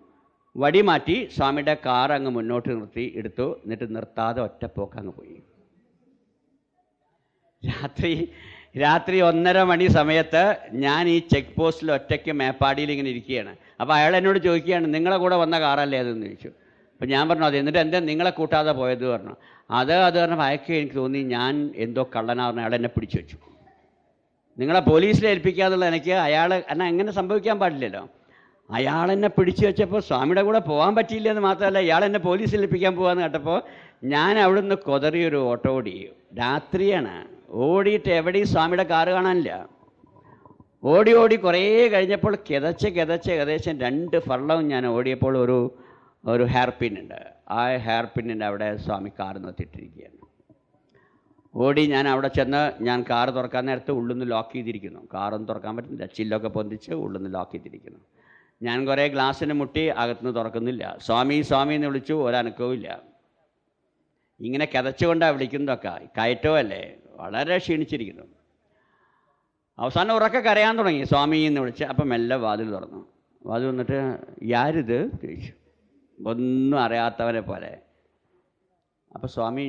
വടി മാറ്റി സ്വാമിയുടെ കാർ അങ്ങ് മുന്നോട്ട് എടുത്തു. എന്നിട്ട് നിർത്താതെ ഒറ്റപ്പോക്ക് അങ്ങ് പോയി. രാത്രി 1:30 മണി സമയത്ത് ഞാൻ ഈ ചെക്ക് പോസ്റ്റിൽ ഒറ്റയ്ക്ക് മേപ്പാടിയിൽ ഇങ്ങനെ ഇരിക്കുകയാണ്. അപ്പോൾ അയാൾ എന്നോട് ചോദിക്കുകയാണ്, നിങ്ങളെ കൂടെ വന്ന കാറല്ലേ അതെന്ന് ചോദിച്ചു. അപ്പം ഞാൻ പറഞ്ഞു അത്. എന്നിട്ട് എന്താ നിങ്ങളെ കൂട്ടാതെ പോയത് പറഞ്ഞു. അത് പറഞ്ഞപ്പോൾ അയക്കെ എനിക്ക് തോന്നി ഞാൻ എന്തോ കള്ളനാണെന്ന്. അയാൾ എന്നെ പിടിച്ചു വെച്ചു. നിങ്ങളെ പോലീസിൽ ഏൽപ്പിക്കാതുള്ള എനിക്ക് എന്നാൽ എങ്ങനെ സംഭവിക്കാൻ പാടില്ലല്ലോ. അയാളെന്നെ പിടിച്ചു വെച്ചപ്പോൾ സ്വാമിയുടെ കൂടെ പോകാൻ പറ്റിയില്ല എന്ന് മാത്രമല്ല, ഇയാളെന്നെ പോലീസിൽ ഏൽപ്പിക്കാൻ പോകാമെന്ന് കേട്ടപ്പോൾ ഞാൻ അവിടുന്ന് കൊതറിയൊരു ഓട്ടോ ഓടി. രാത്രിയാണ്. ഓടിയിട്ട് എവിടെയും സ്വാമിയുടെ കാറ് കാണാനില്ല. ഓടി കുറേ കഴിഞ്ഞപ്പോൾ കിതച്ച് ഏകദേശം 2 ഫർളവും ഞാൻ ഓടിയപ്പോൾ ഒരു ഹെയർ പിൻ ഉണ്ട്. ആ ഹെയർ പിന്നിൻ്റെ അവിടെ സ്വാമി കാറ് നിർത്തിയിട്ടിരിക്കുകയാണ്. ഓടി ഞാൻ അവിടെ ചെന്ന് ഞാൻ കാറ് തുറക്കാൻ നേരത്ത് ഉള്ളിൽ നിന്ന് ലോക്ക് ചെയ്തിരിക്കുന്നു. കാറൊന്നും തുറക്കാൻ പറ്റുന്നില്ല, ചില്ലൊക്കെ പൊന്തിച്ച് ഉള്ളിൽ നിന്ന് ലോക്ക് ചെയ്തിരിക്കുന്നു. ഞാൻ കുറേ ഗ്ലാസ്സിന് മുട്ടി, അകത്തുനിന്ന് തുറക്കുന്നില്ല. സ്വാമി എന്ന് വിളിച്ചു, ഒരനക്കവും ഇല്ല. ഇങ്ങനെ കിതച്ചുകൊണ്ടാണ് വിളിക്കുന്നതൊക്കെ. കയറ്റമല്ലേ, വളരെ ക്ഷീണിച്ചിരിക്കുന്നു. അവസാനം ഉറക്കെ കരയാൻ തുടങ്ങി, സ്വാമി എന്ന് വിളിച്ച്. അപ്പം മെല്ലെ വാതിൽ തുറന്നു. വാതിൽ വന്നിട്ട് യാരിത് ചോദിച്ചു, ഒന്നും അറിയാത്തവനെ പോലെ. അപ്പോൾ സ്വാമി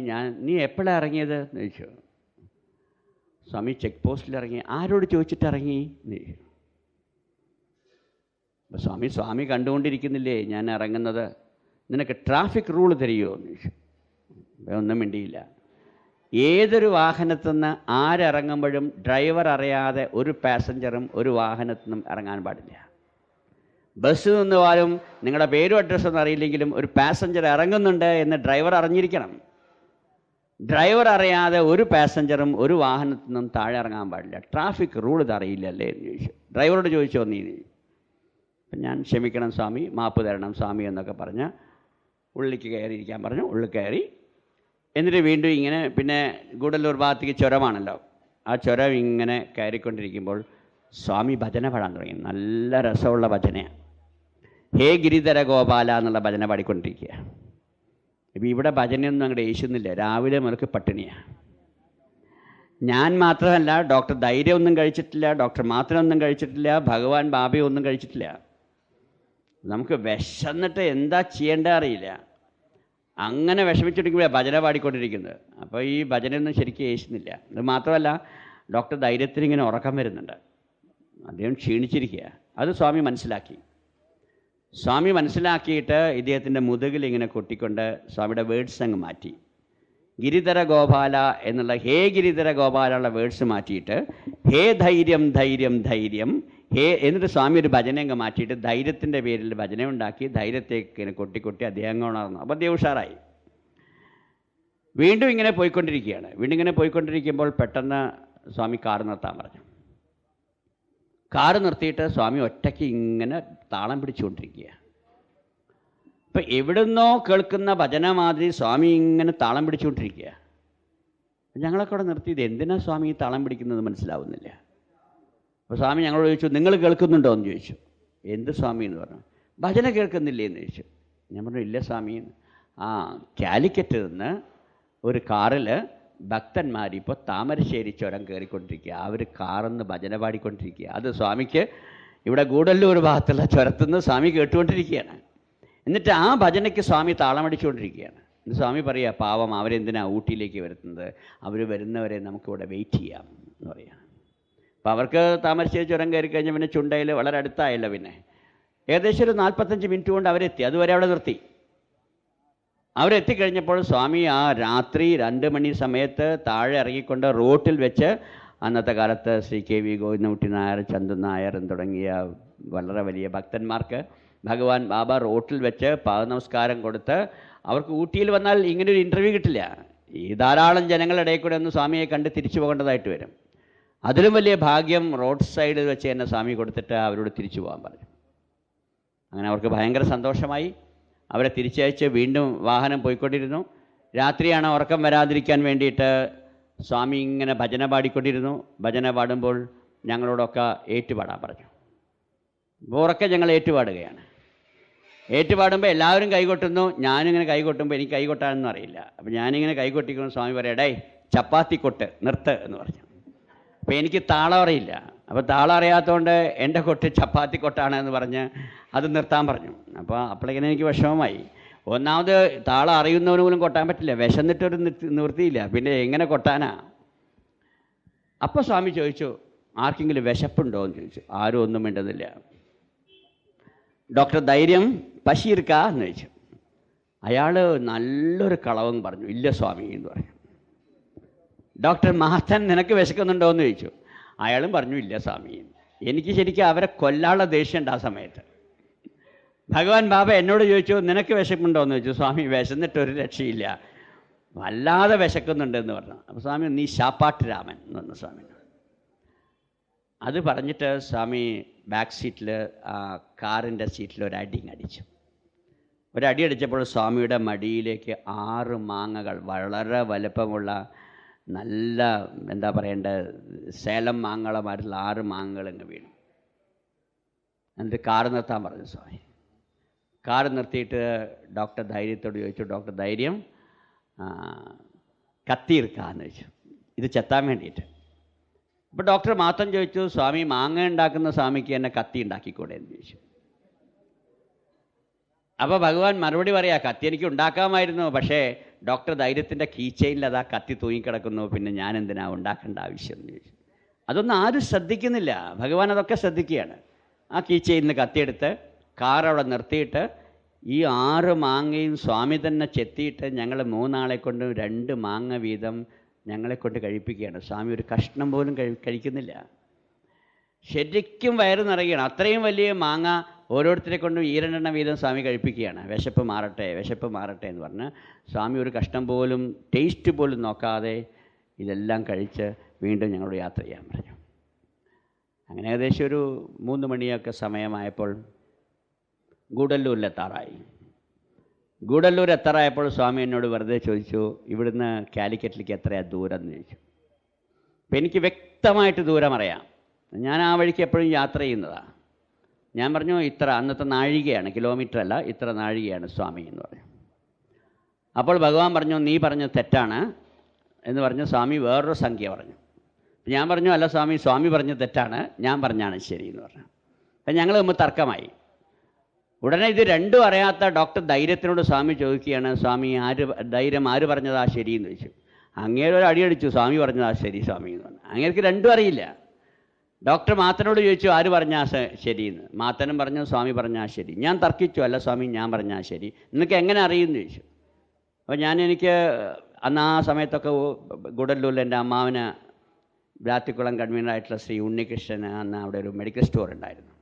നീ എപ്പോഴാണ് ഇറങ്ങിയത് എന്ന് ചോദിച്ചു. സ്വാമി ചെക്ക് പോസ്റ്റിൽ ഇറങ്ങി. ആരോട് ചോദിച്ചിട്ട് ഇറങ്ങി എന്ന് ചോദിച്ചു. അപ്പോൾ സ്വാമി കണ്ടുകൊണ്ടിരിക്കുന്നില്ലേ ഞാൻ ഇറങ്ങുന്നത്, നിനക്ക് ട്രാഫിക് റൂൾ തരുമോ എന്ന് ചോദിച്ചു. ഒന്നും മിണ്ടിയില്ല. ഏതൊരു വാഹനത്തു നിന്ന് ആരിറങ്ങുമ്പോഴും ഡ്രൈവർ അറിയാതെ ഒരു പാസഞ്ചറും ഒരു വാഹനത്തു നിന്നും ഇറങ്ങാൻ പാടില്ല. ബസ്സിൽ നിന്ന് പോലും നിങ്ങളുടെ പേരും അഡ്രസ്സൊന്നും അറിയില്ലെങ്കിലും ഒരു പാസഞ്ചർ ഇറങ്ങുന്നുണ്ട് എന്ന് ഡ്രൈവർ അറിഞ്ഞിരിക്കണം. ഡ്രൈവർ അറിയാതെ ഒരു പാസഞ്ചറും ഒരു വാഹനത്തു നിന്നും താഴെ ഇറങ്ങാൻ പാടില്ല. ട്രാഫിക് റൂൾ ഇത് അറിയില്ലല്ലേ എന്ന് ചോദിച്ചു. ഡ്രൈവറോട് ചോദിച്ചോ നീ? അപ്പം ഞാൻ ക്ഷമിക്കണം സ്വാമി, മാപ്പ് തരണം സ്വാമി എന്നൊക്കെ പറഞ്ഞ് ഉള്ളിലേക്ക് കയറിയിരിക്കാൻ പറഞ്ഞു. ഉള്ളിൽ കയറി. എന്നിട്ട് വീണ്ടും ഇങ്ങനെ പിന്നെ ഗൂഡല്ലൂർ ഭാഗത്തേക്ക് ചുരമാണല്ലോ, ആ ചുരം ഇങ്ങനെ കയറിക്കൊണ്ടിരിക്കുമ്പോൾ സ്വാമി ഭജന പാടാൻ തുടങ്ങി. നല്ല രസമുള്ള ഭജനയാണ്. ഹേ ഗിരിധര ഗോപാല എന്നുള്ള ഭജന പാടിക്കൊണ്ടിരിക്കുക. ഇപ്പം ഇവിടെ ഭജനയൊന്നും അങ്ങോട്ട് യേശുന്നില്ല. രാവിലെ മുതൽക്ക് പട്ടിണിയാണ്. ഞാൻ മാത്രമല്ല, ഡോക്ടർ ധൈര്യം ഒന്നും കഴിച്ചിട്ടില്ല, ഡോക്ടർ മാത്രം ഒന്നും കഴിച്ചിട്ടില്ല, ഭഗവാൻ ബാബയും ഒന്നും കഴിച്ചിട്ടില്ല. നമുക്ക് വിശന്നിട്ട് എന്താ ചെയ്യേണ്ടത് അറിയില്ല. അങ്ങനെ വിഷമിച്ചിരിക്കുമ്പോഴാണ് ഭജന പാടിക്കൊണ്ടിരിക്കുന്നത്. അപ്പോൾ ഈ ഭജനയൊന്നും ശരിക്കും യേശുന്നില്ല. ഇത് മാത്രമല്ല, ഡോക്ടർ ധൈര്യത്തിന് ഇങ്ങനെ ഉറക്കം വരുന്നുണ്ട്. അദ്ദേഹം ക്ഷീണിച്ചിരിക്കുക. അത് സ്വാമി മനസ്സിലാക്കി. സ്വാമി മനസ്സിലാക്കിയിട്ട് ഇദ്ദേഹത്തിൻ്റെ മുതുകിൽ ഇങ്ങനെ കൊട്ടിക്കൊണ്ട് സ്വാമിയുടെ വേർഡ്സ് അങ്ങ് മാറ്റി. ഗിരിധര ഗോപാല എന്നുള്ള ഹേ ഗിരിധര ഗോപാല ഉള്ള വേർഡ്സ് മാറ്റിയിട്ട് ഹേ ധൈര്യം ധൈര്യം ധൈര്യം, എന്നിട്ട് സ്വാമി ഒരു ഭജനയങ്ങ് മാറ്റിയിട്ട് ധൈര്യത്തിൻ്റെ പേരിൽ ഭജന ഉണ്ടാക്കി ധൈര്യത്തേക്ക് ഇങ്ങനെ കൊട്ടി അദ്ദേഹം അങ്ങ് ഉണർന്നു. അപ്പോൾ അദ്ദേഹം ഉഷാറായി. വീണ്ടും ഇങ്ങനെ പോയിക്കൊണ്ടിരിക്കുകയാണ്. വീണ്ടും ഇങ്ങനെ പോയിക്കൊണ്ടിരിക്കുമ്പോൾ പെട്ടെന്ന് സ്വാമി കാറ് നിർത്താൻ പറഞ്ഞു. കാറ് നിർത്തിയിട്ട് സ്വാമി ഒറ്റയ്ക്ക് ഇങ്ങനെ താളം പിടിച്ചുകൊണ്ടിരിക്കുക. ഇപ്പം എവിടുന്നോ കേൾക്കുന്ന ഭജന മാതിരി സ്വാമി ഇങ്ങനെ താളം പിടിച്ചുകൊണ്ടിരിക്കുക. ഞങ്ങളൊക്കെ അവിടെ നിർത്തിയത് എന്തിനാ സ്വാമി ഈ താളം പിടിക്കുന്നത് മനസ്സിലാവുന്നില്ല. അപ്പോൾ സ്വാമി ഞങ്ങളോട് ചോദിച്ചു, നിങ്ങൾ കേൾക്കുന്നുണ്ടോ എന്ന് ചോദിച്ചു. എന്ത് സ്വാമി എന്ന് പറഞ്ഞു. ഭജന കേൾക്കുന്നില്ലേ എന്ന് ചോദിച്ചു. ഞാൻ പറഞ്ഞു, ഇല്ല സ്വാമി. കാലിക്കറ്റ് നിന്ന് ഒരു കാറിൽ ഭക്തന്മാരിപ്പോൾ താമരശ്ശേരി ചുരം കയറിക്കൊണ്ടിരിക്കുക. അവർ കാറിന്ന് ഭജന പാടിക്കൊണ്ടിരിക്കുക. അത് സ്വാമിക്ക് ഇവിടെ ഗൂഡല്ലൂർ ഭാഗത്തുള്ള ചുരത്തുനിന്ന് സ്വാമി കേട്ടുകൊണ്ടിരിക്കുകയാണ്. എന്നിട്ട് ആ ഭജനയ്ക്ക് സ്വാമി താളമടിച്ചുകൊണ്ടിരിക്കുകയാണ്. സ്വാമി പറയുക, പാവം അവരെന്തിനാണ് ഊട്ടിയിലേക്ക് വരുന്നത്, അവർ വരുന്നവരെ നമുക്കിവിടെ വെയിറ്റ് ചെയ്യാം എന്ന് പറയുക. അപ്പോൾ അവർക്ക് താമരശ്ശേരി ചുരം കയറി കഴിഞ്ഞാൽ പിന്നെ ചുണ്ടയിൽ വളരെ അടുത്തായല്ലോ. പിന്നെ ഏകദേശം ഒരു 45 മിനിറ്റ് കൊണ്ട് അവരെത്തി. അതുവരെ അവിടെ നിർത്തി. അവരെത്തിക്കഴിഞ്ഞപ്പോൾ സ്വാമി ആ രാത്രി 2 മണി സമയത്ത് താഴെ ഇറങ്ങിക്കൊണ്ട് റോട്ടിൽ വെച്ച് അന്നത്തെ കാലത്ത് ശ്രീ KV ഗോവിന്ദൻകുട്ടി നായർ, ചന്തു നായർ തുടങ്ങിയ വളരെ വലിയ ഭക്തന്മാർക്ക് ഭഗവാൻ ബാബ റോട്ടിൽ വെച്ച് പാദനമസ്കാരം കൊടുത്ത്, അവർക്ക് ഊട്ടിയിൽ വന്നാൽ ഇങ്ങനൊരു ഇൻ്റർവ്യൂ കിട്ടില്ല. ഈ ധാരാളം ജനങ്ങളുടെ ഇടയിൽ കൂടെ ഒന്ന് സ്വാമിയെ കണ്ട് തിരിച്ചു പോകേണ്ടതായിട്ട് വരും. അതിലും വലിയ ഭാഗ്യം റോഡ് സൈഡിൽ വെച്ച് തന്നെ സ്വാമി കൊടുത്തിട്ട് അവരോട് തിരിച്ചു പോകാൻ പറഞ്ഞു. അങ്ങനെ അവർക്ക് ഭയങ്കര സന്തോഷമായി. അവരെ തിരിച്ചയച്ച് വീണ്ടും വാഹനം പോയിക്കൊണ്ടിരുന്നു. രാത്രിയാണ് ഉറക്കം വരാതിരിക്കാൻ വേണ്ടിയിട്ട് സ്വാമി ഇങ്ങനെ ഭജന പാടിക്കൊണ്ടിരുന്നു. ഭജന പാടുമ്പോൾ ഞങ്ങളോടൊക്കെ ഏറ്റുപാടാൻ പറഞ്ഞു. ഉറക്കെ ഞങ്ങൾ ഏറ്റുപാടുകയാണ്. ഏറ്റുപാടുമ്പോൾ എല്ലാവരും കൈകൊട്ടുന്നു. ഞാനിങ്ങനെ കൈകൊട്ടുമ്പോൾ എനിക്ക് കൈകൊട്ടാനൊന്നും അറിയില്ല. അപ്പോൾ ഞാനിങ്ങനെ കൈകൊട്ടിക്കുന്നു. സ്വാമി പറയാം, ഡേ ചപ്പാത്തി കൊട്ട് നിർത്ത് എന്ന് പറഞ്ഞു. അപ്പോൾ എനിക്ക് താളം അറിയില്ല. അപ്പോൾ താളം അറിയാത്തതുകൊണ്ട് എൻ്റെ കൊട്ട് ചപ്പാത്തി കൊട്ടാണ് എന്ന് പറഞ്ഞ് അത് നിർത്താൻ പറഞ്ഞു. അപ്പോൾ അപ്പോഴേക്കിനെ എനിക്ക് വിഷമമായി. ഒന്നാമത് താളം അറിയുന്നവന് പോലും കൊട്ടാൻ പറ്റില്ല. വിശന്നിട്ടൊരു നിവൃത്തിയില്ല. പിന്നെ എങ്ങനെ കൊട്ടാനാ? അപ്പോൾ സ്വാമി ചോദിച്ചു, ആർക്കെങ്കിലും വിശപ്പുണ്ടോ എന്ന് ചോദിച്ചു. ആരും ഒന്നും മിണ്ടുന്നില്ല. ഡോക്ടർ ധൈര്യം പശീർക്ക എന്ന് ചോദിച്ചു. അയാൾ നല്ലൊരു കളവെന്ന് പറഞ്ഞു. ഇല്ല സ്വാമി എന്ന് പറഞ്ഞു. ഡോക്ടർ മാത്തൻ നിനക്ക് വിശക്കുന്നുണ്ടോ എന്ന് ചോദിച്ചു. അയാളും പറഞ്ഞു, ഇല്ല സ്വാമി. എനിക്ക് ശരിക്കും അവരെ കൊല്ലാനുള്ള ദേഷ്യമുണ്ട് ആ സമയത്ത്. ഭഗവാൻ ബാബ എന്നോട് ചോദിച്ചു, നിനക്ക് വിശക്കുന്നുണ്ടോ എന്ന് ചോദിച്ചു. സ്വാമി, വിശന്നിട്ടൊരു രക്ഷയില്ല, വല്ലാതെ വിശക്കുന്നുണ്ട് എന്ന് പറഞ്ഞു. അപ്പോൾ സ്വാമി, നീ ശാപ്പാട്ട് രാമൻ എന്ന് പറഞ്ഞു സ്വാമി. അത് പറഞ്ഞിട്ട് സ്വാമി ബാക്ക് സീറ്റിൽ കാറിൻ്റെ സീറ്റിൽ ഒരടി അടിച്ചു. ഒരടി അടിച്ചപ്പോൾ സ്വാമിയുടെ മടിയിലേക്ക് 6 മാങ്ങകൾ, വളരെ വലുപ്പമുള്ള നല്ല എന്താ പറയേണ്ട സേലം മാങ്ങളമായിട്ടുള്ള 6 മാങ്ങകൾ അങ്ങ് വീണു. എന്നിട്ട് കാറ് നിർത്താൻ പറഞ്ഞു സ്വാമി. കാറ് നിർത്തിയിട്ട് ഡോക്ടർ ധൈര്യത്തോട് ചോദിച്ചു, ഡോക്ടർ ധൈര്യം കത്തിയിരിക്കാന്ന് ചോദിച്ചു, ഇത് ചെത്താൻ വേണ്ടിയിട്ട്. അപ്പോൾ ഡോക്ടർ മാത്രം ചോദിച്ചു, സ്വാമി മാങ്ങ ഉണ്ടാക്കുന്ന സ്വാമിക്ക് എന്നെ കത്തി ഉണ്ടാക്കിക്കൂടെ എന്ന് ചോദിച്ചു. അപ്പോൾ ഭഗവാൻ മറുപടി പറയാ, കത്തി എനിക്ക് ഉണ്ടാക്കാമായിരുന്നു, പക്ഷേ ഡോക്ടർ ധൈര്യത്തിൻ്റെ കീച്ചെയിനിൽ അതാ കത്തി തൂങ്ങിക്കിടക്കുന്നു, പിന്നെ ഞാൻ എന്തിനാ ഉണ്ടാക്കേണ്ട ആവശ്യം എന്ന് ചോദിച്ചു. അതൊന്നും ആരും ശ്രദ്ധിക്കുന്നില്ല. ഭഗവാൻ അതൊക്കെ ശ്രദ്ധിക്കുകയാണ്. ആ കീച്ചെയിനിൽ നിന്ന് കത്തിയെടുത്ത് കാർ അവിടെ നിർത്തിയിട്ട് ഈ 6 മാങ്ങയും സ്വാമി തന്നെ ചെത്തിയിട്ട് ഞങ്ങൾ 3 ആളെ കൊണ്ട് 2 മാങ്ങ വീതം ഞങ്ങളെക്കൊണ്ട് കഴിപ്പിക്കുകയാണ്. സ്വാമി ഒരു കഷ്ണം പോലും കഴിക്കുന്നില്ല. ശരിക്കും വയറ് നിറയുകയാണ്. അത്രയും വലിയ മാങ്ങ ഓരോരുത്തരെ കൊണ്ടും 2 വീതം സ്വാമി കഴിപ്പിക്കുകയാണ്. വിശപ്പ് മാറട്ടെ, വിശപ്പ് മാറട്ടെ എന്ന് പറഞ്ഞ് സ്വാമി ഒരു കഷ്ണം പോലും ടേസ്റ്റ് പോലും നോക്കാതെ ഇതെല്ലാം കഴിച്ച് വീണ്ടും ഞങ്ങളോട് യാത്ര ചെയ്യാൻ പറഞ്ഞു. അങ്ങനെ ഏകദേശം ഒരു 3 മണിയൊക്കെ സമയമായപ്പോൾ ഗൂഡല്ലൂരിലെത്താറായി. ഗൂഡല്ലൂർ എത്താറായപ്പോൾ സ്വാമി എന്നോട് വെറുതെ ചോദിച്ചു, ഇവിടുന്ന് കാലിക്കറ്റിലേക്ക് എത്രയാണ് ദൂരം എന്ന് ചോദിച്ചു. അപ്പോൾ എനിക്ക് വ്യക്തമായിട്ട് ദൂരം അറിയാം. ഞാൻ ആ വഴിക്ക് എപ്പോഴും യാത്ര ചെയ്യുന്നതാണ്. ഞാൻ പറഞ്ഞു, ഇത്ര, അന്നത്തെ നാഴികയാണ്, കിലോമീറ്റർ അല്ല, ഇത്ര നാഴികയാണ് സ്വാമി എന്ന് പറഞ്ഞു. അപ്പോൾ ഭഗവാൻ പറഞ്ഞു, നീ പറഞ്ഞത് തെറ്റാണ് എന്ന് പറഞ്ഞ് സ്വാമി വേറൊരു സംഖ്യ പറഞ്ഞു. ഞാൻ പറഞ്ഞു, അല്ല സ്വാമി, സ്വാമി പറഞ്ഞത് തെറ്റാണ്, ഞാൻ പറഞ്ഞാണ് ശരി എന്ന് പറഞ്ഞു. അപ്പം ഞങ്ങൾ തമ്മിൽ തർക്കമായി. ഉടനെ ഇത് രണ്ടും അറിയാത്ത ഡോക്ടർ ധൈര്യത്തിനോട് സ്വാമി ചോദിക്കുകയാണ്, സ്വാമി ധൈര്യം ആര് പറഞ്ഞതാ ശരി എന്ന് ചോദിച്ചു. അങ്ങേരെ ഒരു അടിയടിച്ചു, സ്വാമി പറഞ്ഞതാ ശരി സ്വാമി എന്ന് പറഞ്ഞു. അങ്ങേർക്ക് രണ്ടും അറിയില്ല. ഡോക്ടർ മാത്തനോട് ചോദിച്ചു, ആര് പറഞ്ഞാൽ ശരിയെന്ന്. മാത്തനും പറഞ്ഞു, സ്വാമി പറഞ്ഞാൽ ശരി. ഞാൻ തർക്കിച്ചു, അല്ല സ്വാമി, ഞാൻ പറഞ്ഞാൽ ശരി. നിനക്ക് എങ്ങനെ അറിയുമെന്ന് ചോദിച്ചു. അപ്പോൾ എനിക്ക് അന്ന് ആ സമയത്തൊക്കെ ഗുഡല്ലൂരിൽ എൻ്റെ അമ്മാവന് ബ്ലാത്തിക്കുളം കൺവീനറായിട്ടുള്ള ശ്രീ ഉണ്ണികൃഷ്ണന് അന്ന് അവിടെ ഒരു മെഡിക്കൽ സ്റ്റോർ ഉണ്ടായിരുന്നു.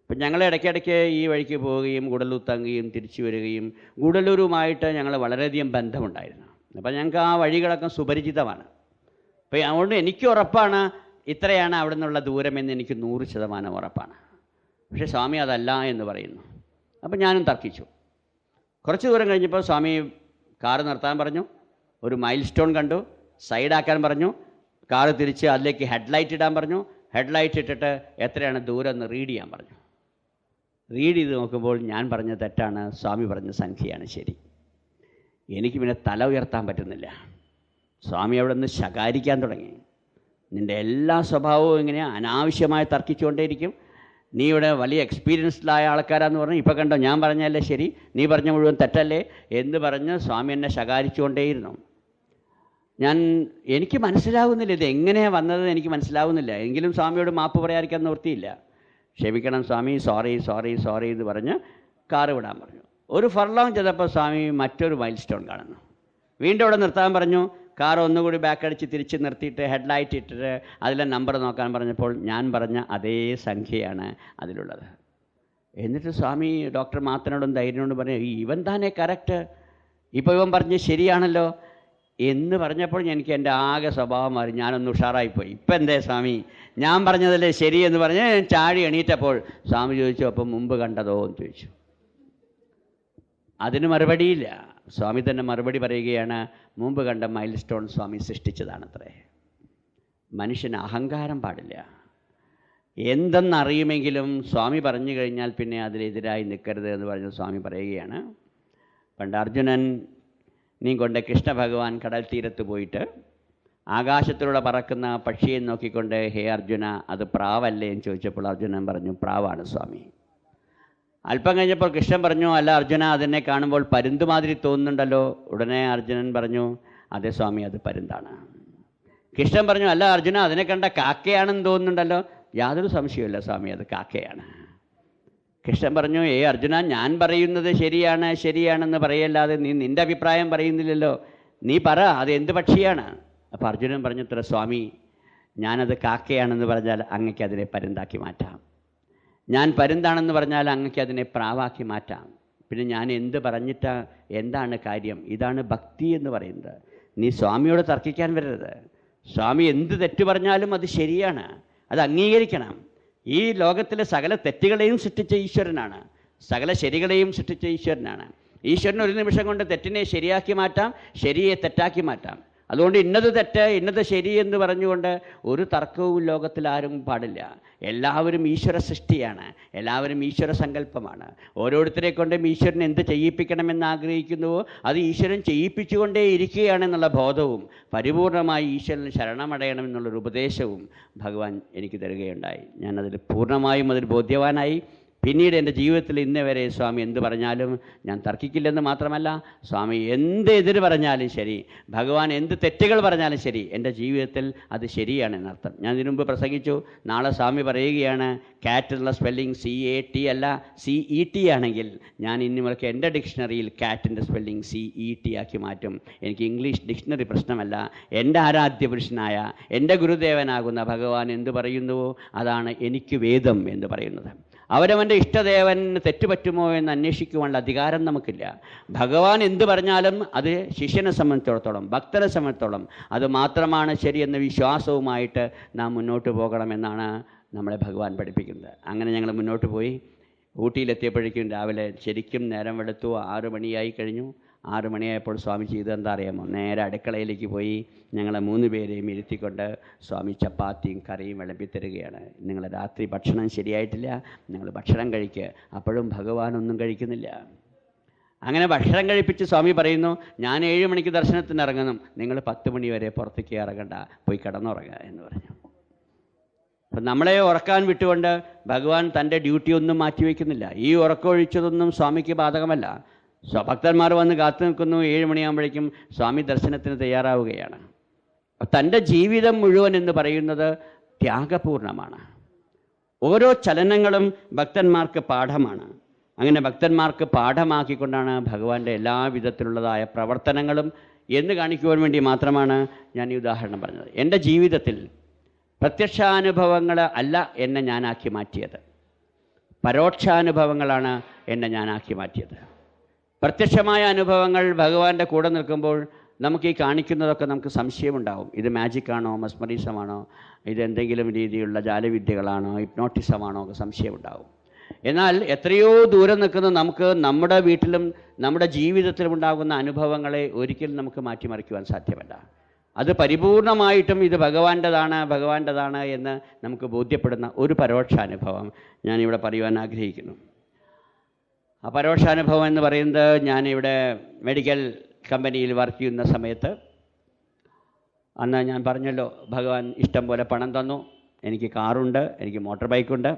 അപ്പം ഞങ്ങൾ ഇടയ്ക്കിടയ്ക്ക് ഈ വഴിക്ക് പോവുകയും ഗൂഡല്ലൂർ തങ്ങുകയും തിരിച്ചു വരികയും ഗൂഡല്ലൂരുമായിട്ട് ഞങ്ങൾ വളരെയധികം ബന്ധമുണ്ടായിരുന്നു. അപ്പം ഞങ്ങൾക്ക് ആ വഴികളൊക്കെ സുപരിചിതമാണ്. അപ്പോൾ അതുകൊണ്ട് എനിക്ക് ഉറപ്പാണ് ഇത്രയാണ് അവിടെ നിന്നുള്ള ദൂരമെന്ന് എനിക്ക് 100% ഉറപ്പാണ്. പക്ഷേ സ്വാമി അതല്ല എന്ന് പറയുന്നു. അപ്പം ഞാനും തർക്കിച്ചു. കുറച്ച് ദൂരം കഴിഞ്ഞപ്പോൾ സ്വാമി കാറ് നിർത്താൻ പറഞ്ഞു, ഒരു മൈൽ സ്റ്റോൺ കണ്ടു, സൈഡാക്കാൻ പറഞ്ഞു, കാറ് തിരിച്ച് അതിലേക്ക് ഹെഡ്ലൈറ്റ് ഇടാൻ പറഞ്ഞു. ഹെഡ്ലൈറ്റ് ഇട്ടിട്ട് എത്രയാണ് ദൂരം എന്ന് റീഡ് ചെയ്യാൻ പറഞ്ഞു. റീഡ് ചെയ്ത് നോക്കുമ്പോൾ ഞാൻ പറഞ്ഞ തെറ്റാണ്, സ്വാമി പറഞ്ഞ സംഖ്യയാണ് ശരി. എനിക്ക് പിന്നെ തല ഉയർത്താൻ പറ്റുന്നില്ല. സ്വാമി അവിടെ നിന്ന് ശകാരിക്കാൻ തുടങ്ങി. നിൻ്റെ എല്ലാ സ്വഭാവവും ഇങ്ങനെ അനാവശ്യമായി തർക്കിച്ചുകൊണ്ടേയിരിക്കും. നീ ഇവിടെ വലിയ എക്സ്പീരിയൻസ്ഡായ ആൾക്കാരാന്ന് പറഞ്ഞു, ഇപ്പം കണ്ടോ ഞാൻ പറഞ്ഞല്ലേ ശരി, നീ പറഞ്ഞ മുഴുവൻ തെറ്റല്ലേ എന്ന് പറഞ്ഞ് സ്വാമി എന്നെ ശകാരിച്ചുകൊണ്ടേയിരുന്നു. എനിക്ക് മനസ്സിലാവുന്നില്ല ഇത് എങ്ങനെയാണ് വന്നത്, എനിക്ക് മനസ്സിലാവുന്നില്ല. എങ്കിലും സ്വാമിയോട് മാപ്പ് പറയാതിരിക്കാൻ നിവൃത്തിയില്ല. ക്ഷമിക്കണം സ്വാമി, സോറി സോറി സോറി എന്ന് പറഞ്ഞ് കാറ് വിടാൻ പറഞ്ഞു. ഒരു ഫർലോങ് ചെയ്തപ്പോൾ സ്വാമി മറ്റൊരു മൈൽ സ്റ്റോൺ കാണുന്നു. വീണ്ടും അവിടെ നിർത്താൻ പറഞ്ഞു. കാർ ഒന്നുകൂടി ബാക്ക് അടിച്ച് തിരിച്ച് നിർത്തിയിട്ട് ഹെഡ്ലൈറ്റ് ഇട്ടിട്ട് അതിലെ നമ്പർ നോക്കാൻ പറഞ്ഞപ്പോൾ ഞാൻ പറഞ്ഞ അതേ സംഖ്യയാണ് അതിലുള്ളത്. എന്നിട്ട് സ്വാമി ഡോക്ടർ മാത്തനോടും ധൈര്യനോടും പറഞ്ഞു, ഇവൻ താനേ കറക്റ്റ്, ഇപ്പോൾ ഇവൻ പറഞ്ഞ് ശരിയാണല്ലോ എന്ന് പറഞ്ഞപ്പോൾ എനിക്ക് എൻ്റെ ആകെ സ്വഭാവം മാറി. ഞാനൊന്ന് ഉഷാറായിപ്പോയി. ഇപ്പം എന്തേ സ്വാമി, ഞാൻ പറഞ്ഞതല്ലേ ശരി എന്ന് പറഞ്ഞ് ചാടി എണീറ്റപ്പോൾ സ്വാമി ചോദിച്ചു, അപ്പം മുമ്പ് കണ്ടതോ എന്ന് ചോദിച്ചു. അതിന് മറുപടിയില്ല. സ്വാമി തന്നെ മറുപടി പറയുകയാണ്, മുമ്പ് കണ്ട മൈൽ സ്റ്റോൺ സ്വാമി സൃഷ്ടിച്ചതാണത്രേ. മനുഷ്യന് അഹങ്കാരം പാടില്ല. എന്തെന്നറിയുമെങ്കിലും സ്വാമി പറഞ്ഞു കഴിഞ്ഞാൽ പിന്നെ അതിനെതിരായി നിൽക്കരുത് എന്ന് പറഞ്ഞ് സ്വാമി പറയുകയാണ്. പണ്ട് അർജുനൻ നീ കൊണ്ട് കൃഷ്ണഭഗവാൻ കടൽ തീരത്ത് പോയിട്ട് ആകാശത്തിലൂടെ പറക്കുന്ന പക്ഷിയെ നോക്കിക്കൊണ്ട്, ഹേ അർജുന അത് പ്രാവല്ലേ എന്ന് ചോദിച്ചപ്പോൾ അർജുനൻ പറഞ്ഞു, പ്രാവാണ് സ്വാമി. അല്പം കഴിഞ്ഞപ്പോൾ കൃഷ്ണൻ പറഞ്ഞു, അല്ല അർജുന അതിനെ കാണുമ്പോൾ പരുന്തുമാതിരി തോന്നുന്നുണ്ടല്ലോ. ഉടനെ അർജുനൻ പറഞ്ഞു, അതെ സ്വാമി അത് പരുന്താണ്. കൃഷ്ണൻ പറഞ്ഞു, അല്ല അർജുന അതിനെ കണ്ട കാക്കയാണെന്ന് തോന്നുന്നുണ്ടല്ലോ. യാതൊരു സംശയമില്ല സ്വാമി അത് കാക്കയാണ്. കൃഷ്ണൻ പറഞ്ഞു, അർജുന ഞാൻ പറയുന്നത് ശരിയാണ് ശരിയാണെന്ന് പറയല്ലാതെ നീ നിൻ്റെ അഭിപ്രായം പറയുന്നില്ലല്ലോ, നീ പറ അത് എന്ത് പക്ഷിയാണ്. അപ്പോൾ അർജുനൻ പറഞ്ഞു, ഇത്ര സ്വാമി ഞാനത് കാക്കയാണെന്ന് പറഞ്ഞാൽ അങ്ങക്ക് അതിനെ പരുന്താക്കി മാറ്റാം, ഞാൻ പരുന്താണെന്ന് പറഞ്ഞാൽ അങ്ങക്ക് അതിനെ പ്രാവാക്കി മാറ്റാം. പിന്നെ ഞാൻ എന്ത് പറഞ്ഞിട്ടാ എന്താണ് കാര്യം? ഇതാണ് ഭക്തി എന്ന് പറയുന്നത്. നീ സ്വാമിയോട് തർക്കിക്കാൻ വരരുത്. സ്വാമി എന്ത് തെറ്റ് പറഞ്ഞാലും അത് ശരിയാണ്, അത് അംഗീകരിക്കണം. ഈ ലോകത്തിലെ സകല തെറ്റുകളെയും സൃഷ്ടിച്ച ഈശ്വരനാണ്, സകല ശരികളെയും സൃഷ്ടിച്ച ഈശ്വരനാണ്. ഈശ്വരൻ ഒരു നിമിഷം കൊണ്ട് തെറ്റിനെ ശരിയാക്കി മാറ്റാം, ശരിയെ തെറ്റാക്കി മാറ്റാം. അതുകൊണ്ട് ഇന്നത് തെറ്റ് ഇന്നത് ശരി എന്ന് പറഞ്ഞുകൊണ്ട് ഒരു തർക്കവും ലോകത്തിൽ ആരും പാടില്ല. എല്ലാവരും ഈശ്വര സൃഷ്ടിയാണ്, എല്ലാവരും ഈശ്വര സങ്കല്പമാണ്. ഓരോരുത്തരെ കൊണ്ടും ഈശ്വരൻ എന്ത് ചെയ്യിപ്പിക്കണമെന്ന് ആഗ്രഹിക്കുന്നുവോ അത് ഈശ്വരൻ ചെയ്യിപ്പിച്ചുകൊണ്ടേ ഇരിക്കുകയാണെന്നുള്ള ബോധവും പരിപൂർണമായി ഈശ്വരന് ശരണമടയണമെന്നുള്ളൊരു ഉപദേശവും ഭഗവാൻ എനിക്ക് തരികയുണ്ടായി. ഞാനതിൽ പൂർണ്ണമായും അതിൽ ബോധ്യവാനായി. പിന്നീട് എൻ്റെ ജീവിതത്തിൽ ഇന്നേ വരെ സ്വാമി എന്ത് പറഞ്ഞാലും ഞാൻ തർക്കിക്കില്ലെന്ന് മാത്രമല്ല, സ്വാമി എന്ത് എതിര് പറഞ്ഞാലും ശരി, ഭഗവാൻ എന്ത് തെറ്റുകൾ പറഞ്ഞാലും ശരി, എൻ്റെ ജീവിതത്തിൽ അത് ശരിയാണെന്നർത്ഥം. ഞാൻ ഇതിനു മുമ്പ് പ്രസംഗിച്ചു. നാളെ സ്വാമി പറയുകയാണ് കാറ്റുള്ള സ്പെല്ലിംഗ് CAT അല്ല CET ആണെങ്കിൽ ഞാൻ ഇനി മുതൽക്ക് എൻ്റെ ഡിക്ഷണറിയിൽ കാറ്റിൻ്റെ സ്പെല്ലിംഗ് CET ആക്കി മാറ്റും. എനിക്ക് ഇംഗ്ലീഷ് ഡിക്ഷണറി പ്രശ്നമല്ല. എൻ്റെ ആരാധ്യ പുരുഷനായ എൻ്റെ ഗുരുദേവനാകുന്ന ഭഗവാൻ എന്ത് പറയുന്നുവോ അതാണ് എനിക്ക് വേദം എന്ന് പറയുന്നത്. അവരവൻ്റെ ഇഷ്ടദേവന് തെറ്റുപറ്റുമോ എന്ന് അന്വേഷിക്കുവാനുള്ള അധികാരം നമുക്കില്ല. ഭഗവാൻ എന്ത് പറഞ്ഞാലും അത് ശിഷ്യനെ സംബന്ധിച്ചിടത്തോളം, ഭക്തനെ സംബന്ധിച്ചിടത്തോളം അത് മാത്രമാണ് ശരിയെന്ന വിശ്വാസവുമായിട്ട് നാം മുന്നോട്ട് പോകണമെന്നാണ് നമ്മളെ ഭഗവാൻ പഠിപ്പിക്കുന്നത്. അങ്ങനെ ഞങ്ങൾ മുന്നോട്ട് പോയി. ഊട്ടിയിലെത്തിയപ്പോഴേക്കും രാവിലെ ശരിക്കും നേരം വെളുത്തു. 6 മണിയായി കഴിഞ്ഞു. 6 മണിയായപ്പോൾ സ്വാമി ചെയ്തെന്താ അറിയാമോ? നേരെ അടുക്കളയിലേക്ക് പോയി ഞങ്ങളെ 3 പേരെയും ഇരുത്തിക്കൊണ്ട് സ്വാമി ചപ്പാത്തിയും കറിയും വിളമ്പിത്തരികയാണ്. നിങ്ങൾ രാത്രി ഭക്ഷണം ശരിയായിട്ടില്ല, നിങ്ങൾ ഭക്ഷണം കഴിക്കുക. അപ്പോഴും ഭഗവാൻ ഒന്നും കഴിക്കുന്നില്ല. അങ്ങനെ ഭക്ഷണം കഴിപ്പിച്ച് സ്വാമി പറയുന്നു, ഞാൻ 7 മണിക്ക് ദർശനത്തിന് ഇറങ്ങണം, നിങ്ങൾ 10 മണി വരെ പുറത്തേക്ക് ഇറങ്ങണ്ട, പോയി കിടന്നുറങ്ങുക എന്ന് പറഞ്ഞു. അപ്പം നമ്മളെ ഉറക്കാൻ വിട്ടുകൊണ്ട് ഭഗവാൻ തൻ്റെ ഡ്യൂട്ടി ഒന്നും മാറ്റിവെക്കുന്നില്ല. ഈ ഉറക്കമൊഴിച്ചതൊന്നും സ്വാമിക്ക് ബാധകമല്ല. ഭക്തന്മാർ വന്ന് കാത്തു നിൽക്കുന്നു. 7 മണിയാകുമ്പോഴേക്കും സ്വാമി ദർശനത്തിന് തയ്യാറാവുകയാണ്. തൻ്റെ ജീവിതം മുഴുവൻ എന്ന് പറയുന്നത് ത്യാഗപൂർണമാണ്. ഓരോ ചലനങ്ങളും ഭക്തന്മാർക്ക് പാഠമാണ്. അങ്ങനെ ഭക്തന്മാർക്ക് പാഠമാക്കിക്കൊണ്ടാണ് ഭഗവാന്റെ എല്ലാ വിധത്തിലുള്ളതായ പ്രവർത്തനങ്ങളും എന്ന് കാണിക്കുവാൻ വേണ്ടി മാത്രമാണ് ഞാൻ ഈ ഉദാഹരണം പറഞ്ഞത്. എൻ്റെ ജീവിതത്തിൽ പ്രത്യക്ഷാനുഭവങ്ങൾ അല്ല എന്നെ ഞാനാക്കി മാറ്റിയത്, പരോക്ഷാനുഭവങ്ങളാണ് എന്നെ ഞാനാക്കി മാറ്റിയത്. പ്രത്യക്ഷമായ അനുഭവങ്ങൾ ഭഗവാന്റെ കൂടെ നിൽക്കുമ്പോൾ നമുക്ക് ഈ കാണിക്കുന്നതൊക്കെ നമുക്ക് സംശയമുണ്ടാവും. ഇത് മാജിക്കാണോ, മസ്മറിസമാണോ, ഇതെന്തെങ്കിലും രീതിയിലുള്ള ജാലവിദ്യകളാണോ, ഹിപ്നോട്ടിസമാണോ ഒക്കെ സംശയമുണ്ടാവും. എന്നാൽ എത്രയോ ദൂരം നിൽക്കുന്ന നമുക്ക് നമ്മുടെ വീട്ടിലും നമ്മുടെ ജീവിതത്തിലും ഉണ്ടാകുന്ന അനുഭവങ്ങളെ ഒരിക്കലും നമുക്ക് മാറ്റിമറിക്കുവാൻ സാധ്യമല്ല. അത് പരിപൂർണമായിട്ടും ഇത് ഭഗവാന്റേതാണ് എന്ന് നമുക്ക് ബോധ്യപ്പെടുന്ന ഒരു പരോക്ഷാനുഭവം ഞാനിവിടെ പറയുവാൻ ആഗ്രഹിക്കുന്നു. ആ പരോക്ഷാനുഭവം എന്ന് പറയുന്നത്, ഞാനിവിടെ മെഡിക്കൽ കമ്പനിയിൽ വർക്ക് ചെയ്യുന്ന സമയത്ത്, അന്ന് ഞാൻ പറഞ്ഞല്ലോ ഭഗവാൻ ഇഷ്ടം പോലെ പണം തന്നു. എനിക്ക് കാറുണ്ട്, എനിക്ക് മോട്ടോർ ബൈക്കുണ്ട്,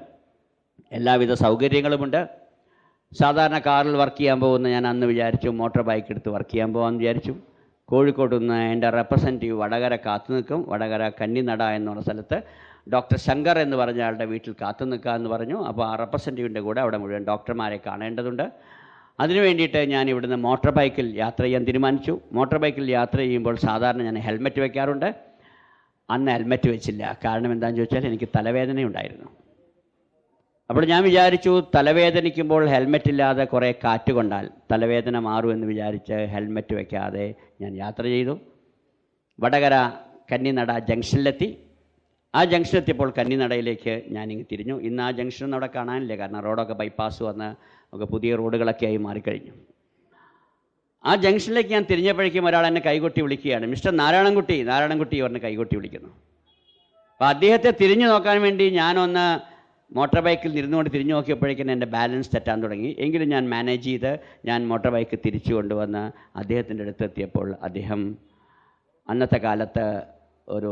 എല്ലാവിധ സൗകര്യങ്ങളുമുണ്ട്. സാധാരണ കാറിൽ വർക്ക് ചെയ്യാൻ പോകുന്ന ഞാൻ അന്ന് വിചാരിച്ചു മോട്ടോർ ബൈക്ക് എടുത്ത് വർക്ക് ചെയ്യാൻ പോകാമെന്ന് വിചാരിച്ചു. കോഴിക്കോട് നിന്ന് എൻ്റെ റെപ്രസെൻറ്റേറ്റീവ് വടകര കാത്തു നിൽക്കും. വടകര കന്നിനട എന്ന് പറഞ്ഞ സ്ഥലത്ത് ഡോക്ടർ ശങ്കർ എന്ന് പറഞ്ഞ ആളുടെ വീട്ടിൽ കാത്തു നിൽക്കാമെന്ന് പറഞ്ഞു. അപ്പോൾ ആ റെപ്രസെൻറ്റേറ്റീവിൻ്റെ കൂടെ അവിടെ മുഴുവൻ ഡോക്ടർമാരെ കാണേണ്ടതുണ്ട്. അതിനു വേണ്ടിയിട്ട് ഞാൻ ഇവിടുന്ന് മോട്ടോർ ബൈക്കിൽ യാത്ര ചെയ്യാൻ തീരുമാനിച്ചു. മോട്ടോർ ബൈക്കിൽ യാത്ര ചെയ്യുമ്പോൾ സാധാരണ ഞാൻ ഹെൽമെറ്റ് വയ്ക്കാറുണ്ട്. അന്ന് ഹെൽമെറ്റ് വെച്ചില്ല. കാരണം എന്താണെന്ന് ചോദിച്ചാൽ എനിക്ക് തലവേദനയുണ്ടായിരുന്നു. അപ്പോൾ ഞാൻ വിചാരിച്ചു തലവേദനിക്കുമ്പോൾ ഹെൽമെറ്റ് ഇല്ലാതെ കുറേ കാറ്റ് കൊണ്ടാൽ തലവേദന മാറുമെന്ന് വിചാരിച്ച് ഹെൽമെറ്റ് വയ്ക്കാതെ ഞാൻ യാത്ര ചെയ്തു. വടകര കന്നിനട ജംഗ്ഷനിലെത്തി. ആ ജംഗ്ഷനിലെത്തിയപ്പോൾ കന്നിനടയിലേക്ക് ഞാനിങ്ങ് തിരിഞ്ഞു. ഇന്ന് ആ ജംഗ്ഷനൊന്നും അവിടെ കാണാനില്ല, കാരണം റോഡൊക്കെ ബൈപ്പാസ് വന്ന് ഒക്കെ പുതിയ റോഡുകളൊക്കെ ആയി മാറിക്കഴിഞ്ഞു. ആ ജംഗ്ഷനിലേക്ക് ഞാൻ തിരിഞ്ഞപ്പോഴേക്കും ഒരാൾ എന്നെ കൈകൊട്ടി വിളിക്കുകയാണ്, മിസ്റ്റർ നാരായണൻകുട്ടി പറഞ്ഞ് കൈകൊട്ടി വിളിക്കുന്നു. അപ്പോൾ അദ്ദേഹത്തെ തിരിഞ്ഞു നോക്കാൻ വേണ്ടി ഞാനൊന്ന് മോട്ടോർ ബൈക്കിൽ ഇരുന്നുകൊണ്ട് തിരിഞ്ഞു നോക്കിയപ്പോഴേക്കും എൻ്റെ ബാലൻസ് തെറ്റാൻ തുടങ്ങി. എങ്കിലും ഞാൻ മാനേജ് ചെയ്ത് ഞാൻ മോട്ടോർ ബൈക്ക് തിരിച്ചു കൊണ്ടുവന്ന് അദ്ദേഹത്തിൻ്റെ അടുത്തെത്തിയപ്പോൾ അദ്ദേഹം അന്നത്തെ കാലത്ത് ഒരു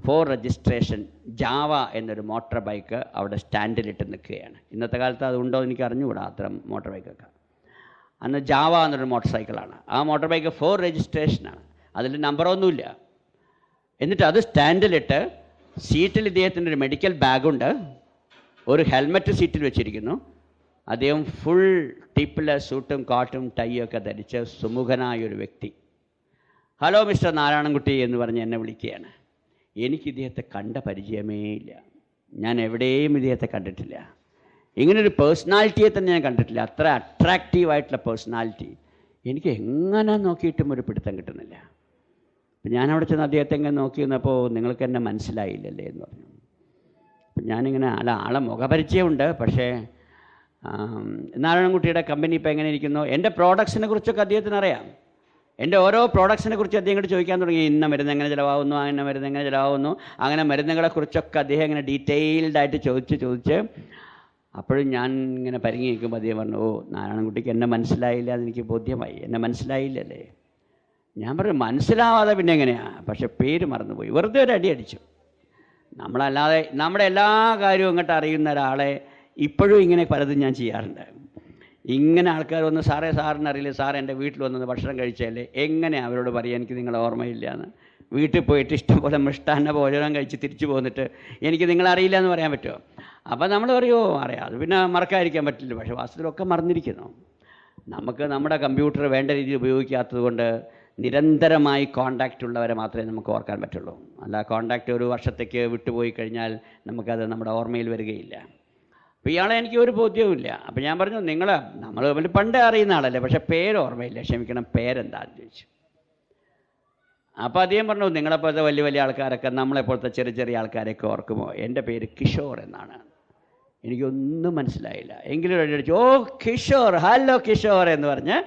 4 രജിസ്ട്രേഷൻ ജാവ എന്നൊരു മോട്ടോർ ബൈക്ക് അവിടെ സ്റ്റാൻഡിലിട്ട് നിൽക്കുകയാണ്. ഇന്നത്തെ കാലത്ത് അതുണ്ടോ എന്ന് എനിക്ക് അറിഞ്ഞുകൂടാ, അത്തരം മോട്ടോർ ബൈക്കൊക്കെ. അന്ന് ജാവ എന്നൊരു മോട്ടോർ സൈക്കിളാണ്. ആ മോട്ടോർ ബൈക്ക് 4 രജിസ്ട്രേഷനാണ്, അതിൽ നമ്പറൊന്നുമില്ല. എന്നിട്ട് അത് സ്റ്റാൻഡിലിട്ട് സീറ്റിൽ ഇദ്ദേഹത്തിൻ്റെ ഒരു മെഡിക്കൽ ബാഗുണ്ട്, ഒരു ഹെൽമറ്റ് സീറ്റിൽ വെച്ചിരിക്കുന്നു. അദ്ദേഹം ഫുൾ ടിപ്പിൽ സൂട്ടും കോട്ടും ടൈയും ഒക്കെ ധരിച്ച് സുമുഖനായൊരു വ്യക്തി. ഹലോ മിസ്റ്റർ നാരായണൻകുട്ടി എന്ന് പറഞ്ഞ് എന്നെ വിളിക്കുകയാണ്. എനിക്ക് ഇദ്ദേഹത്തെ കണ്ട പരിചയമേ ഇല്ല, ഞാൻ എവിടെയും ഇദ്ദേഹത്തെ കണ്ടിട്ടില്ല. ഇങ്ങനൊരു പേഴ്സണാലിറ്റിയെ തന്നെ ഞാൻ കണ്ടിട്ടില്ല, അത്ര അട്രാക്റ്റീവായിട്ടുള്ള പേഴ്സണാലിറ്റി. എനിക്ക് എങ്ങനെ നോക്കിയിട്ടും ഒരു പിടുത്തം കിട്ടുന്നില്ല. അപ്പം ഞാനവിടെ ചെന്ന് അദ്ദേഹത്തെ എങ്ങനെ നോക്കി വന്നപ്പോൾ നിങ്ങൾക്ക് എന്നെ മനസ്സിലായില്ലല്ലേ എന്ന് പറഞ്ഞു. അപ്പം ഞാനിങ്ങനെ ആളെ മുഖപരിചയമുണ്ട്, പക്ഷേ നാരായണൻകുട്ടിയുടെ കമ്പനി ഇപ്പോൾ എങ്ങനെ ഇരിക്കുന്നു, എൻ്റെ പ്രോഡക്ട്സിനെ കുറിച്ചൊക്കെ അദ്ദേഹത്തിന് അറിയാം. എൻ്റെ ഓരോ പ്രോഡക്ട്സിനെ കുറിച്ച് അദ്ദേഹം ഇങ്ങോട്ട് ചോദിക്കാൻ തുടങ്ങി. ഇന്ന മരുന്ന് എങ്ങനെ ചിലവാകുന്നു, അങ്ങനെ മരുന്ന് എങ്ങനെ ചിലവാകുന്നു, അങ്ങനെ മരുന്നുകളെക്കുറിച്ചൊക്കെ അദ്ദേഹം ഇങ്ങനെ ഡീറ്റെയിൽഡായിട്ട് ചോദിച്ച് അപ്പോഴും ഞാൻ ഇങ്ങനെ പരിങ്ങി നിൽക്കുമ്പോൾ അദ്ദേഹം പറഞ്ഞു, ഓ നാരായണൻകുട്ടിക്ക് എന്നെ മനസ്സിലായില്ല, അതെനിക്ക് ബോധ്യമായി, എന്നെ മനസ്സിലായില്ലല്ലേ. ഞാൻ പറഞ്ഞു മനസ്സിലാവാതെ പിന്നെ എങ്ങനെയാണ്, പക്ഷെ പേര് മറന്നുപോയി. വെറുതെ ഒരു അടി അടിച്ചു. നമ്മളല്ലാതെ നമ്മുടെ എല്ലാ കാര്യവും ഇങ്ങോട്ട് അറിയുന്ന ഒരാളെ ഇപ്പോഴും ഇങ്ങനെ പലതും ഞാൻ ചെയ്യാറുണ്ട്. ഇങ്ങനെ ആൾക്കാർ വന്ന് സാറിന് അറിയില്ല, സാർ എൻ്റെ വീട്ടിൽ വന്നത് ഭക്ഷണം കഴിച്ചല്ലേ, എങ്ങനെ അവരോട് പറയാം എനിക്ക് നിങ്ങളെ ഓർമ്മയില്ല എന്ന്. വീട്ടിൽ പോയിട്ട് ഇഷ്ടംപോലെ മിഷ്ടാന്ന ഭോജനം കഴിച്ച് തിരിച്ചു പോന്നിട്ട് എനിക്ക് നിങ്ങളറിയില്ല എന്ന് പറയാൻ പറ്റുമോ? അപ്പോൾ നമ്മൾ പറയുമോ അറിയാം, അത് പിന്നെ മറക്കാതിരിക്കാൻ പറ്റില്ല. പക്ഷേ വാസ്തവത്തിലൊക്കെ മറന്നിരിക്കുന്നു. നമുക്ക് നമ്മുടെ കമ്പ്യൂട്ടർ വേണ്ട രീതിയിൽ ഉപയോഗിക്കാത്തത് കൊണ്ട് നിരന്തരമായി കോണ്ടാക്റ്റ് ഉള്ളവരെ മാത്രമേ നമുക്ക് ഓർക്കാൻ പറ്റുള്ളൂ. അല്ല കോണ്ടാക്റ്റ് ഒരു വർഷത്തേക്ക് വിട്ടുപോയി കഴിഞ്ഞാൽ നമുക്കത് നമ്മുടെ ഓർമ്മയിൽ വരികയില്ല. അപ്പോൾ ഇയാളെ എനിക്ക് ഒരു ബോധ്യവുമില്ല. അപ്പോൾ ഞാൻ പറഞ്ഞു നമ്മൾ തമ്മിൽ പണ്ടേ അറിയുന്ന ആളല്ലേ, പക്ഷേ പേര് ഓർമ്മയില്ല, ക്ഷമിക്കണം, പേരെന്താണെന്ന് ചോദിച്ചു. അപ്പോൾ അദ്ദേഹം പറഞ്ഞു നിങ്ങളെപ്പോലത്തെ വലിയ വലിയ ആൾക്കാരൊക്കെ നമ്മളെപ്പോലത്തെ ചെറിയ ആൾക്കാരെയൊക്കെ ഓർക്കുമോ? എൻ്റെ പേര് കിഷോർ എന്നാണ്. എനിക്കൊന്നും മനസ്സിലായില്ല. എങ്കിലും അടിച്ചു, ഓ കിഷോർ, ഹലോ കിഷോർ എന്ന് പറഞ്ഞ്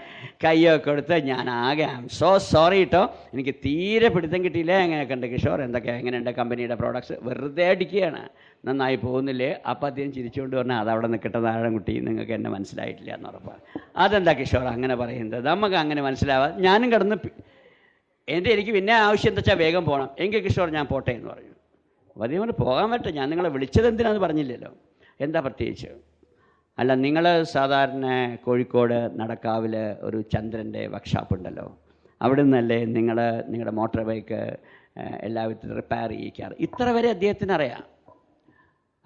കയ്യൊക്കെ കൊടുത്ത് ഞാൻ ആകെ ഐ എം സോ സോറി കേട്ടോ, എനിക്ക് തീരെ പിടുത്തം കിട്ടിയില്ല, എങ്ങനെയൊക്കെ ഉണ്ട് കിഷോർ, എങ്ങനെയുണ്ട് കമ്പനിയുടെ പ്രോഡക്ട്സ്, വെറുതെ അടിക്കുകയാണ്, നന്നായി പോകുന്നില്ലേ? അപ്പോൾ അദ്ദേഹം ചിരിച്ചുകൊണ്ട് പറഞ്ഞാൽ അതവിടെ നിൽക്കട്ടെ നാരായണൻകുട്ടി, നിങ്ങൾക്ക് എന്നെ മനസ്സിലായിട്ടില്ല എന്ന് ഉറപ്പാണ്. അതെന്താ കിഷോർ അങ്ങനെ പറയുന്നത്, നമുക്ക് അങ്ങനെ മനസ്സിലാവാം. ഞാനും കിടന്ന് എനിക്ക് പിന്നെ ആവശ്യം എന്താ വെച്ചാൽ വേഗം പോകണം, എങ്കിൽ കിഷോർ ഞാൻ പോട്ടെ എന്ന് പറഞ്ഞു. അപ്പോൾ അദ്ദേഹം പോകാൻ പറ്റും, ഞാൻ നിങ്ങളെ വിളിച്ചത് എന്തിനാന്ന് പറഞ്ഞില്ലല്ലോ, എന്താ പ്രത്യേകിച്ച്? അല്ല നിങ്ങൾ സാധാരണ കോഴിക്കോട് നടക്കാവിൽ ഒരു ചന്ദ്രൻ്റെ വർക്ക്ഷോപ്പ് ഉണ്ടല്ലോ, അവിടെ നിന്നല്ലേ നിങ്ങളുടെ മോട്ടോർ ബൈക്ക് എല്ലാവിധത്തിലും റിപ്പയർ ചെയ്യിക്കാറ്? ഇത്ര വരെ അദ്ദേഹത്തിന് അറിയാം.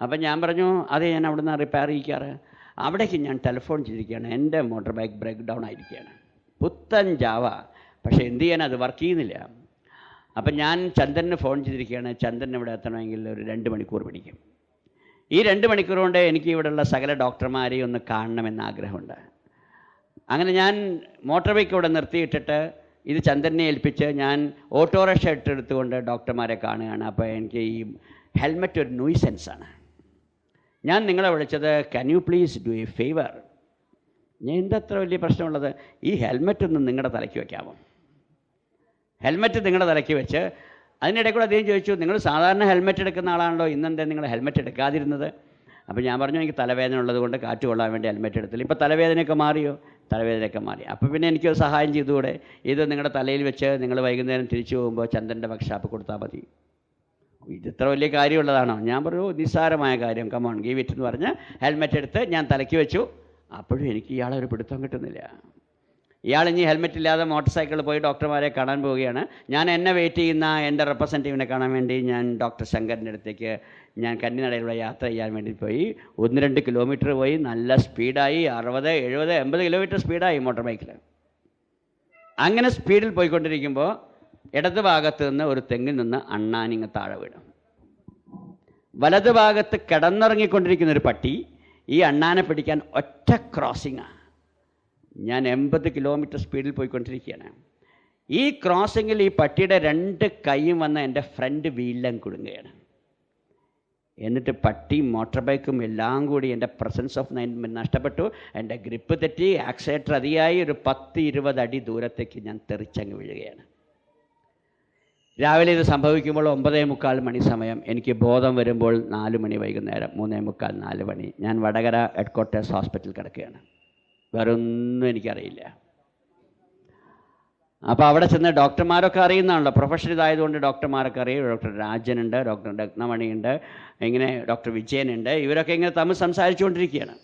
അപ്പം ഞാൻ പറഞ്ഞു അതെ, ഞാൻ അവിടെ നിന്ന് റിപ്പയർ ചെയ്യിക്കാറ്. അവിടേക്ക് ഞാൻ ടെലിഫോൺ ചെയ്തിരിക്കുകയാണ്, എൻ്റെ മോട്ടോർ ബൈക്ക് ബ്രേക്ക് ഡൗൺ ആയിരിക്കുകയാണ്, പുത്തൻ ജാവ, പക്ഷേ എന്ത് ചെയ്യാൻ അത് വർക്ക് ചെയ്യുന്നില്ല. അപ്പം ഞാൻ ചന്ദ്രന് ഫോൺ ചെയ്തിരിക്കുകയാണ്, ചന്ദ്രൻ ഇവിടെ എത്തണമെങ്കിൽ ഒരു 2 മണിക്കൂർ പിടിക്കും. ഈ 2 മണിക്കൂർ കൊണ്ട് എനിക്ക് ഇവിടെയുള്ള സകല ഡോക്ടർമാരെയും ഒന്ന് കാണണമെന്ന് ആഗ്രഹമുണ്ട്. അങ്ങനെ ഞാൻ മോട്ടോർ ബൈക്ക് ഇവിടെ നിർത്തിയിട്ടിട്ട് ഇത് ചന്ദ്രനെ ഏൽപ്പിച്ച് ഞാൻ ഓട്ടോറിക്ഷ ഇട്ടെടുത്തുകൊണ്ട് ഡോക്ടർമാരെ കാണുകയാണ്. അപ്പോൾ എനിക്ക് ഈ ഹെൽമെറ്റ് ഒരു ന്യൂസൻസാണ്. ഞാൻ നിങ്ങളെ വിളിച്ചത്, can you please do A favour? ഞാൻ എന്തത്ര വലിയ പ്രശ്നമുള്ളത്? ഈ ഹെൽമെറ്റ് ഒന്ന് നിങ്ങളുടെ തലയ്ക്ക് വയ്ക്കാമോ? ഹെൽമെറ്റ് നിങ്ങളുടെ തലയ്ക്ക് വെച്ച് അതിനിടയിൽ കൂടെ അദ്ദേഹം ചോദിച്ചു, നിങ്ങൾ സാധാരണ ഹെൽമെറ്റ് എടുക്കുന്ന ആളാണല്ലോ, ഇന്നെന്താ നിങ്ങൾ ഹെൽമെറ്റ് എടുക്കാതിരുന്നത്? അപ്പോൾ ഞാൻ പറഞ്ഞു, എനിക്ക് തലവേദന ഉള്ളത് കൊണ്ട് കാറ്റ് കൊള്ളാൻ വേണ്ടി ഹെൽമെറ്റ് എടുത്തില്ല. ഇപ്പോൾ തലവേദനയൊക്കെ മാറിയോ? തലവേദനയൊക്കെ മാറി. അപ്പോൾ പിന്നെ എനിക്കൊരു സഹായം ചെയ്തുകൂടെ? ഇത് നിങ്ങളുടെ തലയിൽ വെച്ച് നിങ്ങൾ വൈകുന്നേരം തിരിച്ചു പോകുമ്പോൾ ചന്ദ്രൻ്റെ വർക്ക്ഷോപ്പ് കൊടുത്താൽ മതി. ഇതിത്ര വലിയ കാര്യമുള്ളതാണോ? ഞാൻ പറഞ്ഞു, നിസ്സാരമായ കാര്യം, കമോൺ ഗീവ് ഇറ്റ് എന്ന് പറഞ്ഞ് ഹെൽമെറ്റ് എടുത്ത് ഞാൻ തലയ്ക്ക് വെച്ചു. അപ്പോഴും എനിക്ക് ഇയാളെ ഒരു പിടുത്തം കിട്ടുന്നില്ല. ഇയാൾ ഇനി ഹെൽമെറ്റ് ഇല്ലാതെ മോട്ടോർ സൈക്കിളിൽ പോയി ഡോക്ടർമാരെ കാണാൻ പോവുകയാണ്. ഞാൻ എന്നെ വെയിറ്റ് ചെയ്യുന്ന എൻ്റെ റെപ്രസെൻറ്റേറ്റീവിനെ കാണാൻ വേണ്ടി ഞാൻ ഡോക്ടർ ശങ്കറിൻ്റെ അടുത്തേക്ക് ഞാൻ കന്നിനടയിലൂടെ യാത്ര ചെയ്യാൻ വേണ്ടി പോയി. 1-2 കിലോമീറ്റർ പോയി. നല്ല സ്പീഡായി, 60, 70, 80 കിലോമീറ്റർ സ്പീഡായി മോട്ടോർ ബൈക്കിൽ. അങ്ങനെ സ്പീഡിൽ പോയിക്കൊണ്ടിരിക്കുമ്പോൾ ഇടത് ഭാഗത്ത് നിന്ന് ഒരു തെങ്ങിൽ നിന്ന് അണ്ണാനിങ്ങ് താഴെ വീണു. വലത് ഭാഗത്ത് കിടന്നിറങ്ങിക്കൊണ്ടിരിക്കുന്നൊരു പട്ടി ഈ അണ്ണാനെ പിടിക്കാൻ ഒറ്റ ക്രോസിങ്ങാണ്. ഞാൻ 80 കിലോമീറ്റർ സ്പീഡിൽ പോയിക്കൊണ്ടിരിക്കുകയാണ്. ഈ ക്രോസിങ്ങിൽ ഈ പട്ടിയുടെ 2 കൈയും വന്ന് എൻ്റെ ഫ്രണ്ട് വീലിലും കുടുങ്ങുകയാണ്. എന്നിട്ട് പട്ടി മോട്ടോർ ബൈക്കും എല്ലാം കൂടി എൻ്റെ പ്രസൻസ് ഓഫ് മൈൻഡ് നഷ്ടപ്പെട്ടു. എൻ്റെ ഗ്രിപ്പ് തെറ്റി, ആക്സിലേറ്റർ അതിയായി ഒരു 10-20 അടി ദൂരത്തേക്ക് ഞാൻ തെറിച്ചങ്ങ് വീഴുകയാണ്. രാവിലെ ഇത് സംഭവിക്കുമ്പോൾ 9:45 മണി സമയം. എനിക്ക് ബോധം വരുമ്പോൾ 4 മണി വൈകുന്നേരം, 3:45, 4 മണി. ഞാൻ വടകര ഹെഡ്ക്വാർട്ടേഴ്സ് ഹോസ്പിറ്റലിൽ കിടക്കുകയാണ്. വേറെ ഒന്നും എനിക്കറിയില്ല. അപ്പോൾ അവിടെ ചെന്ന് ഡോക്ടർമാരൊക്കെ അറിയുന്നതാണല്ലോ, പ്രൊഫഷൻ ഇതായതുകൊണ്ട് ഡോക്ടർമാരൊക്കെ അറിയും. ഡോക്ടർ രാജനുണ്ട്, ഡോക്ടർ രത്നമണിയുണ്ട്, ഇങ്ങനെ ഡോക്ടർ വിജയനുണ്ട്. ഇവരൊക്കെ ഇങ്ങനെ തമ്മിൽ സംസാരിച്ചുകൊണ്ടിരിക്കുകയാണ്.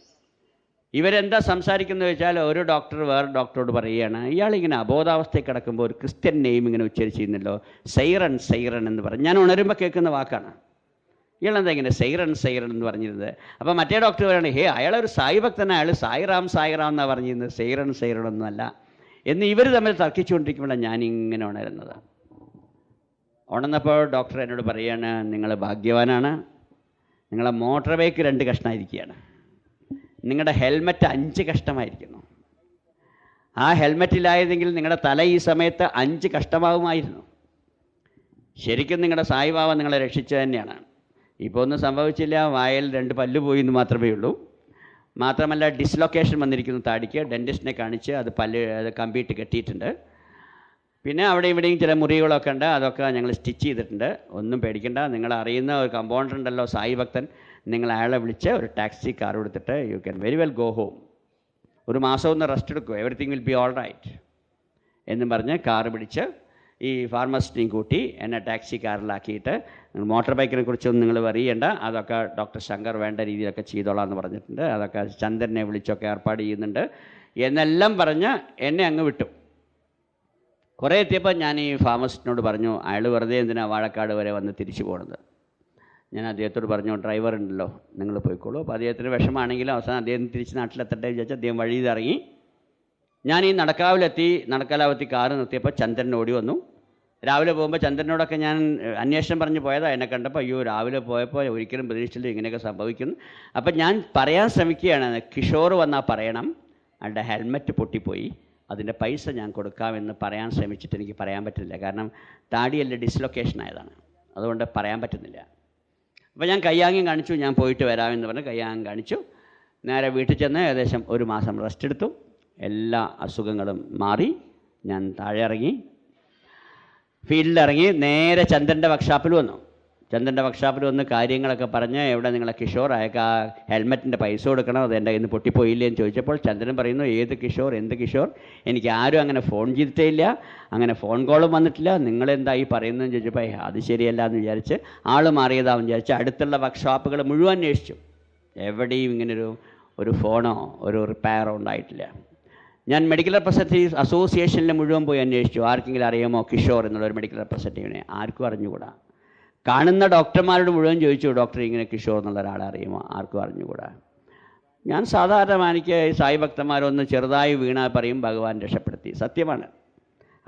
ഇവരെന്താ സംസാരിക്കുന്നത് വെച്ചാൽ, ഒരു ഡോക്ടർ വേറെ ഡോക്ടറോട് പറയുകയാണ്, ഇയാളിങ്ങനെ അബോധാവസ്ഥയിൽ കിടക്കുമ്പോൾ ഒരു ക്രിസ്ത്യൻ നെയിം ഇങ്ങനെ ഉച്ചരിച്ചിരുന്നല്ലോ, സൈറൻ സൈറൻ എന്ന് പറഞ്ഞു. ഞാൻ ഉണരുമ്പോൾ കേൾക്കുന്ന വാക്കാണ്. ഇയാളെന്താ ഇങ്ങനെ സൈറൻ സൈറൻ എന്ന് പറഞ്ഞിരുന്നത്? അപ്പോൾ മറ്റേ ഡോക്ടർ പറയുകയാണ്, ഹേ അയാളൊരു സായി ഭക്തനാണ്, അയാൾ സായിറാം സായിറാം എന്നാണ് പറഞ്ഞിരുന്നത്, സൈറൻ സൈറൻ ഒന്നുമല്ല എന്ന് ഇവർ തമ്മിൽ തർക്കിച്ചുകൊണ്ടിരിക്കുമ്പോഴാണ് ഞാനിങ്ങനെ ഉണരുന്നത്. ഉണർന്നപ്പോൾ ഡോക്ടർ എന്നോട് പറയുകയാണ്, നിങ്ങൾ ഭാഗ്യവാനാണ്, നിങ്ങളെ മോട്ടോർ ബൈക്ക് 2 കഷ്ണമായിരിക്കുകയാണ്, നിങ്ങളുടെ ഹെൽമെറ്റ് 5 കഷ്ണമായിരിക്കുന്നു. ആ ഹെൽമെറ്റിലായതെങ്കിൽ നിങ്ങളുടെ തല ഈ സമയത്ത് 5 കഷ്ണമാകുമായിരുന്നു. ശരിക്കും നിങ്ങളുടെ സായിബാബ നിങ്ങളെ രക്ഷിച്ചത് തന്നെയാണ്. ഇപ്പോൾ ഒന്നും സംഭവിച്ചില്ല, വായിൽ 2 പല്ല് പോയി എന്ന് മാത്രമേ ഉള്ളൂ. മാത്രമല്ല ഡിസ്ലൊക്കേഷൻ വന്നിരിക്കുന്നു താടിക്ക്. ഡെൻറ്റിസ്റ്റിനെ കാണിച്ച് അത് കമ്പിയിട്ട് കെട്ടിയിട്ടുണ്ട്. പിന്നെ അവിടെ ഇവിടെയും ചില മുറികളൊക്കെ ഉണ്ട്, അതൊക്കെ ഞങ്ങൾ സ്റ്റിച്ച് ചെയ്തിട്ടുണ്ട്. ഒന്നും പേടിക്കണ്ട, നിങ്ങൾ അറിയുന്ന ഒരു കമ്പൗണ്ടർ ഉണ്ടല്ലോ സായി ഭക്തൻ, നിങ്ങൾ അയാളെ വിളിച്ച് ഒരു ടാക്സി കാർ കൊടുത്തിട്ട് you can very well go home. ഒരു മാസം ഒന്ന് റെസ്റ്റ് എടുക്കും, everything will be all right എന്നും പറഞ്ഞ് കാറ് പിടിച്ച് ഈ ഫാർമസിറ്റിയും കൂട്ടി എന്നെ ടാക്സി കാറിലാക്കിയിട്ട്, മോട്ടോർ ബൈക്കിനെ കുറിച്ചൊന്നും നിങ്ങൾ അറിയണ്ട, അതൊക്കെ ഡോക്ടർ ശങ്കർ വേണ്ട രീതിയിലൊക്കെ ചെയ്തോളാം എന്ന് പറഞ്ഞിട്ടുണ്ട്, അതൊക്കെ ചന്ദ്രനെ വിളിച്ചൊക്കെ ഏർപ്പാട് ചെയ്യുന്നുണ്ട് എന്നെല്ലാം പറഞ്ഞ് എന്നെ അങ്ങ് വിട്ടു. കുറേ എത്തിയപ്പോൾ ഞാൻ ഈ ഫാർമസിസ്റ്റിനോട് പറഞ്ഞു, അയാൾ വെറുതെ എന്തിനാ വാഴക്കാട് വരെ വന്ന് തിരിച്ചു പോകുന്നത്. ഞാൻ അദ്ദേഹത്തോട് പറഞ്ഞു, ഡ്രൈവർ ഉണ്ടല്ലോ, നിങ്ങൾ പോയിക്കോളൂ. അപ്പോൾ അദ്ദേഹത്തിന് വിഷമാണെങ്കിലും അവസാനം അദ്ദേഹം തിരിച്ച് നാട്ടിലെത്തട്ടെ വിചാരിച്ച് അദ്ദേഹം വഴിയിൽ ഇറങ്ങി. ഞാൻ ഈ നടക്കാലാവത്തി കാറ് നിർത്തിയപ്പോൾ ചന്ദ്രൻ ഓടി വന്നു. രാവിലെ പോകുമ്പോൾ ചന്ദ്രനോടൊക്കെ ഞാൻ അന്വേഷണം പറഞ്ഞ് പോയതാണ്. എന്നെ കണ്ടപ്പോൾ, അയ്യോ രാവിലെ പോയപ്പോൾ ഒരിക്കലും പ്രതീക്ഷിച്ചില്ല ഇങ്ങനെയൊക്കെ സംഭവിക്കുന്നു. അപ്പം ഞാൻ പറയാൻ ശ്രമിക്കുകയാണ്, കിഷോർ വന്നാൽ പറയണം അയാളുടെ ഹെൽമെറ്റ് പൊട്ടിപ്പോയി, അതിൻ്റെ പൈസ ഞാൻ കൊടുക്കാമെന്ന് പറയാൻ ശ്രമിച്ചിട്ട് എനിക്ക് പറയാൻ പറ്റുന്നില്ല. കാരണം താടിയല്ല ഡിസ്ലൊക്കേഷൻ ആയതാണ്, അതുകൊണ്ട് പറയാൻ പറ്റുന്നില്ല. അപ്പോൾ ഞാൻ കയ്യാങ്കം കാണിച്ചു, ഞാൻ പോയിട്ട് വരാമെന്ന് പറഞ്ഞ് കയ്യാങ്കം കാണിച്ചു. നേരെ വീട്ടിൽ ചെന്ന് ഏകദേശം 1 മാസം റെസ്റ്റ് എടുത്തു. എല്ലാ അസുഖങ്ങളും മാറി. ഞാൻ താഴെ ഇറങ്ങി, ഫീൽഡിലിറങ്ങി, നേരെ ചന്ദ്രൻ്റെ വർക്ക്ഷോപ്പിൽ വന്നു. ചന്ദ്രൻ്റെ വർക്ക്ഷോപ്പിൽ വന്ന് കാര്യങ്ങളൊക്കെ പറഞ്ഞ്, എവിടെ നിങ്ങളെ കിഷോർ അയക്ക് ആ ഹെൽമെറ്റിൻ്റെ പൈസ കൊടുക്കണം, അത് എൻ്റെ കയ്യിൽ നിന്ന് പൊട്ടിപ്പോയില്ലേ എന്ന് ചോദിച്ചപ്പോൾ ചന്ദ്രൻ പറയുന്നു, ഏത് കിഷോർ, എന്ത് കിഷോർ, എനിക്ക് ആരും അങ്ങനെ ഫോൺ ചെയ്തിട്ടേ ഇല്ല, അങ്ങനെ ഫോൺ കോളും വന്നിട്ടില്ല, നിങ്ങളെന്തായി പറയുന്നതെന്ന് ചോദിച്ചപ്പോൾ അത് ശരിയല്ല എന്ന് വിചാരിച്ച് ആൾ മാറിയതാണെന്ന് വിചാരിച്ച് അടുത്തുള്ള വർക്ക്ഷോപ്പുകൾ മുഴുവൻ അന്വേഷിച്ചു. എവിടെയും ഇങ്ങനൊരു ഫോണോ ഒരു റിപ്പയറോ ഉണ്ടായിട്ടില്ല. ഞാൻ മെഡിക്കൽ റെപ്രസെൻറ്റേറ്റീവ്സ് അസോസിയേഷനിൽ മുഴുവൻ പോയി അന്വേഷിച്ചു, ആർക്കെങ്കിലും അറിയാമോ കിഷോർ എന്നുള്ളൊരു മെഡിക്കൽ റെപ്രസെൻറ്റേറ്റീവിനെ. ആർക്കും അറിഞ്ഞുകൂടാ. കാണുന്ന ഡോക്ടർമാരോട് മുഴുവൻ ചോദിച്ചു, ഡോക്ടർ ഇങ്ങനെ കിഷോർ എന്നുള്ള ഒരാളെ അറിയുമോ? ആർക്കും അറിഞ്ഞുകൂടാ. ഞാൻ സാധാരണ എനിക്ക് സായി ഭക്തന്മാരൊന്ന് ചെറുതായി വീണാൽ പറയും ഭഗവാൻ രക്ഷപ്പെടുത്തി. സത്യമാണ്.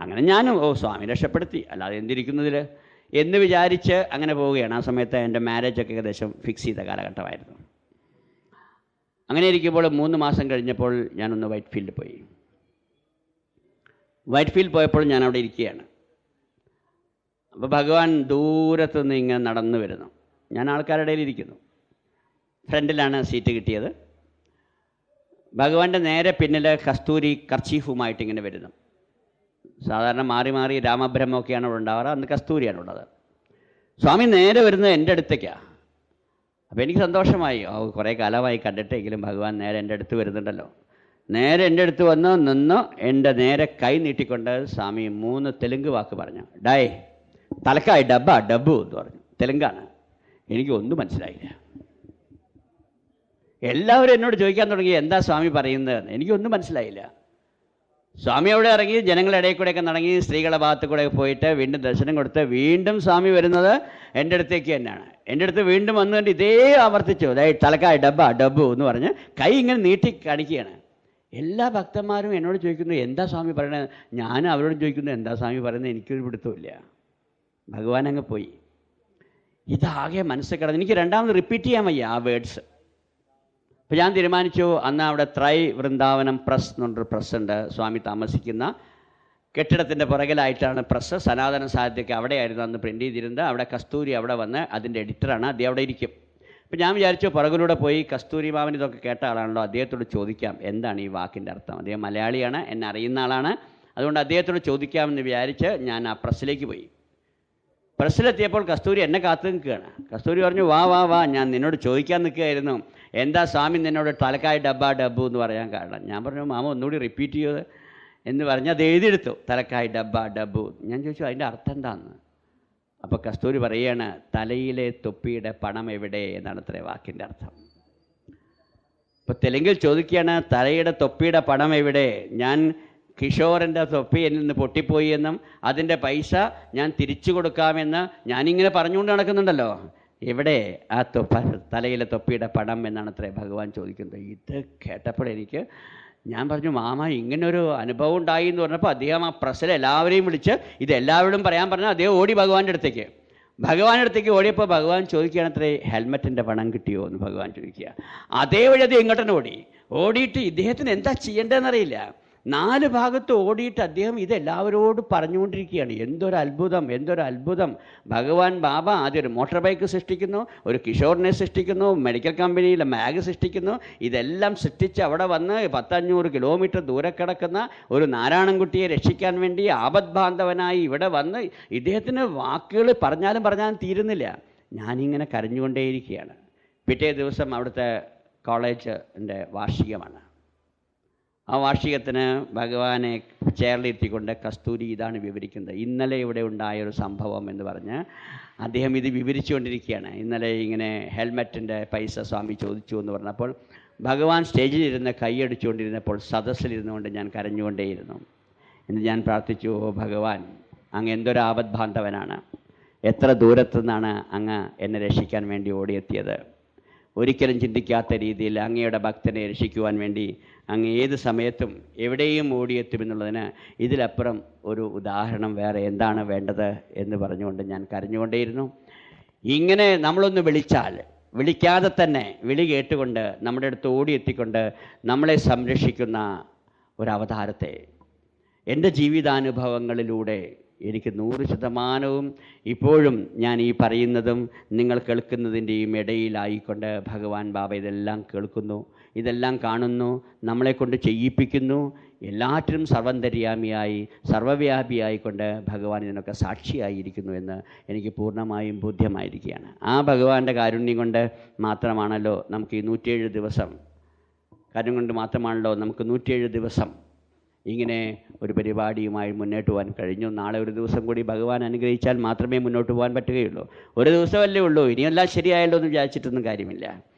അങ്ങനെ ഞാനും സ്വാമി രക്ഷപ്പെടുത്തി, അല്ലാതെ എന്തിരിക്കുന്നതിൽ എന്ന് വിചാരിച്ച് അങ്ങനെ പോവുകയാണ്. ആ സമയത്ത് എൻ്റെ മാരേജൊക്കെ ഏകദേശം ഫിക്സ് ചെയ്ത കാലഘട്ടമായിരുന്നു. അങ്ങനെ ഇരിക്കുമ്പോൾ 3 മാസം കഴിഞ്ഞപ്പോൾ ഞാനൊന്ന് വൈറ്റ് ഫീൽഡ് പോയി. വൈറ്റ് ഫീൽഡ് പോയപ്പോൾ ഞാൻ അവിടെ ഇരിക്കുകയാണ്. അപ്പോൾ ഭഗവാൻ ദൂരത്തുനിന്ന് ഇങ്ങനെ നടന്നു വരുന്നു. ഞാൻ ആൾക്കാരുടെ ഇടയിൽ ഇരിക്കുന്നു, ഫ്രണ്ടിലാണ് സീറ്റ് കിട്ടിയത്. ഭഗവാന്റെ നേരെ പിന്നിൽ കസ്തൂരി കർച്ചീഫുമായിട്ട് ഇങ്ങനെ വരുന്നു. സാധാരണ മാറി മാറി രാമബ്രഹ്മൊക്കെയാണ് അവിടെ ഉണ്ടാവാറ്, അന്ന് കസ്തൂരിയാണ് ഉള്ളത്. സ്വാമി നേരെ വരുന്നത് എൻ്റെ അടുത്തേക്കാണ്. അപ്പോൾ എനിക്ക് സന്തോഷമായി, കുറേ കാലമായി കണ്ടിട്ടെങ്കിലും ഭഗവാൻ നേരെ എൻ്റെ അടുത്ത് വരുന്നുണ്ടല്ലോ. നേരെ എൻ്റെ അടുത്ത് വന്ന് നിന്ന് എൻ്റെ നേരെ കൈ നീട്ടിക്കൊണ്ട് സ്വാമി 3 തെലുങ്ക് വാക്ക് പറഞ്ഞു. ഡായ് തലക്കായി ഡബ്ബു എന്ന് പറഞ്ഞു. തെലുങ്കാണ്. എനിക്കൊന്നും മനസ്സിലായില്ല. എല്ലാവരും എന്നോട് ചോദിക്കാൻ തുടങ്ങി എന്താ സ്വാമി പറയുന്നതെന്ന്. എനിക്കൊന്നും മനസ്സിലായില്ല. സ്വാമി അവിടെ ഇറങ്ങി ജനങ്ങളുടെ ഇടയിൽ കൂടെയൊക്കെ നടങ്ങി സ്ത്രീകളുടെ ഭാഗത്ത് കൂടെ പോയിട്ട് വീണ്ടും ദർശനം കൊടുത്ത് വീണ്ടും സ്വാമി വരുന്നത് എൻ്റെ അടുത്തേക്ക് തന്നെയാണ്. എൻ്റെ അടുത്ത് വീണ്ടും വന്നുകൊണ്ട് ഇതേ ആവർത്തിച്ചു. അതായത് തലക്കായി ഡബ്ബു എന്ന് പറഞ്ഞ് കൈ ഇങ്ങനെ നീട്ടി കാണിക്കുകയാണ്. എല്ലാ ഭക്തന്മാരും എന്നോട് ചോദിക്കുന്നു എന്താ സ്വാമി പറയണത്. ഞാൻ അവരോട് ചോദിക്കുന്നു എന്താ സ്വാമി പറയുന്നത്. എനിക്കൊരു പിടുത്തമില്ല. ഭഗവാൻ അങ്ങ് പോയി. ഇതാകെ മനസ്സിൽ കിടന്ന് എനിക്ക് രണ്ടാമത് റിപ്പീറ്റ് ചെയ്യാൻ വയ്യ ആ വേർഡ്സ്. അപ്പോൾ ഞാൻ തീരുമാനിച്ചു, അന്ന് അവിടെ ത്രൈ വൃന്ദാവനം പ്രസ് എന്ന് പറഞ്ഞൊരു പ്രസ്സുണ്ട്. സ്വാമി താമസിക്കുന്ന കെട്ടിടത്തിൻ്റെ പുറകിലായിട്ടാണ് പ്രസ്. സനാതന സാഹിത്യമൊക്കെ അവിടെയായിരുന്നു അന്ന് പ്രിൻ്റ് ചെയ്തിരുന്നത്. അവിടെ കസ്തൂരി അവിടെ വന്ന് അതിൻ്റെ എഡിറ്ററാണ്, അദ്ദേഹം അവിടെ ഇരിക്കും. അപ്പോൾ ഞാൻ വിചാരിച്ചു പുറകിലൂടെ പോയി കസ്തൂരി മാമൻ ഇതൊക്കെ കേട്ട ആളാണല്ലോ, അദ്ദേഹത്തോട് ചോദിക്കാം എന്താണ് ഈ വാക്കിൻ്റെ അർത്ഥം. അദ്ദേഹം മലയാളിയാണ്, എന്നെ അറിയുന്ന ആളാണ്. അതുകൊണ്ട് അദ്ദേഹത്തോട് ചോദിക്കാമെന്ന് വിചാരിച്ച് ഞാൻ ആ പ്രസ്സിലേക്ക് പോയി. പ്രസ്സിലെത്തിയപ്പോൾ കസ്തൂരി എന്നെ കാത്തു നിൽക്കുകയാണ്. കസ്തൂരി പറഞ്ഞു വാ ഞാൻ നിന്നോട് ചോദിക്കാൻ നിൽക്കുകയായിരുന്നു, എന്താ സ്വാമി നിന്നോട് തലക്കായി ഡബ്ബു എന്ന് പറയാൻ കാരണം. ഞാൻ പറഞ്ഞു മാമ ഒന്നുകൂടി റിപ്പീറ്റ് ചെയ്ത് എന്ന് പറഞ്ഞ് അത് എഴുതിയെടുത്തു, തലക്കായി ഡബ്ബു. ഞാൻ ചോദിച്ചു അതിൻ്റെ അർത്ഥം എന്താണെന്ന്. അപ്പോൾ കസ്തൂരി പറയുകയാണ് തലയിലെ തൊപ്പിയുടെ പണം എവിടെ എന്നാണ് അത്രേ വാക്കിൻ്റെ അർത്ഥം. അപ്പോൾ തെലുങ്കിൽ ചോദിക്കുകയാണ് തലയുടെ തൊപ്പിയുടെ പണം എവിടെ. ഞാൻ കിഷോറിൻ്റെ തൊപ്പി എന്നിൽ നിന്ന് പൊട്ടിപ്പോയി എന്നും അതിൻ്റെ പൈസ ഞാൻ തിരിച്ചു കൊടുക്കാമെന്ന് ഞാനിങ്ങനെ പറഞ്ഞുകൊണ്ട് നടക്കുന്നുണ്ടല്ലോ. എവിടെ ആ തലയിലെ തൊപ്പിയുടെ പണം എന്നാണ് അത്രേ ഭഗവാൻ ചോദിക്കുന്നത്. ഇത് കേട്ടപ്പോൾ ഞാൻ പറഞ്ഞു മാമ ഇങ്ങനൊരു അനുഭവം ഉണ്ടായി എന്ന് പറഞ്ഞപ്പോൾ അദ്ദേഹം ആ പ്രസ്സിൽ എല്ലാവരെയും വിളിച്ച് ഇത് എല്ലാവരോടും പറയാൻ പറഞ്ഞാൽ അദ്ദേഹം ഓടി ഭഗവാന്റെ അടുത്തേക്ക് ഓടിയപ്പോൾ ഭഗവാൻ ചോദിക്കുകയാണ് അത്രേ ഹെൽമെറ്റിൻ്റെ പണം കിട്ടിയോ എന്ന് ഭഗവാൻ ചോദിക്കുക. അതേ വഴി അത് ഇങ്ങോട്ടന്നെ ഓടിയിട്ട് ഇദ്ദേഹത്തിന് എന്താ ചെയ്യേണ്ടതെന്നറിയില്ല. 4 ഭാഗത്ത് ഓടിയിട്ട് അദ്ദേഹം ഇതെല്ലാവരോടും പറഞ്ഞുകൊണ്ടിരിക്കുകയാണ്. എന്തൊരു അത്ഭുതം. ഭഗവാൻ ബാബ ആദ്യം ഒരു മോട്ടോർ ബൈക്ക് സൃഷ്ടിക്കുന്നു, ഒരു കിഷോറിനെ സൃഷ്ടിക്കുന്നു, മെഡിക്കൽ കമ്പനിയിലെ മാഗ് സൃഷ്ടിക്കുന്നു. ഇതെല്ലാം സൃഷ്ടിച്ച് അവിടെ വന്ന് 100-500 കിലോമീറ്റർ ദൂരെ കിടക്കുന്ന ഒരു നാരായണൻകുട്ടിയെ രക്ഷിക്കാൻ വേണ്ടി ആപദ്ബാന്ധവനായി ഇവിടെ വന്ന് ഇദ്ദേഹത്തിന് വാക്കുകൾ പറഞ്ഞാലും തീരുന്നില്ല. ഞാനിങ്ങനെ കരഞ്ഞുകൊണ്ടേയിരിക്കുകയാണ്. പിറ്റേ ദിവസം അവിടുത്തെ കോളേജിൻ്റെ വാർഷികമാണ്. ആ വാർഷികത്തിന് ഭഗവാനെ ചേർന്നിരുത്തിക്കൊണ്ട് കസ്തൂരി ഇതാണ് വിവരിക്കുന്നത്. ഇന്നലെ ഇവിടെ ഉണ്ടായൊരു സംഭവം എന്ന് പറഞ്ഞ് അദ്ദേഹം ഇത് വിവരിച്ചുകൊണ്ടിരിക്കുകയാണ്. ഇന്നലെ ഇങ്ങനെ ഹെൽമെറ്റിൻ്റെ പൈസ സ്വാമി ചോദിച്ചു എന്ന് പറഞ്ഞപ്പോൾ ഭഗവാൻ സ്റ്റേജിലിരുന്ന് കൈയടിച്ചുകൊണ്ടിരുന്നപ്പോൾ സദസ്സിലിരുന്നുകൊണ്ട് ഞാൻ കരഞ്ഞുകൊണ്ടേയിരുന്നു. എന്ന് ഞാൻ പ്രാർത്ഥിച്ചു, ഓ ഭഗവാൻ അങ്ങ് എന്തൊരു ആപദ്ബാന്ധവനാണ്. എത്ര ദൂരത്തുനിന്നാണ് അങ്ങ് എന്നെ രക്ഷിക്കാൻ വേണ്ടി ഓടിയെത്തിയത്. ഒരിക്കലും ചിന്തിക്കാത്ത രീതിയിൽ അങ്ങയുടെ ഭക്തനെ രക്ഷിക്കുവാൻ വേണ്ടി അങ്ങ് ഏത് സമയത്തും എവിടെയും ഓടിയെത്തുമെന്നുള്ളതിന് ഇതിലപ്പുറം ഒരു ഉദാഹരണം വേറെ എന്താണ് വേണ്ടത് എന്ന് പറഞ്ഞുകൊണ്ട് ഞാൻ കരഞ്ഞുകൊണ്ടേയിരുന്നു. ഇങ്ങനെ നമ്മളൊന്ന് വിളിക്കാതെ തന്നെ വിളി കേട്ടുകൊണ്ട് നമ്മുടെ അടുത്ത് ഓടിയെത്തിക്കൊണ്ട് നമ്മളെ സംരക്ഷിക്കുന്ന ഒരവതാരത്തെ എൻ്റെ ജീവിതാനുഭവങ്ങളിലൂടെ എനിക്ക് 100% ഇപ്പോഴും ഞാൻ ഈ പറയുന്നതും നിങ്ങൾ കേൾക്കുന്നതിൻ്റെയും ഇടയിലായിക്കൊണ്ട് ഭഗവാൻ ബാബ ഇതെല്ലാം കേൾക്കുന്നു, ഇതെല്ലാം കാണുന്നു, നമ്മളെക്കൊണ്ട് ചെയ്യിപ്പിക്കുന്നു. എല്ലാറ്റിനും സർവന്തര്യാമിയായി സർവവ്യാപിയായിക്കൊണ്ട് ഭഗവാൻ ഇതിനൊക്കെ സാക്ഷിയായിരിക്കുന്നു എന്ന് എനിക്ക് പൂർണ്ണമായും ബോധ്യമായിരിക്കുകയാണ്. ആ ഭഗവാന്റെ കാരുണ്യം കൊണ്ട് മാത്രമാണല്ലോ നമുക്ക് ഈ 107 ദിവസം നമുക്ക് 107 ദിവസം ഇങ്ങനെ ഒരു പരിപാടിയുമായി മുന്നോട്ട് പോകാൻ കഴിഞ്ഞു. നാളെ ഒരു ദിവസം കൂടി ഭഗവാൻ അനുഗ്രഹിച്ചാൽ മാത്രമേ മുന്നോട്ട് പോകാൻ പറ്റുകയുള്ളൂ. ഒരു ദിവസമല്ലേ ഉള്ളൂ, ഇനിയെല്ലാം ശരിയായല്ലോ എന്ന് വിചാരിച്ചിട്ടൊന്നും കാര്യമില്ല.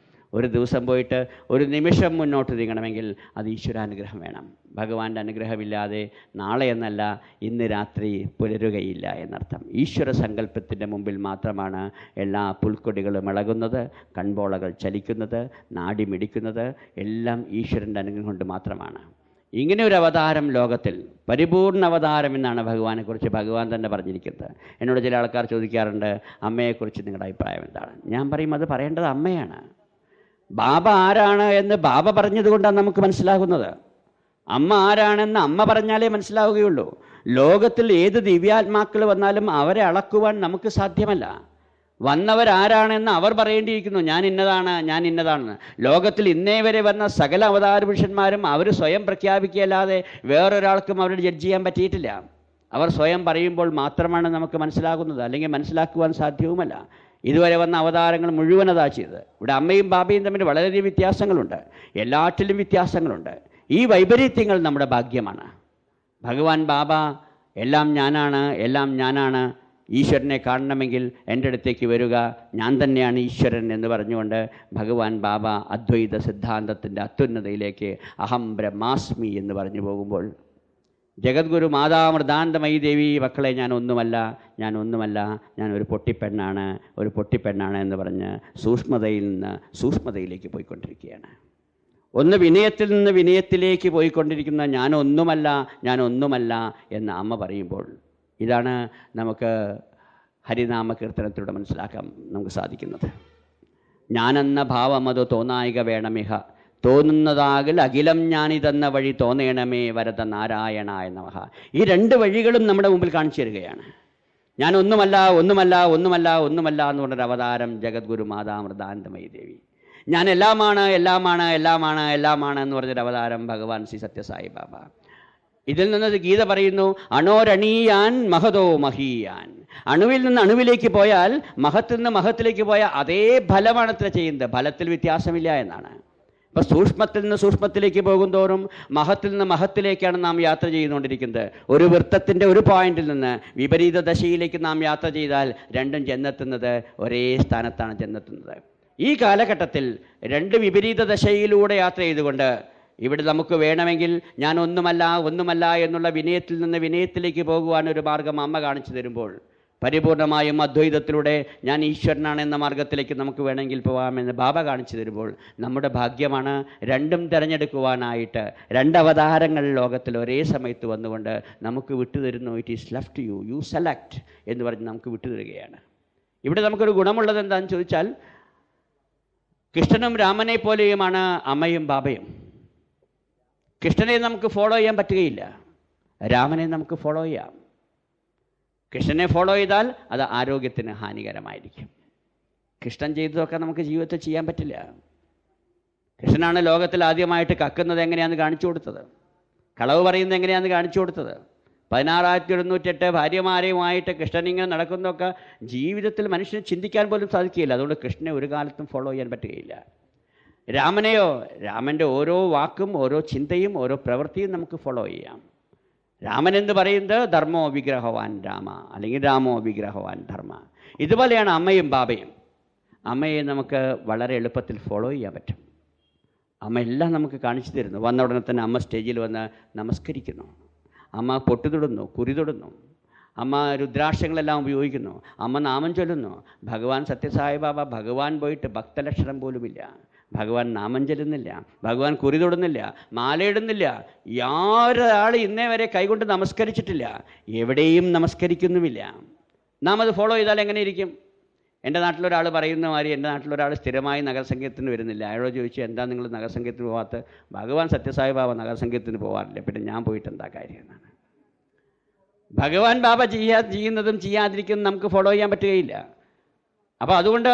ഒരു ദിവസം പോയിട്ട് ഒരു നിമിഷം മുന്നോട്ട് നീങ്ങണമെങ്കിൽ അത് ഈശ്വരാനുഗ്രഹം വേണം. ഭഗവാന്റെ അനുഗ്രഹമില്ലാതെ നാളെ എന്നല്ല ഇന്ന് രാത്രി പുലരുകയില്ല എന്നർത്ഥം. ഈശ്വര സങ്കല്പത്തിൻ്റെ മുമ്പിൽ മാത്രമാണ് എല്ലാ പുൽക്കൊടികളും ഇളകുന്നത്, കൺപോളകൾ ചലിക്കുന്നത്, നാടി മിടിക്കുന്നത്. എല്ലാം ഈശ്വരൻ്റെ അനുഗ്രഹം കൊണ്ട് മാത്രമാണ്. ഇങ്ങനെ ഒരു അവതാരം ലോകത്തിൽ, പരിപൂർണ അവതാരം എന്നാണ് ഭഗവാനെക്കുറിച്ച് ഭഗവാൻ തന്നെ പറഞ്ഞിരിക്കുന്നത്. എന്നോട് ചില ആൾക്കാർ ചോദിക്കാറുണ്ട്, അമ്മയെക്കുറിച്ച് നിങ്ങളുടെ അഭിപ്രായം എന്താണ്? ഞാൻ പറയും, അത് പറയേണ്ടത് അമ്മയാണ്. ബാബ ആരാണ് എന്ന് ബാബ പറഞ്ഞതുകൊണ്ടാണ് നമുക്ക് മനസ്സിലാകുന്നത്. അമ്മ ആരാണെന്ന് അമ്മ പറഞ്ഞാലേ മനസ്സിലാവുകയുള്ളൂ. ലോകത്തിൽ ഏത് ദിവ്യാത്മാക്കൾ വന്നാലും അവരെ അളക്കുവാൻ നമുക്ക് സാധ്യമല്ല. വന്നവരാരാണെന്ന് അവർ പറയേണ്ടിയിരിക്കുന്നു, ഞാൻ ഇന്നതാണ്, ഞാൻ ഇന്നതാണെന്ന്. ലോകത്തിൽ ഇന്നേ വരെ വന്ന സകല അവതാര പുരുഷന്മാരും അവർ സ്വയം പ്രഖ്യാപിക്കുകയല്ലാതെ വേറൊരാൾക്കും അവരുടെ ജഡ്ജ് ചെയ്യാൻ പറ്റിയിട്ടില്ല. അവർ സ്വയം പറയുമ്പോൾ മാത്രമാണ് നമുക്ക് മനസ്സിലാകുന്നത്, അല്ലെങ്കിൽ മനസ്സിലാക്കുവാൻ സാധ്യവുമല്ല. ഇതുവരെ വന്ന അവതാരങ്ങൾ മുഴുവൻ അതാ ചെയ്തത്. ഇവിടെ അമ്മയും ബാബയും തമ്മിൽ വളരെയധികം വ്യത്യാസങ്ങളുണ്ട്, എല്ലാറ്റിലും വ്യത്യാസങ്ങളുണ്ട്. ഈ വൈപരീത്യങ്ങൾ നമ്മുടെ ഭാഗ്യമാണ്. ഭഗവാൻ ബാബ എല്ലാം ഞാനാണ്, എല്ലാം ഞാനാണ്, ഈശ്വരനെ കാണണമെങ്കിൽ എൻ്റെ അടുത്തേക്ക് വരിക, ഞാൻ തന്നെയാണ് ഈശ്വരൻ എന്ന് പറഞ്ഞുകൊണ്ട് ഭഗവാൻ ബാബ അദ്വൈത സിദ്ധാന്തത്തിൻ്റെ അത്യുന്നതയിലേക്ക് അഹം ബ്രഹ്മാസ്മി എന്ന് പറഞ്ഞു പോകുമ്പോൾ, ജഗദ്ഗുരു മാതാമൃതാനന്ദമയി ദേവി, മക്കളെ ഞാൻ ഒന്നുമല്ല, ഞാൻ ഒന്നുമല്ല, ഞാൻ ഒരു പൊട്ടിപ്പെണ്ണാണ്, ഒരു പൊട്ടിപ്പെണ്ണാണ് എന്ന് പറഞ്ഞ് സൂക്ഷ്മതയിൽ നിന്ന് സൂക്ഷ്മതയിലേക്ക് പോയിക്കൊണ്ടിരിക്കുകയാണ്. ഒന്ന് വിനയത്തിൽ നിന്ന് വിനയത്തിലേക്ക് പോയിക്കൊണ്ടിരിക്കുന്ന ഞാനൊന്നുമല്ല, ഞാനൊന്നുമല്ല എന്ന് അമ്മ പറയുമ്പോൾ, ഇതാണ് നമുക്ക് ഹരിനാമ കീർത്തനത്തിലൂടെ മനസ്സിലാക്കാൻ നമുക്ക് സാധിക്കുന്നത്. ഞാനെന്ന ഭാവം അത് തോന്നായിക വേണമിഹ, തോന്നുന്നതാകിൽ അഖിലം ഞാനിതെന്ന വഴി തോന്നേണമേ വരദ നാരായണായ നമഃ. ഈ രണ്ട് വഴികളും നമ്മുടെ മുമ്പിൽ കാണിച്ചു തരികയാണ്. ഞാൻ ഒന്നുമല്ല, ഒന്നുമല്ല, ഒന്നുമല്ല, ഒന്നുമല്ല എന്ന് പറഞ്ഞൊരു അവതാരം ജഗദ്ഗുരു മാതാമൃതാനന്ദമയി ദേവി. ഞാൻ എല്ലാമാണ്, എല്ലാമാണ്, എല്ലാമാണ്, എല്ലാമാണ് എന്ന് പറഞ്ഞൊരു അവതാരം ഭഗവാൻ ശ്രീ സത്യസായി ബാബ. ഇതിൽ നിന്ന് ഗീത പറയുന്നു, അണോരണീയാൻ മഹതോ മഹീയാൻ. അണുവിൽ നിന്ന് അണുവിലേക്ക് പോയാൽ, മഹത്തിൽ നിന്ന് മഹത്തിലേക്ക് പോയാൽ അതേ ഫലമാണ് അത്ര ചെയ്യുന്നത്, ഫലത്തിൽ വ്യത്യാസമില്ല എന്നാണ്. അപ്പോൾ സൂക്ഷ്മത്തിൽ നിന്ന് സൂക്ഷ്മത്തിലേക്ക് പോകും തോറും മഹത്തിൽ നിന്ന് മഹത്തിലേക്കാണ് നാം യാത്ര ചെയ്തുകൊണ്ടിരിക്കുന്നത്. ഒരു വൃത്തത്തിൻ്റെ ഒരു പോയിന്റിൽ നിന്ന് വിപരീത ദശയിലേക്ക് നാം യാത്ര ചെയ്താൽ രണ്ടും ചെന്നെത്തുന്നത് ഒരേ സ്ഥാനത്താണ് ചെന്നെത്തുന്നത്. ഈ കാലഘട്ടത്തിൽ രണ്ട് വിപരീത ദശയിലൂടെ യാത്ര ചെയ്തുകൊണ്ട് ഇവിടെ നമുക്ക് വേണമെങ്കിൽ ഞാൻ ഒന്നുമല്ല, ഒന്നുമല്ല എന്നുള്ള വിനയത്തിൽ നിന്ന് വിനയത്തിലേക്ക് പോകുവാൻ ഒരു മാർഗം അമ്മ കാണിച്ചു തരുമ്പോൾ, പരിപൂർണമായും അദ്വൈതത്തിലൂടെ ഞാൻ ഈശ്വരനാണ് എന്ന മാർഗത്തിലേക്ക് നമുക്ക് വേണമെങ്കിൽ പോകാമെന്ന് ബാബ കാണിച്ചു തരുമ്പോൾ നമ്മുടെ ഭാഗ്യമാണ് രണ്ടും തിരഞ്ഞെടുക്കുവാനായിട്ട് രണ്ട് അവതാരങ്ങൾ ലോകത്തിൽ ഒരേ സമയത്ത് വന്നുകൊണ്ട് നമുക്ക് വിട്ടുതരുന്നു. It is left you, you select എന്ന് പറഞ്ഞ് നമുക്ക് വിട്ടുതരികയാണ്. ഇവിടെ നമുക്കൊരു ഗുണമുള്ളത് എന്താണെന്ന് ചോദിച്ചാൽ, കൃഷ്ണനും രാമനെ പോലെയുമാണ് അമ്മയും ബാബയും. കൃഷ്ണനെ നമുക്ക് ഫോളോ ചെയ്യാൻ പറ്റുകയില്ല, രാമനെ നമുക്ക് ഫോളോ ചെയ്യാം. കൃഷ്ണനെ ഫോളോ ചെയ്താൽ അത് ആരോഗ്യത്തിന് ഹാനികരമായിരിക്കും. കൃഷ്ണൻ ചെയ്തതൊക്കെ നമുക്ക് ജീവിതത്തിൽ ചെയ്യാൻ പറ്റില്ല. കൃഷ്ണനാണ് ലോകത്തിൽ ആദ്യമായിട്ട് കക്കുന്നത് എങ്ങനെയാണെന്ന് കാണിച്ചു കൊടുത്തത്, കളവ് പറയുന്നത് എങ്ങനെയാണെന്ന് കാണിച്ചു കൊടുത്തത്. 16,708 ഭാര്യമാരെയുമായിട്ട് കൃഷ്ണൻ ഇങ്ങനെ നടക്കുന്നതൊക്കെ ജീവിതത്തിൽ മനുഷ്യന് ചിന്തിക്കാൻ പോലും സാധിക്കുകയില്ല. അതുകൊണ്ട് കൃഷ്ണനെ ഒരു കാലത്തും ഫോളോ ചെയ്യാൻ പറ്റുകയില്ല. രാമനെയോ, രാമൻ്റെ ഓരോ വാക്കും ഓരോ ചിന്തയും ഓരോ പ്രവൃത്തിയും നമുക്ക് ഫോളോ ചെയ്യാം. രാമൻ എന്ന് പറയുന്നത് ധർമ്മോ വിഗ്രഹവാൻ രാമ, അല്ലെങ്കിൽ രാമോ വിഗ്രഹവാൻ ധർമ്മ. ഇതുപോലെയാണ് അമ്മയും ബാബയും. അമ്മയെ നമുക്ക് വളരെ എളുപ്പത്തിൽ ഫോളോ ചെയ്യാൻ പറ്റും. അമ്മ എല്ലാം നമുക്ക് കാണിച്ചു തരുന്നു. വന്ന ഉടനെ തന്നെ അമ്മ സ്റ്റേജിൽ വന്ന് നമസ്കരിക്കുന്നു, അമ്മ പൊട്ടു തൊടുന്നു, കുരി തൊടുന്നു, അമ്മ രുദ്രാക്ഷങ്ങളെല്ലാം ഉപയോഗിക്കുന്നു, അമ്മ നാമം ചൊല്ലുന്നു. ഭഗവാൻ സത്യസായി ബാബ ഭഗവാൻ പോയിട്ട് ഭക്തലക്ഷണം പോലുമില്ല, ഭഗവാൻ നാമം ചൊല്ലുന്നില്ല, ഭഗവാൻ കുരി തൊടുന്നില്ല, മാലയിടുന്നില്ല. യാതൊരാൾ ഇന്നേ വരെ കൈകൊണ്ട് നമസ്കരിച്ചിട്ടില്ല, എവിടെയും നമസ്കരിക്കുന്നുമില്ല. നാം അത് ഫോളോ ചെയ്താൽ എങ്ങനെ ഇരിക്കും? എൻ്റെ നാട്ടിലൊരാൾ പറയുന്ന മാതിരി എൻ്റെ നാട്ടിലൊരാൾ സ്ഥിരമായി നഗരസംഗീതത്തിന് വരുന്നില്ല. അയാളോട് ചോദിച്ചു, എന്താ നിങ്ങൾ നഗരസംഗീതത്തിന് പോകാത്ത? ഭഗവാൻ സത്യസായി ബാബ നഗരസംഗീതത്തിന് പോകാറില്ല, പിന്നെ ഞാൻ പോയിട്ട് എന്താ കാര്യം എന്നാണ്. ഭഗവാൻ ബാബ ചെയ്യുന്നതും ചെയ്യാതിരിക്കുന്നതും നമുക്ക് ഫോളോ ചെയ്യാൻ പറ്റുകയില്ല. അപ്പോൾ അതുകൊണ്ട്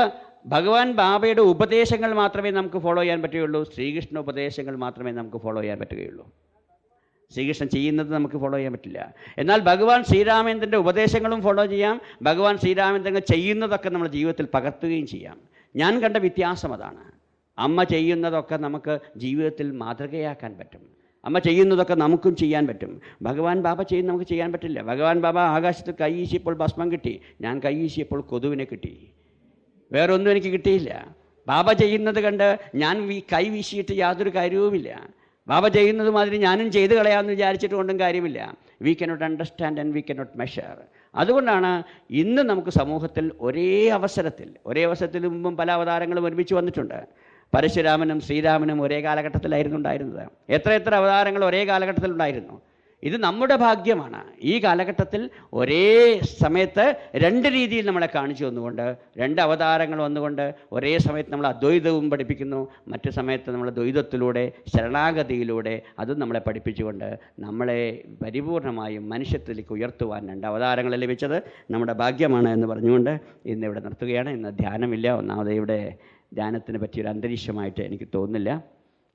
ഭഗവാൻ ബാബയുടെ ഉപദേശങ്ങൾ മാത്രമേ നമുക്ക് ഫോളോ ചെയ്യാൻ പറ്റുകയുള്ളൂ. ശ്രീകൃഷ്ണ ഉപദേശങ്ങൾ മാത്രമേ നമുക്ക് ഫോളോ ചെയ്യാൻ പറ്റുകയുള്ളൂ. ശ്രീകൃഷ്ണൻ ചെയ്യുന്നത് നമുക്ക് ഫോളോ ചെയ്യാൻ പറ്റില്ല. എന്നാൽ ഭഗവാൻ ശ്രീരാമചന്ദ്രൻ്റെ ഉപദേശങ്ങളും ഫോളോ ചെയ്യാം. ഭഗവാൻ ശ്രീരാമചന്ദ്രൻ ചെയ്യുന്നതൊക്കെ നമ്മുടെ ജീവിതത്തിൽ പകർത്തുകയും ചെയ്യാം. ഞാൻ കണ്ട വ്യത്യാസം അതാണ്. അമ്മ ചെയ്യുന്നതൊക്കെ നമുക്ക് ജീവിതത്തിൽ മാതൃകയാക്കാൻ പറ്റും. അമ്മ ചെയ്യുന്നതൊക്കെ നമുക്കും ചെയ്യാൻ പറ്റും. ഭഗവാൻ ബാബ ചെയ്യുന്ന നമുക്ക് ചെയ്യാൻ പറ്റില്ല. ഭഗവാൻ ബാബ ആകാശത്ത് കൈ വീശിയപ്പോൾ ഭസ്മം കിട്ടി, ഞാൻ കൈ വീശിയപ്പോൾ കൊതുവിനെ കിട്ടി, വേറൊന്നും എനിക്ക് കിട്ടിയില്ല. ബാബ ചെയ്യുന്നത് കണ്ട് ഞാൻ കൈ വീശിയിട്ട് യാതൊരു കാര്യവുമില്ല. ബാബ ചെയ്യുന്നത് മാതിരി ഞാനും ചെയ്ത് കളയാമെന്ന് വിചാരിച്ചിട്ട് കൊണ്ടും കാര്യമില്ല. We cannot understand and we cannot measure. അതുകൊണ്ടാണ് ഇന്ന് നമുക്ക് സമൂഹത്തിൽ ഒരേ അവസരത്തിൽ മുമ്പും പല അവതാരങ്ങളും ഒരുമിച്ച് വന്നിട്ടുണ്ട്. പരശുരാമനും ശ്രീരാമനും ഒരേ കാലഘട്ടത്തിലായിരുന്നു ഉണ്ടായിരുന്നത്. എത്ര അവതാരങ്ങൾ ഒരേ കാലഘട്ടത്തിലുണ്ടായിരുന്നു. ഇത് നമ്മുടെ ഭാഗ്യമാണ്. ഈ കാലഘട്ടത്തിൽ ഒരേ സമയത്ത് രണ്ട് രീതിയിൽ നമ്മളെ കാണിച്ചു വന്നുകൊണ്ട്, രണ്ട് അവതാരങ്ങൾ വന്നുകൊണ്ട് ഒരേ സമയത്ത് നമ്മൾ അദ്വൈതവും പഠിപ്പിക്കുന്നു, മറ്റു സമയത്ത് നമ്മൾ ദ്വൈതത്തിലൂടെ ശരണാഗതിയിലൂടെ അതും നമ്മളെ പഠിപ്പിച്ചുകൊണ്ട് നമ്മളെ പരിപൂർണമായും മനുഷ്യത്തിലേക്ക് ഉയർത്തുവാൻ രണ്ട് അവതാരങ്ങൾ ലഭിച്ചത് നമ്മുടെ ഭാഗ്യമാണ് എന്ന് പറഞ്ഞുകൊണ്ട് ഇന്നിവിടെ നിർത്തുകയാണ്. ഇന്ന് ധ്യാനമില്ല. ഒന്നാമത് ഇവിടെ ധ്യാനത്തിന് പറ്റിയൊരു അന്തരീക്ഷമായിട്ട് എനിക്ക് തോന്നുന്നില്ല.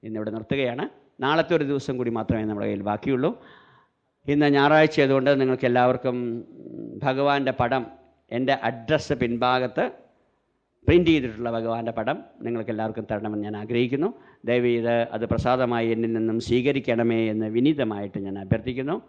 ഇന്നിവിടെ നിർത്തുകയാണ്. നാളത്തെ ഒരു ദിവസം കൂടി മാത്രമേ നമ്മുടെ കയ്യിൽ ബാക്കിയുള്ളൂ. ഇന്ന് ഞായറാഴ്ച ആയതുകൊണ്ട് നിങ്ങൾക്ക് എല്ലാവർക്കും ഭഗവാന്റെ പടം, എൻ്റെ അഡ്രസ്സ് പിൻഭാഗത്ത് പ്രിൻ്റ് ചെയ്തിട്ടുള്ള ഭഗവാന്റെ പടം നിങ്ങൾക്ക് എല്ലാവർക്കും തരണമെന്ന് ഞാൻ ആഗ്രഹിക്കുന്നു. ദയവ് ചെയ്ത് അത് പ്രസാദമായി എന്നിൽ നിന്നും സ്വീകരിക്കണമേ എന്ന് വിനീതമായിട്ട് ഞാൻ അഭ്യർത്ഥിക്കുന്നു.